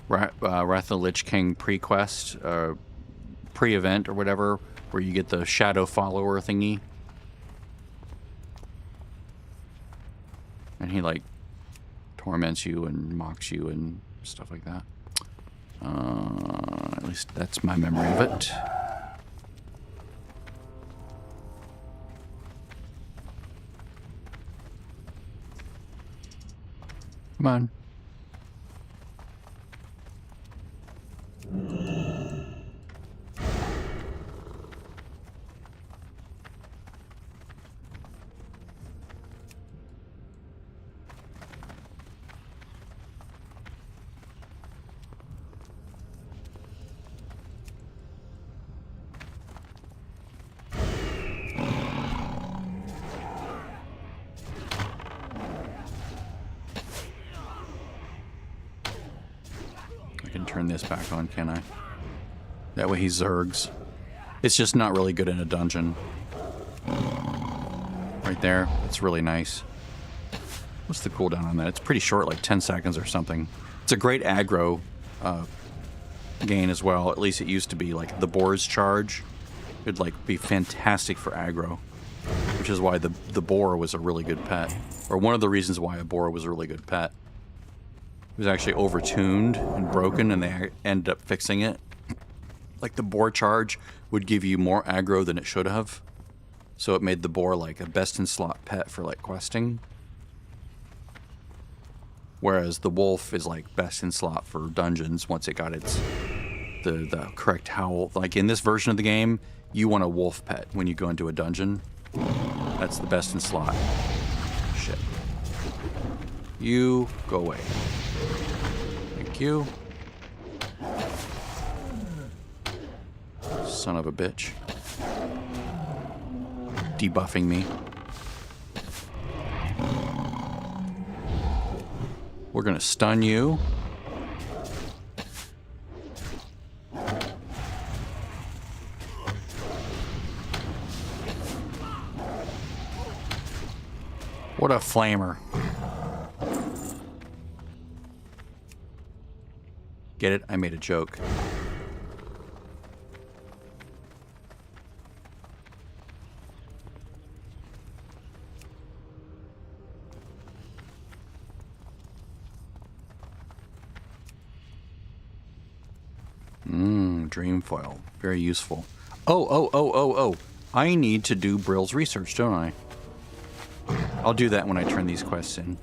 Wrath of the Lich King pre-quest, pre-event or whatever, where you get the shadow follower thingy. And he like torments you and mocks you and stuff like that. At least that's my memory of it. Come on. Turn this back on, can I? That way he zergs. It's just not really good in a dungeon. Right there. It's really nice. What's the cooldown on that? It's pretty short, like 10 seconds or something. It's a great aggro gain as well. At least it used to be. Like the boar's charge would like be fantastic for aggro, which is why the boar was a really good pet, or one of the reasons why a boar was a really good pet. It was actually overtuned and broken, and they ended up fixing it. Like the boar charge would give you more aggro than it should have, so it made the boar like a best-in-slot pet for like questing. Whereas the wolf is like best-in-slot for dungeons once it got its the correct howl. Like in this version of the game, you want a wolf pet when you go into a dungeon. That's the best-in-slot. Shit. You go away. Thank you. Son of a bitch. Debuffing me. We're gonna stun you. What a flamer. Get it? I made a joke. Dream foil. Very useful. Oh. I need to do Brill's research, don't I? I'll do that when I turn these quests in.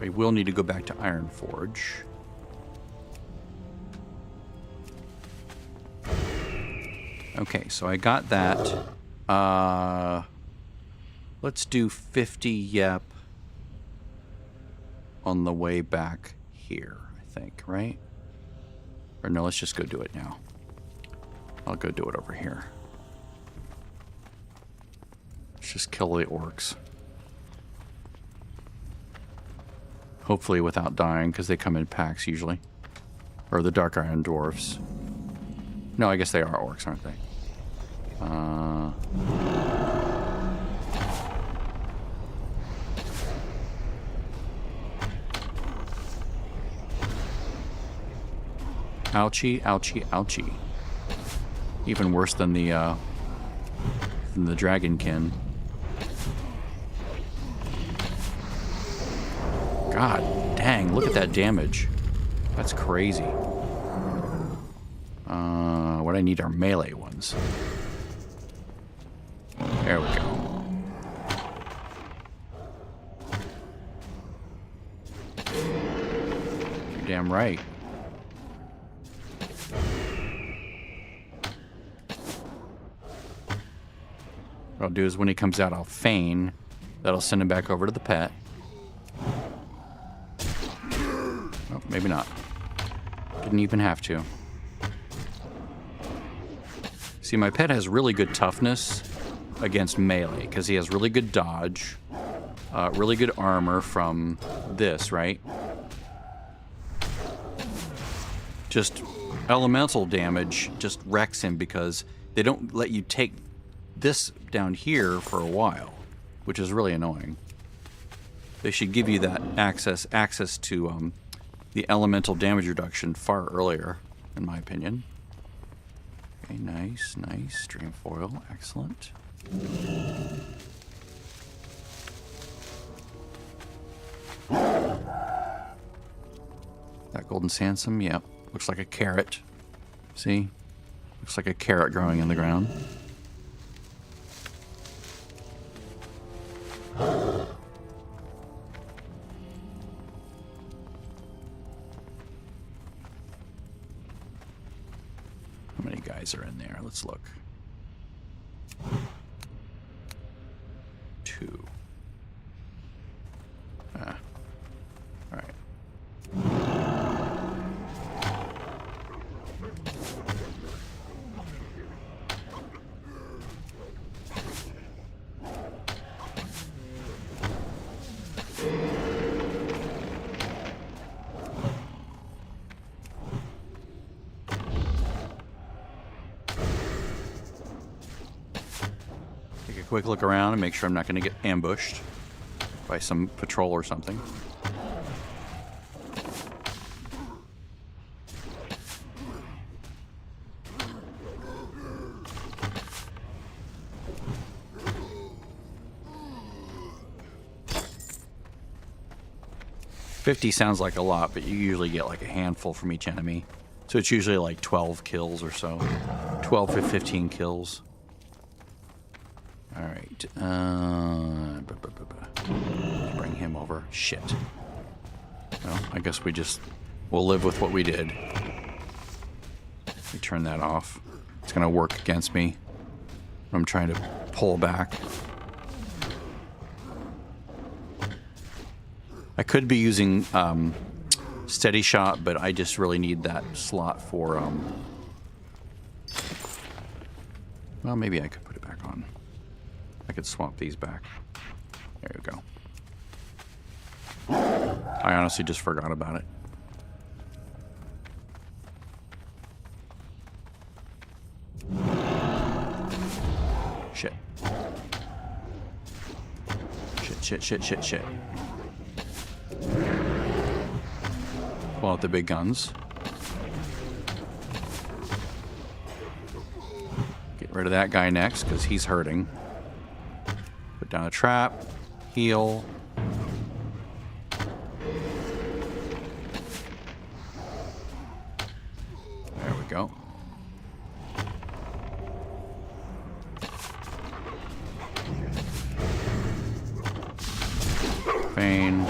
I will need to go back to Ironforge. Okay, so I got that. Let's do 50 yep on the way back here, I think, right? Or no, let's just go do it now. I'll go do it over here. Let's just kill the orcs. Hopefully without dying, because they come in packs usually. Or the Dark Iron Dwarfs. No, I guess they are orcs, aren't they? Ouchie, ouchie, ouchie. Even worse than the dragonkin. God dang, look at that damage. That's crazy. What I need are melee ones. There we go. You're damn right. What I'll do is when he comes out, I'll feign. That'll send him back over to the pet. Oh, maybe not. Didn't even have to. See, my pet has really good toughness against melee, because he has really good dodge, really good armor from this, right? Just elemental damage just wrecks him because they don't let you take this down here for a while, which is really annoying. They should give you that access to the elemental damage reduction far earlier, in my opinion. Okay, nice. Dream foil, excellent. That golden sandsome, yep. Looks like a carrot. See? Looks like a carrot growing in the ground. How many guys are in there? Let's look. 2. All right. Take a quick look around and make sure I'm not going to get ambushed by some patrol or something. $50 sounds like a lot, but you usually get like a handful from each enemy. So it's usually like 12 kills or so. 12 to 15 kills. Alright. Bring him over. Shit. Well, I guess we'll live with what we did. Let me turn that off. It's going to work against me. I'm trying to pull back. I could be using steady shot, but I just really need that slot for Well, maybe I could put it back on. I could swap these back. There you go. I honestly just forgot about it. Shit. Shit. Pull out the big guns. Get rid of that guy next, because he's hurting. Put down a trap. Heal. There we go. Pain.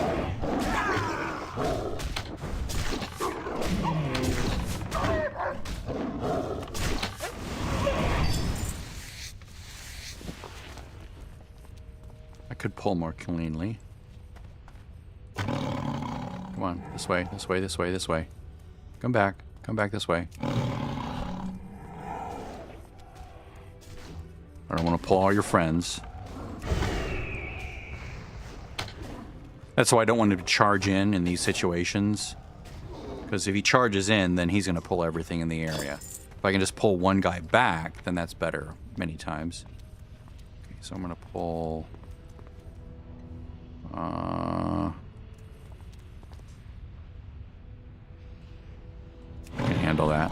I could pull more cleanly. Come on, this way, this way, this way, this way. Come back this way. I don't want to pull all your friends. That's why I don't want him to charge in these situations. Because if he charges in, then he's going to pull everything in the area. If I can just pull one guy back, then that's better many times. Okay, so I'm going to pull... I can handle that.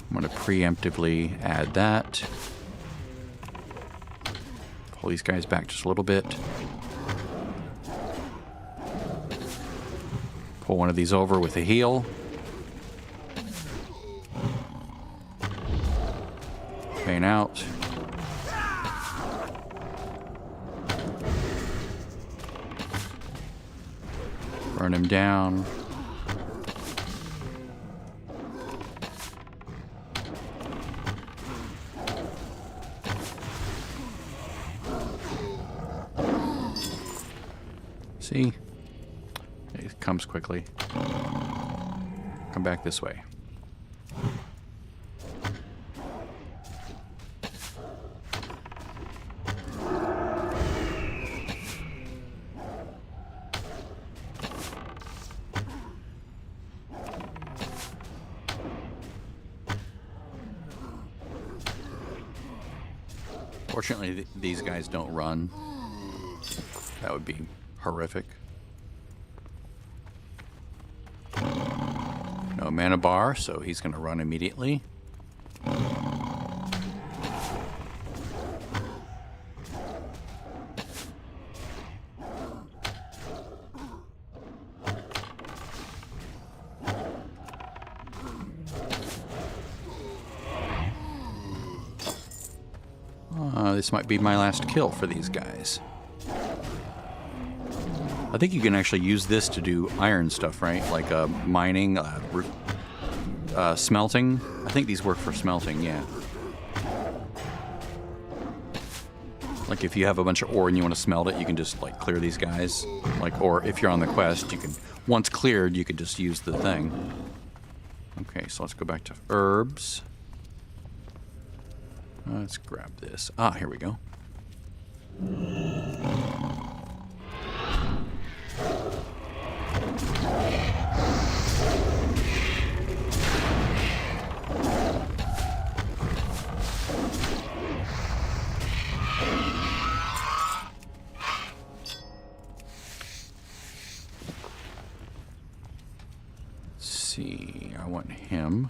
I'm going to preemptively add that. Pull these guys back just a little bit. Pull one of these over with a heal. Pain out. Burn him down. See? It comes quickly. Come back this way. Fortunately, these guys don't run. That would be horrific. No mana bar, so he's going to run immediately. This might be my last kill for these guys. I think you can actually use this to do iron stuff, right? Like mining, smelting. I think these work for smelting, yeah. Like if you have a bunch of ore and you want to smelt it, you can just like clear these guys. Like, or if you're on the quest, you can, once cleared, you could just use the thing. Okay, so let's go back to herbs. Let's grab this. Ah, here we go. Let's see, I want him.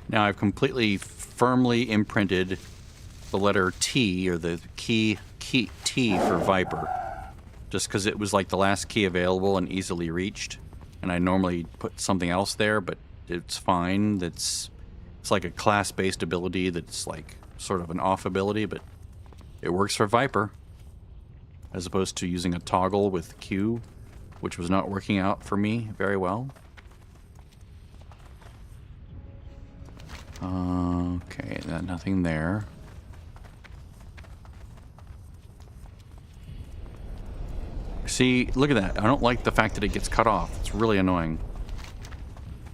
Now I've completely firmly imprinted the letter T, or the key T for Viper, just because it was like the last key available and easily reached. And I normally put something else there, but it's fine. It's like a class-based ability that's like sort of an off ability, but it works for Viper. as opposed to using a toggle with Q, which was not working out for me very well. Okay, nothing there. See, look at that. I don't like the fact that it gets cut off. It's really annoying.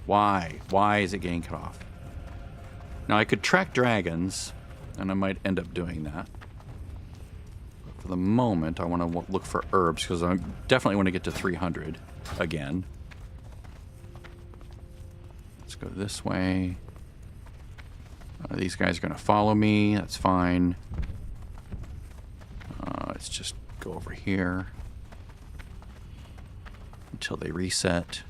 Why? Why is it getting cut off? Now, I could track dragons, and I might end up doing that. But for the moment, I want to look for herbs, because I definitely want to get to 300 again. Let's go this way. These guys are going to follow me. That's fine. Let's just go over here until they reset.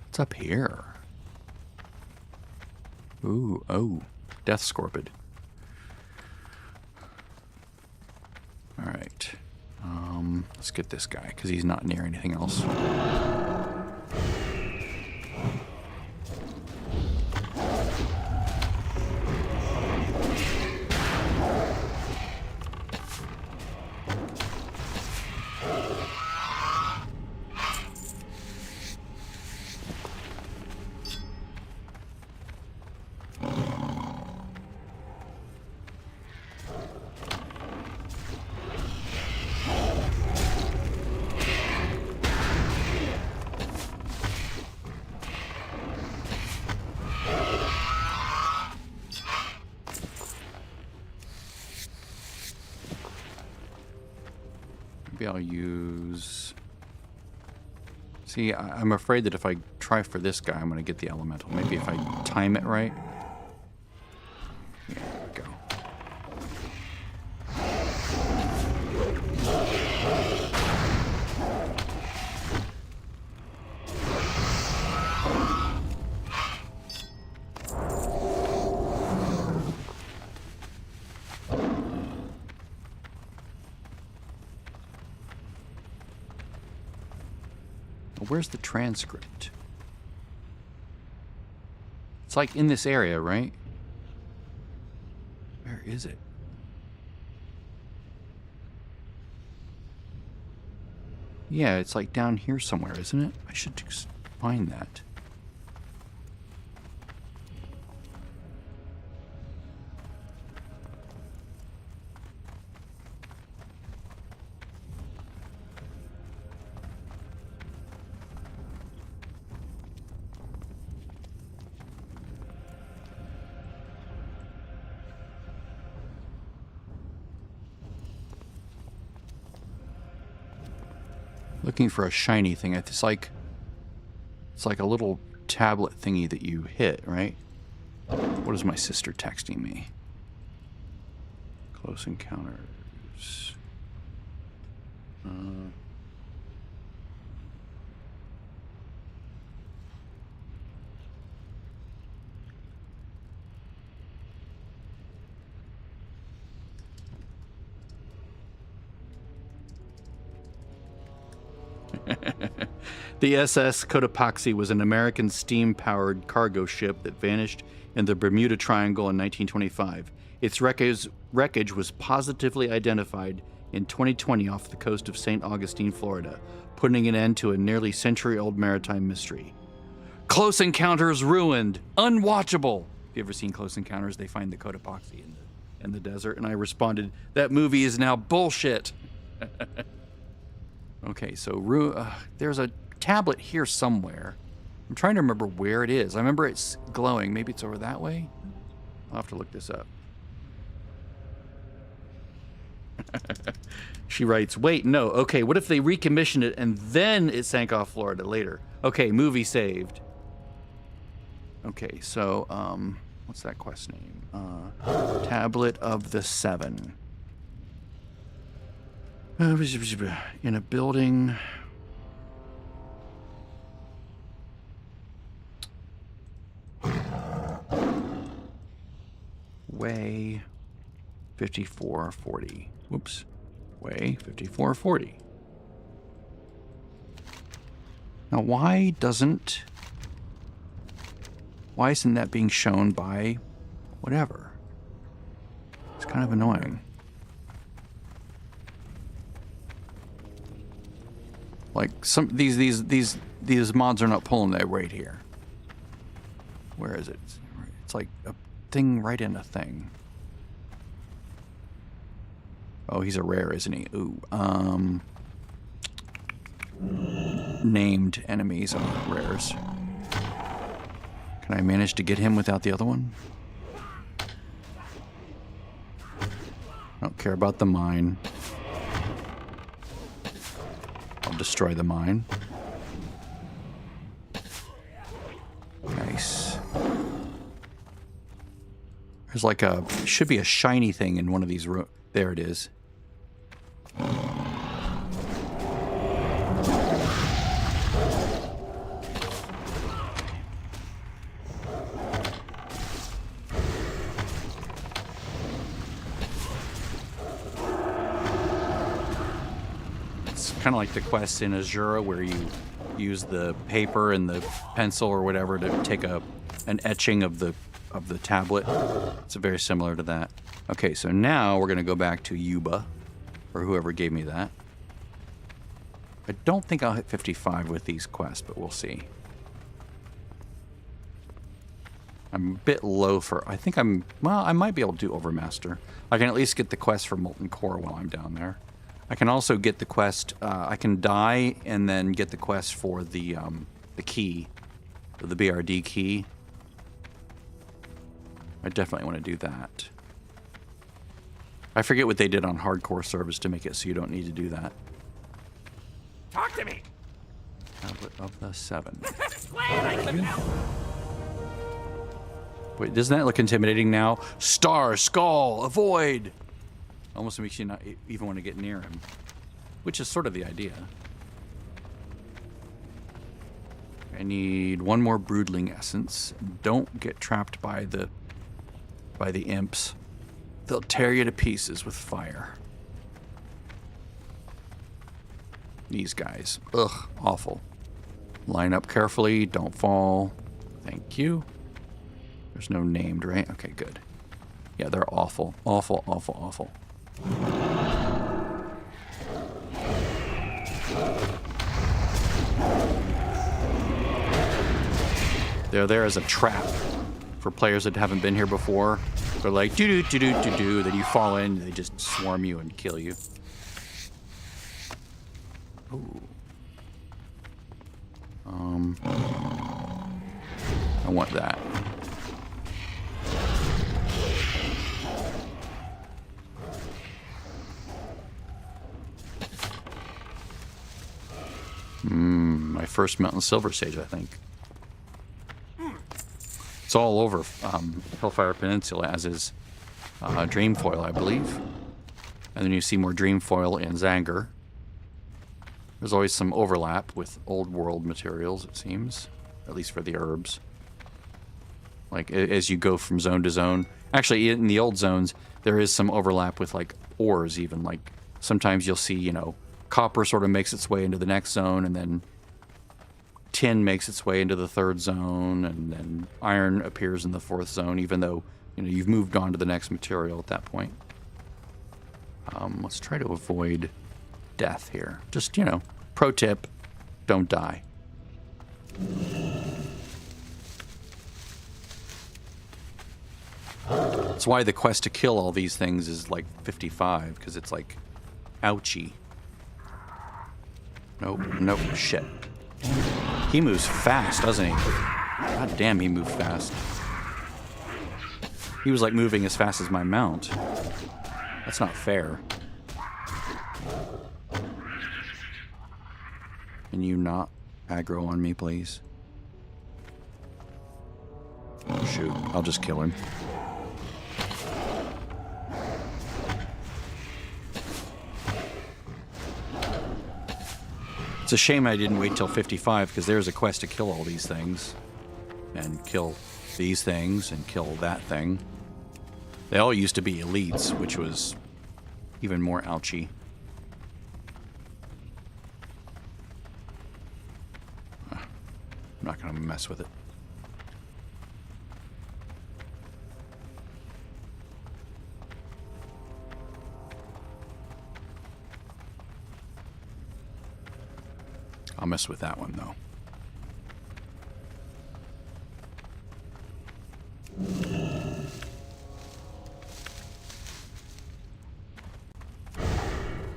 What's up here? Ooh, oh, Death Scorpid. All right. Let's get this guy because he's not near anything else. Maybe I'll use... See, I'm afraid that if I try for this guy, I'm going to get the elemental. Maybe if I time it right. Yeah, there we go. Where's the transcript? It's like in this area, right? Where is it? Yeah, it's like down here somewhere, isn't it? I should just find that. Looking for a shiny thing. It's like a little tablet thingy that you hit, right? What is my sister texting me? Close encounters. The SS Cotopaxi was an American steam-powered cargo ship that vanished in the Bermuda Triangle in 1925. Its wreckage was positively identified in 2020 off the coast of St. Augustine, Florida, putting an end to a nearly century-old maritime mystery. Close Encounters ruined! Unwatchable! Have you ever seen Close Encounters? They find the Cotopaxi in the desert, and I responded, that movie is now bullshit! Okay, so there's a tablet here somewhere. I'm trying to remember where it is. I remember it's glowing. Maybe it's over that way? I'll have to look this up. She writes, wait, no. Okay, what if they recommissioned it and then it sank off Florida later? Okay, movie saved. Okay, so, what's that quest name? Tablet of the Seven. In a building. Way 5440. Whoops. Way 5440. Now, why isn't that being shown by whatever? It's kind of annoying. Like some these mods are not pulling their weight here. Where is it? It's like a thing right in a thing. Oh, he's a rare, isn't he? Ooh. Named enemies are rares. Can I manage to get him without the other one? I don't care about the mine. I'll destroy the mine. Nice. There's like a, should be a shiny thing in one of these there it is. Kind of like the quest in Azura where you use the paper and the pencil or whatever to take an etching of the tablet. It's very similar to that. Okay, so now we're going to go back to Yuba, or whoever gave me that. I don't think I'll hit 55 with these quests, but we'll see. I'm a bit low for, I think well, I might be able to do Overmaster. I can at least get the quest for Molten Core while I'm down there. I can also get the quest, I can die and then get the quest for the key, the BRD key. I definitely want to do that. I forget what they did on hardcore service to make it so you don't need to do that. Talk to me. Tablet of the 7. Glad I could help. Wait, doesn't that look intimidating now? Star, Skull, avoid! Almost makes you not even want to get near him, which is sort of the idea. I need one more Broodling Essence. Don't get trapped by the imps. They'll tear you to pieces with fire. These guys. Ugh, awful. Line up carefully, don't fall. Thank you. There's no named, right? Okay, good. Yeah, they're awful. Awful, awful, awful. They're there as a trap for players that haven't been here before. They're like do-do-do-do-do-do, then you fall in, they just swarm you and kill you. Ooh. I want that. My first Mountain Silver Sage, I think. It's all over Hellfire Peninsula, as is Dreamfoil, I believe. And then you see more Dreamfoil in Zanger. There's always some overlap with old world materials, it seems. At least for the herbs. Like, as you go from zone to zone. Actually, in the old zones, there is some overlap with, like, ores even. Like, sometimes you'll see, you know, copper sort of makes its way into the next zone, and then tin makes its way into the third zone, and then iron appears in the fourth zone, even though, you know, you've moved on to the next material at that point. Let's try to avoid death here. Just, you know, pro tip, don't die. That's why the quest to kill all these things is like 55, because it's like, ouchie. Nope, nope, shit. He moves fast, doesn't he? God damn, he moved fast. He was like moving as fast as my mount. That's not fair. Can you not aggro on me, please? Oh, shoot. I'll just kill him. It's a shame I didn't wait till 55, because there's a quest to kill all these things. And kill these things, and kill that thing. They all used to be elites, which was even more ouchy. I'm not going to mess with it. I'll mess with that one, though.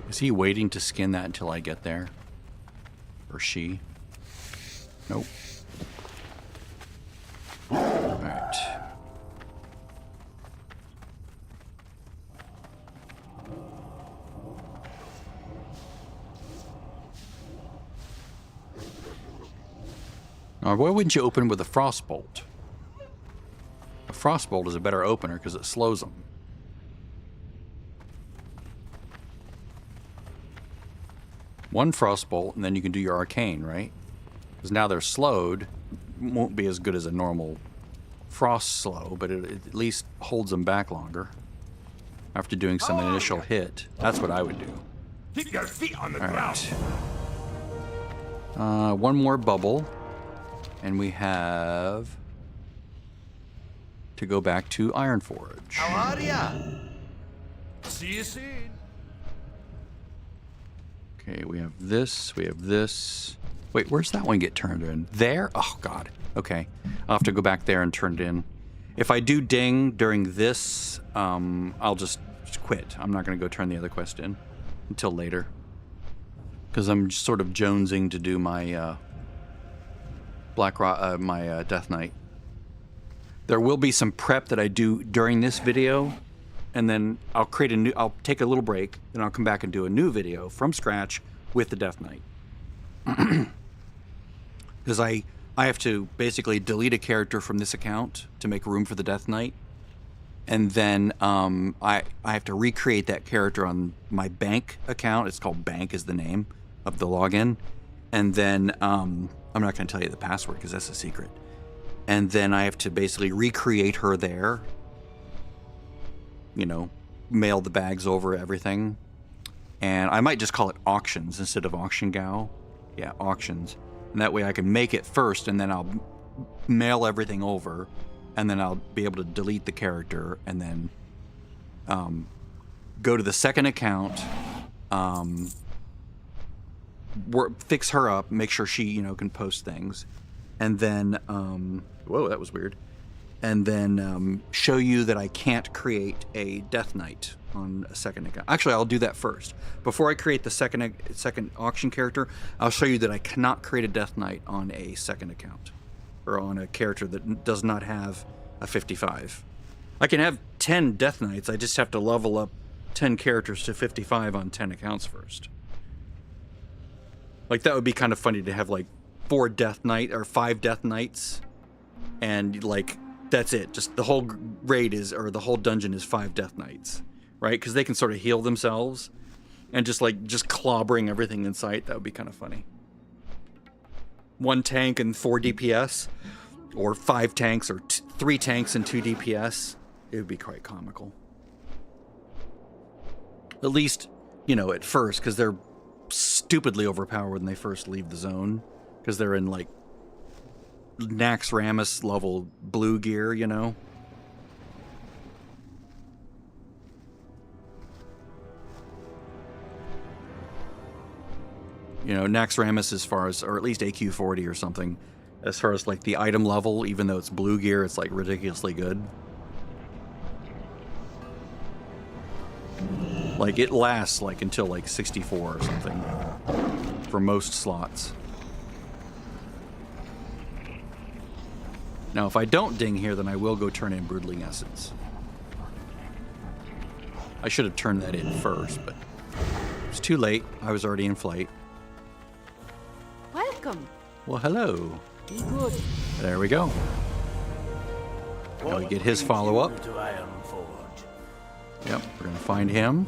Is he waiting to skin that until I get there? Or she? Nope. Alright. Now, why wouldn't you open with a frostbolt? A frostbolt is a better opener because it slows them. One frostbolt, and then you can do your arcane, right? Because now they're slowed. Won't be as good as a normal frost slow, but it at least holds them back longer. After doing some initial hit. That's what I would do. Keep your feet on the All ground. right. One more bubble. And we have to go back to Ironforge. How are ya? See you soon. Okay, we have this, we have this. Wait, where's that one get turned in? There? Oh, God. Okay. I'll have to go back there and turn it in. If I do ding during this, I'll just quit. I'm not going to go turn the other quest in until later. Because I'm just sort of jonesing to do my my Death Knight. There will be some prep that I do during this video, and then I'll take a little break, then I'll come back and do a new video from scratch with the Death Knight. Because I have to basically delete a character from this account to make room for the Death Knight, and then I have to recreate that character on my bank account. It's called Bank is the name of the login, and then I'm not going to tell you the password because that's a secret. And then I have to basically recreate her there. You know, mail the bags over, everything. And I might just call it auctions instead of auction gal. Yeah, auctions. And that way I can make it first, and then I'll mail everything over, and then I'll be able to delete the character, and then go to the second account, fix her up, make sure she, can post things, and then, whoa, that was weird, and then show you that I can't create a Death Knight on a second account. Actually, I'll do that first. Before I create the second auction character, I'll show you that I cannot create a Death Knight on a second account, or on a character that does not have a 55. I can have 10 Death Knights, I just have to level up 10 characters to 55 on 10 accounts first. Like, that would be kind of funny to have, like, 4 Death Knight or 5 Death Knights, and, like, that's it. Just the whole raid is, or the whole dungeon is 5 Death Knights, right? Because they can sort of heal themselves, and just clobbering everything in sight. That would be kind of funny. 1 tank and 4 DPS, or 5 tanks, or 3 tanks and 2 DPS. It would be quite comical. At least, at first, because they're stupidly overpowered when they first leave the zone, because they're in like Naxxramas level blue gear, Naxxramas as far as, or at least AQ40 or something, as far as like the item level, even though it's blue gear, it's like ridiculously good. Like, it lasts like until like 64 or something for most slots. Now, if I don't ding here, then I will go turn in Broodling Essence. I should have turned that in first, but it's too late. I was already in flight. Welcome. Well, hello. Be good. There we go. Now we get his follow-up. Yep, we're going to find him.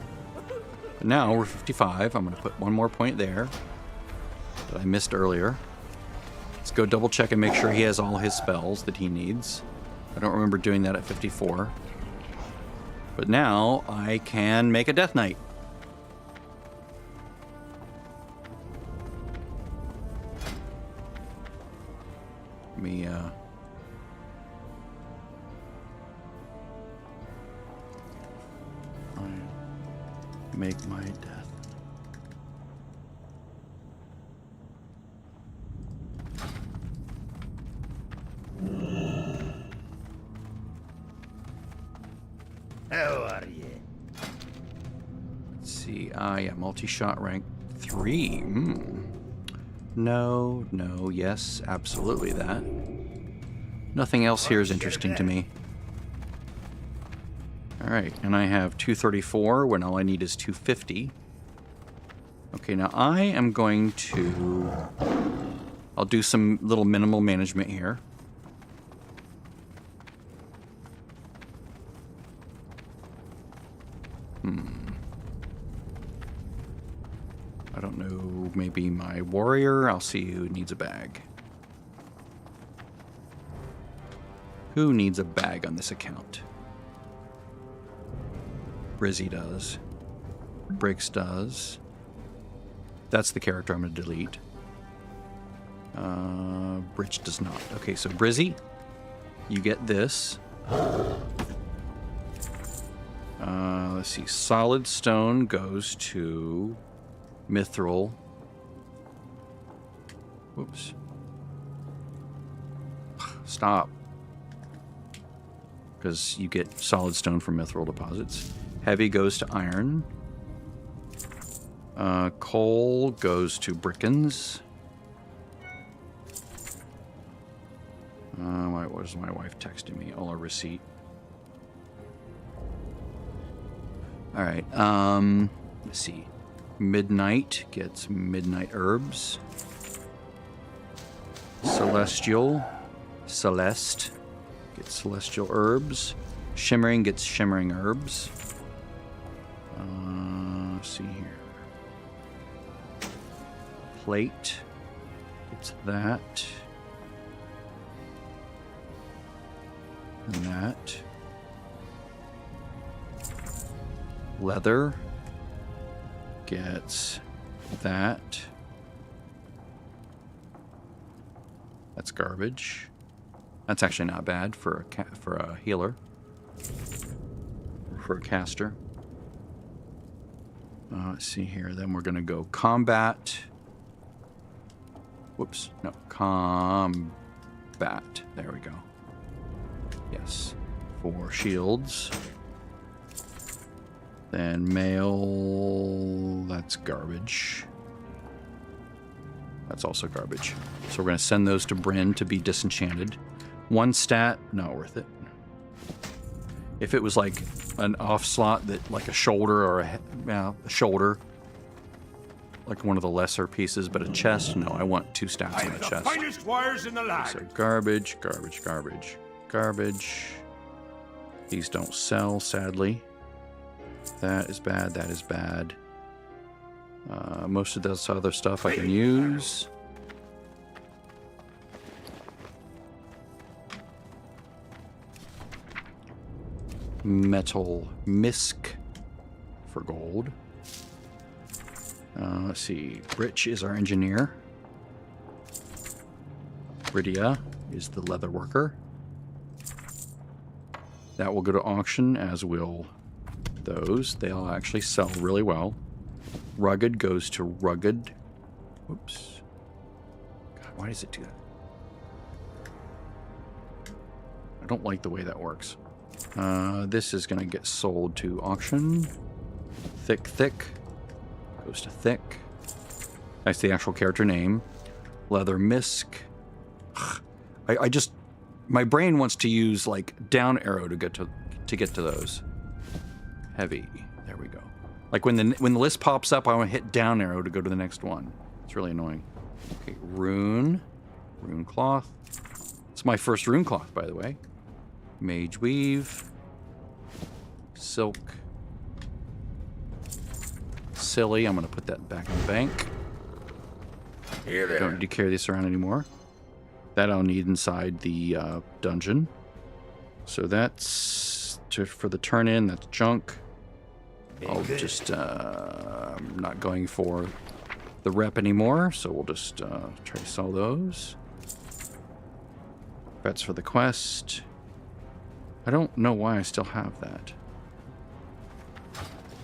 But now we're 55. I'm going to put one more point there that I missed earlier. Let's go double check and make sure he has all his spells that he needs. I don't remember doing that at 54. But now I can make a Death Knight. Let me, make my death. How are you? Let's see. Yeah, multi-shot rank 3. No, no, yes, absolutely that. Nothing else here is interesting to me. Alright, and I have 234 when all I need is 250. Okay, now I am going to... I'll do some little minimal management here. I don't know, maybe my warrior. I'll see who needs a bag. Who needs a bag on this account? Brizzy does. Briggs does. That's the character I'm going to delete. Bridge does not. Okay, so Brizzy, you get this. Let's see. Solid stone goes to Mithril. Whoops. Stop. Because you get solid stone from Mithril deposits. Heavy goes to iron. Coal goes to Brickens. What is my wife texting me? Oh, a receipt. All right. Let's see. Midnight gets midnight herbs. Celeste gets celestial herbs. Shimmering gets shimmering herbs. Let's see here. Plate gets that. And that. Leather gets that. That's garbage. That's actually not bad for a healer. For a caster. Let's see here. Then we're going to go combat. Whoops. No. Combat. There we go. Yes. For shields. Then mail. That's garbage. That's also garbage. So we're going to send those to Bryn to be disenchanted. One stat, not worth it. If it was like an off slot that, like a shoulder or a shoulder, like one of the lesser pieces, but a chest, no, I want 2 stats I on have the the chest. finest wires in the land. So garbage, garbage, garbage, garbage. These don't sell, sadly. That is bad, that is bad. Most of this other stuff I can use. Metal misc for gold. Let's see. Britch is our engineer. Bridia is the leather worker. That will go to auction, as will those. They'll actually sell really well. Rugged goes to rugged. Whoops. God, why does it do that? I don't like the way that works. This is going to get sold to auction. Thick goes to thick. That's the actual character name. Leather misc. I just, my brain wants to use like down arrow to get to those. Heavy. There we go. Like when the list pops up, I want to hit down arrow to go to the next one. It's really annoying. Okay, rune cloth. It's my first rune cloth, by the way. Mage weave. Silk. Silly. I'm going to put that back in the bank. Here there. Don't need to carry this around anymore. That I'll need inside the dungeon. So that's for the turn in. That's junk. I'll just I'm not going for the rep anymore, so we'll just try to sell those. Bets for the quest. I don't know why I still have that.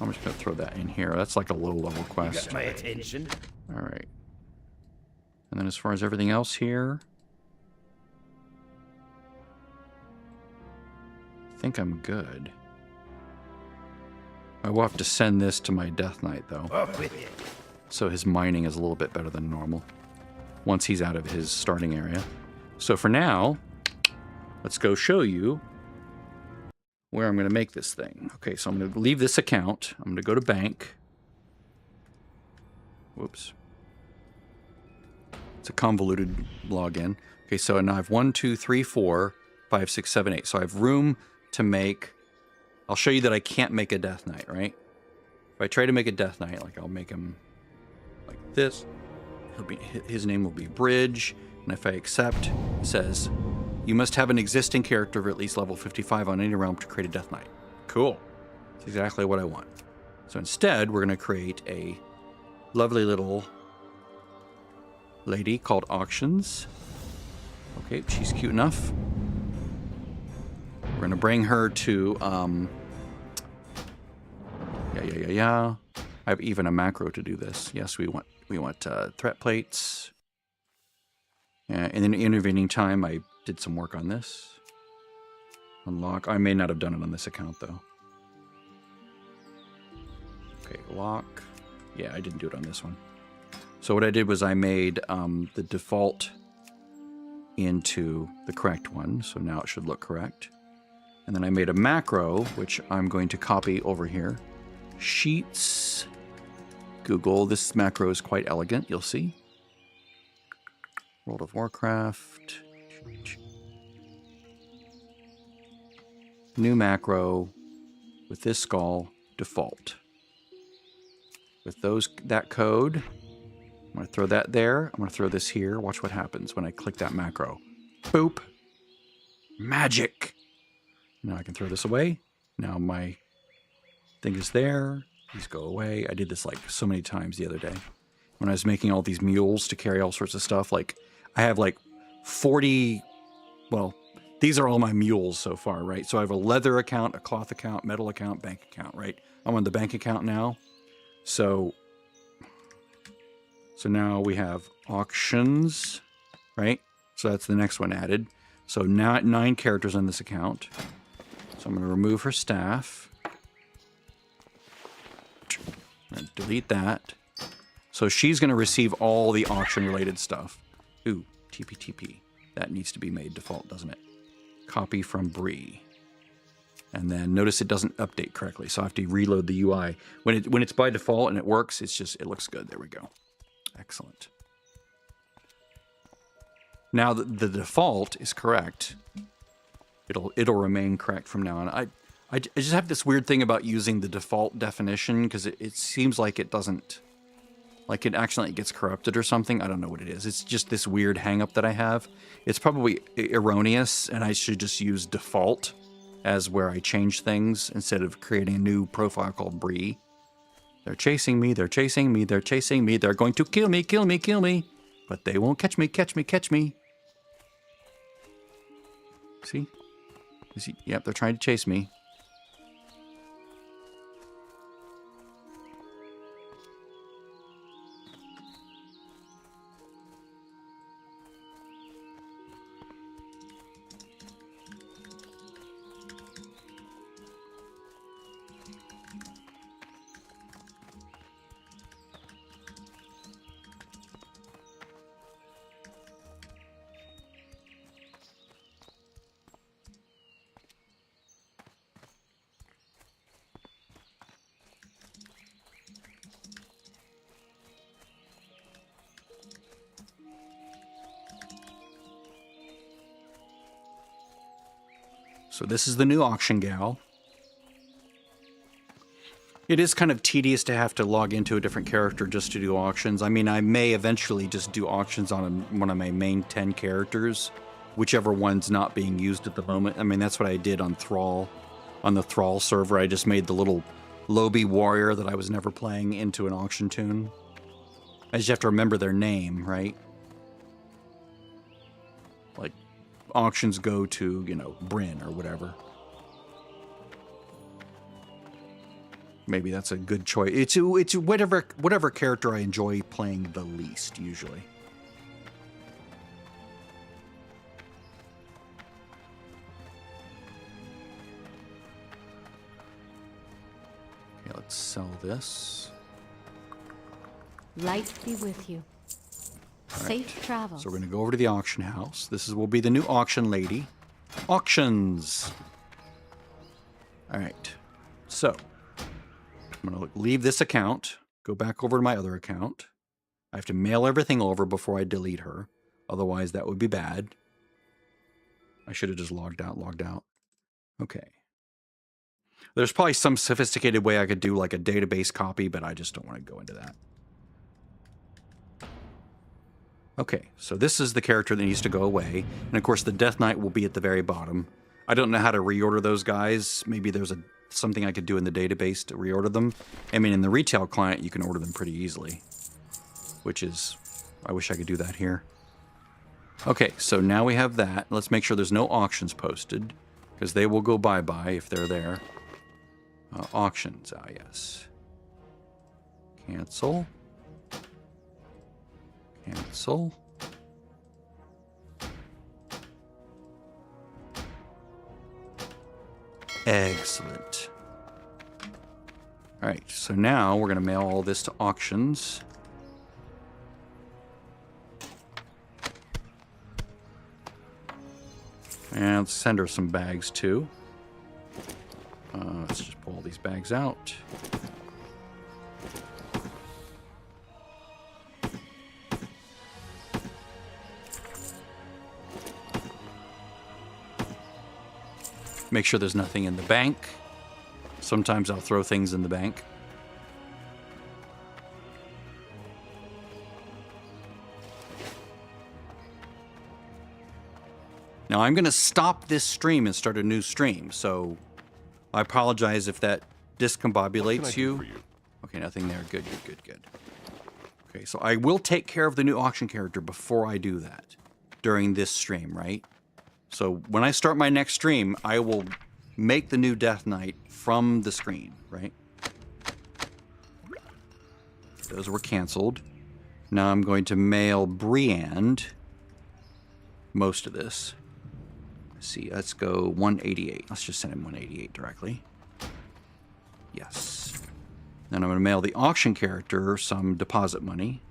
I'm just going to throw that in here. That's like a low-level quest. Got my attention. All right. And then as far as everything else here, I think I'm good. I will have to send this to my Death Knight, though. Up with it. So his mining is a little bit better than normal once he's out of his starting area. So for now, let's go show you where I'm going to make this thing. Okay, so I'm going to leave this account. I'm going to go to bank. Whoops. It's a convoluted login. Okay, so now I have 1, 2, 3, 4, 5, 6, 7, 8. So I have room to make... I'll show you that I can't make a Death Knight, right? If I try to make a Death Knight, like I'll make him like this. His name will be Bridge. And if I accept, it says, you must have an existing character of at least level 55 on any realm to create a Death Knight. Cool. That's exactly what I want. So instead, we're going to create a lovely little lady called Auctions. Okay, she's cute enough. We're going to bring her to, I have even a macro to do this. Yes, we want threat plates. And in the intervening time, I did some work on this. Unlock. I may not have done it on this account, though. Okay, lock. Yeah, I didn't do it on this one. So what I did was I made the default into the correct one. So now it should look correct. And then I made a macro, which I'm going to copy over here. Sheets. Google. This macro is quite elegant, you'll see. World of Warcraft. New macro with this skull default. With that code, I'm going to throw that there. I'm going to throw this here. Watch what happens when I click that macro. Boop. Magic. Now I can throw this away. Now my thing is there. These go away. I did this like so many times the other day when I was making all these mules to carry all sorts of stuff. Like I have like 40, well, these are all my mules so far, right? So I have a leather account, a cloth account, metal account, bank account, right? I'm on the bank account now. So now we have auctions, right? So that's the next one added. So now 9 characters on this account. So I'm going to remove her staff. I'm going to delete that. So she's going to receive all the auction-related stuff. Ooh, TP. That needs to be made default, doesn't it? Copy from Bree. And then notice it doesn't update correctly, so I have to reload the UI. When it's by default and it works, it looks good. There we go. Excellent. Now the default is correct. It'll remain correct from now on. I just have this weird thing about using the default definition because it seems like it doesn't, like it accidentally gets corrupted or something. I don't know what it is. It's just this weird hang up that I have. It's probably erroneous, and I should just use default as where I change things instead of creating a new profile called Bree. They're chasing me, they're chasing me, they're chasing me, they're going to kill me, kill me, kill me. But they won't catch me, catch me, catch me. See? Yep, they're trying to chase me. So this is the new auction gal. It is kind of tedious to have to log into a different character just to do auctions. I mean, I may eventually just do auctions on one of my main 10 characters, whichever one's not being used at the moment. I mean, that's what I did on Thrall. On the Thrall server, I just made the little Lobby warrior that I was never playing into an auction tune. I just have to remember their name, right? Like, auctions go to, you know, Bryn or whatever. Maybe that's a good choice. It's whatever character I enjoy playing the least, usually. Okay, let's sell this. Light be with you. Safe travel. So we're going to go over to the auction house. Will be the new auction lady. Auctions. All right. So I'm going to leave this account, go back over to my other account. I have to mail everything over before I delete her. Otherwise, that would be bad. I should have just logged out. Okay. There's probably some sophisticated way I could do like a database copy, but I just don't want to go into that. Okay, so this is the character that needs to go away. And of course, the Death Knight will be at the very bottom. I don't know how to reorder those guys. Maybe there's something I could do in the database to reorder them. I mean, in the retail client, you can order them pretty easily. Which is, I wish I could do that here. Okay, so now we have that. Let's make sure there's no auctions posted, because they will go bye-bye if they're there. Auctions, yes. Cancel. Cancel. Excellent. All right, so now we're going to mail all this to auctions. And let's send her some bags too. Let's just pull all these bags out. Make sure there's nothing in the bank. Sometimes I'll throw things in the bank. Now I'm going to stop this stream and start a new stream, so I apologize if that discombobulates you. Okay, nothing there. Good. Okay, so I will take care of the new auction character before I do that during this stream, right? So when I start my next stream, I will make the new Death Knight from the screen, right? Those were canceled. Now I'm going to mail Briand most of this. Let's see, let's go 188. Let's just send him 188 directly. Yes. Then I'm going to mail the auction character some deposit money.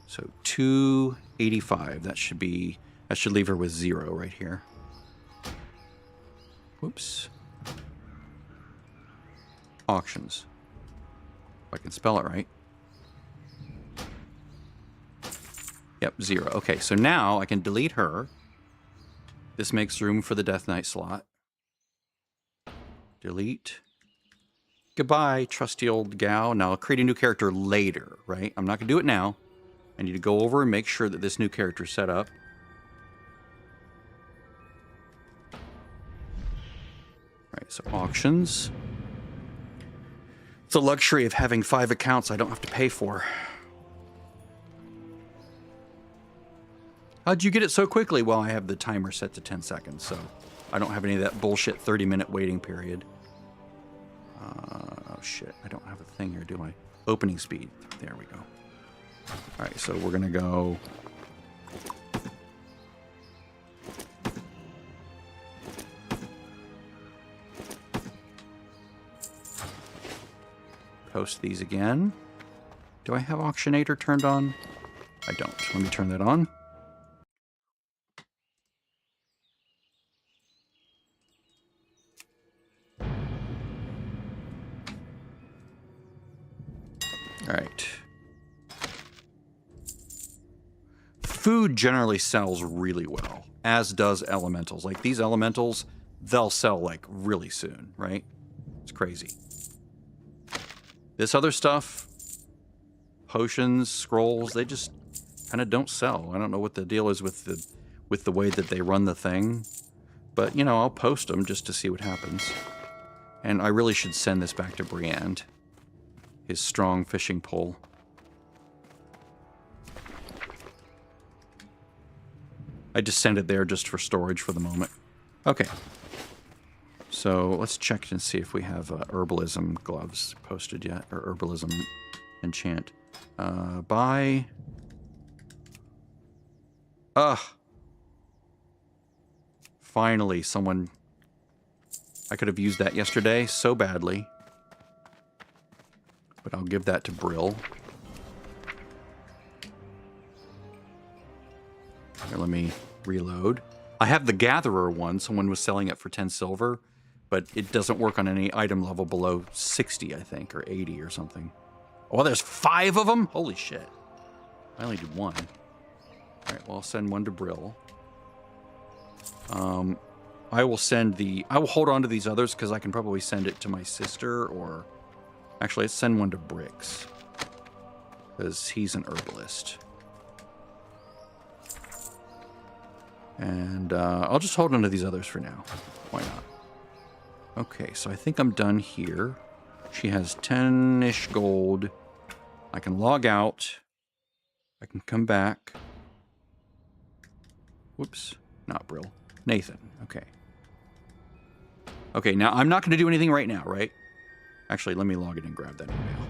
So 285. That should leave her with 0 right here. Whoops. Auctions. If I can spell it right. Yep, 0. Okay, so now I can delete her. This makes room for the Death Knight slot. Delete. Goodbye, trusty old gal. Now I'll create a new character later, right? I'm not going to do it now. I need to go over and make sure that this new character is set up. All right, so auctions. It's the luxury of having 5 accounts I don't have to pay for. How'd you get it so quickly? Well, I have the timer set to 10 seconds, so I don't have any of that bullshit 30-minute waiting period. Oh, shit. I don't have a thing here, do I? Opening speed. There we go. All right, so we're going to go... Post these again. Do I have Auctionator turned on? I don't. Let me turn that on. All right. Food generally sells really well, as does elementals. Like these elementals, they'll sell like really soon, right? It's crazy. This other stuff, potions, scrolls, they just kind of don't sell. I don't know what the deal is with the way that they run the thing, but you know, I'll post them just to see what happens. And I really should send this back to Briand. His strong fishing pole. I just sent it there just for storage for the moment. Okay. So let's check and see if we have herbalism gloves posted yet, or herbalism enchant. Buy. Finally, someone. I could have used that yesterday so badly. but I'll give that to Brill. Here, let me reload. I have the Gatherer one. Someone was selling it for 10 silver, but it doesn't work on any item level below 60, I think, or 80 or something. Oh, there's 5 of them? Holy shit. I only did 1. All right, well, I'll send one to Brill. I will hold on to these others because I can probably send it to my sister, or actually, let's send one to Brix because he's an herbalist. And I'll just hold on to these others for now. Why not? Okay, so I think I'm done here. She has 10-ish gold. I can log out. I can come back. Whoops. Not Brill. Nathan. Okay. Okay, now I'm not going to do anything right now, right? Actually, let me log in and grab that email.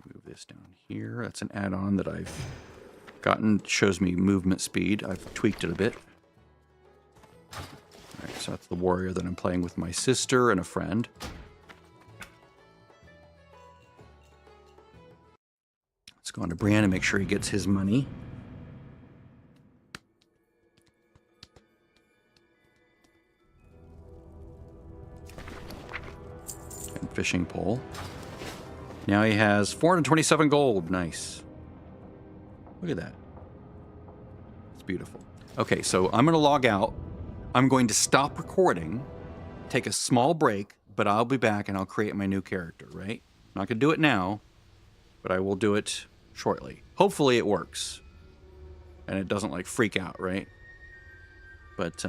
Move this down here. That's an add-on that I've gotten. Shows me movement speed. I've tweaked it a bit. All right, so that's the warrior that I'm playing with my sister and a friend. Let's go on to Brian and make sure he gets his money. And fishing pole. Now he has 427 gold. Nice. Look at that. It's beautiful. Okay, so I'm going to log out. I'm going to stop recording, take a small break, but I'll be back and I'll create my new character, right? I'm not going to do it now, but I will do it shortly. Hopefully it works. And it doesn't like freak out, right? But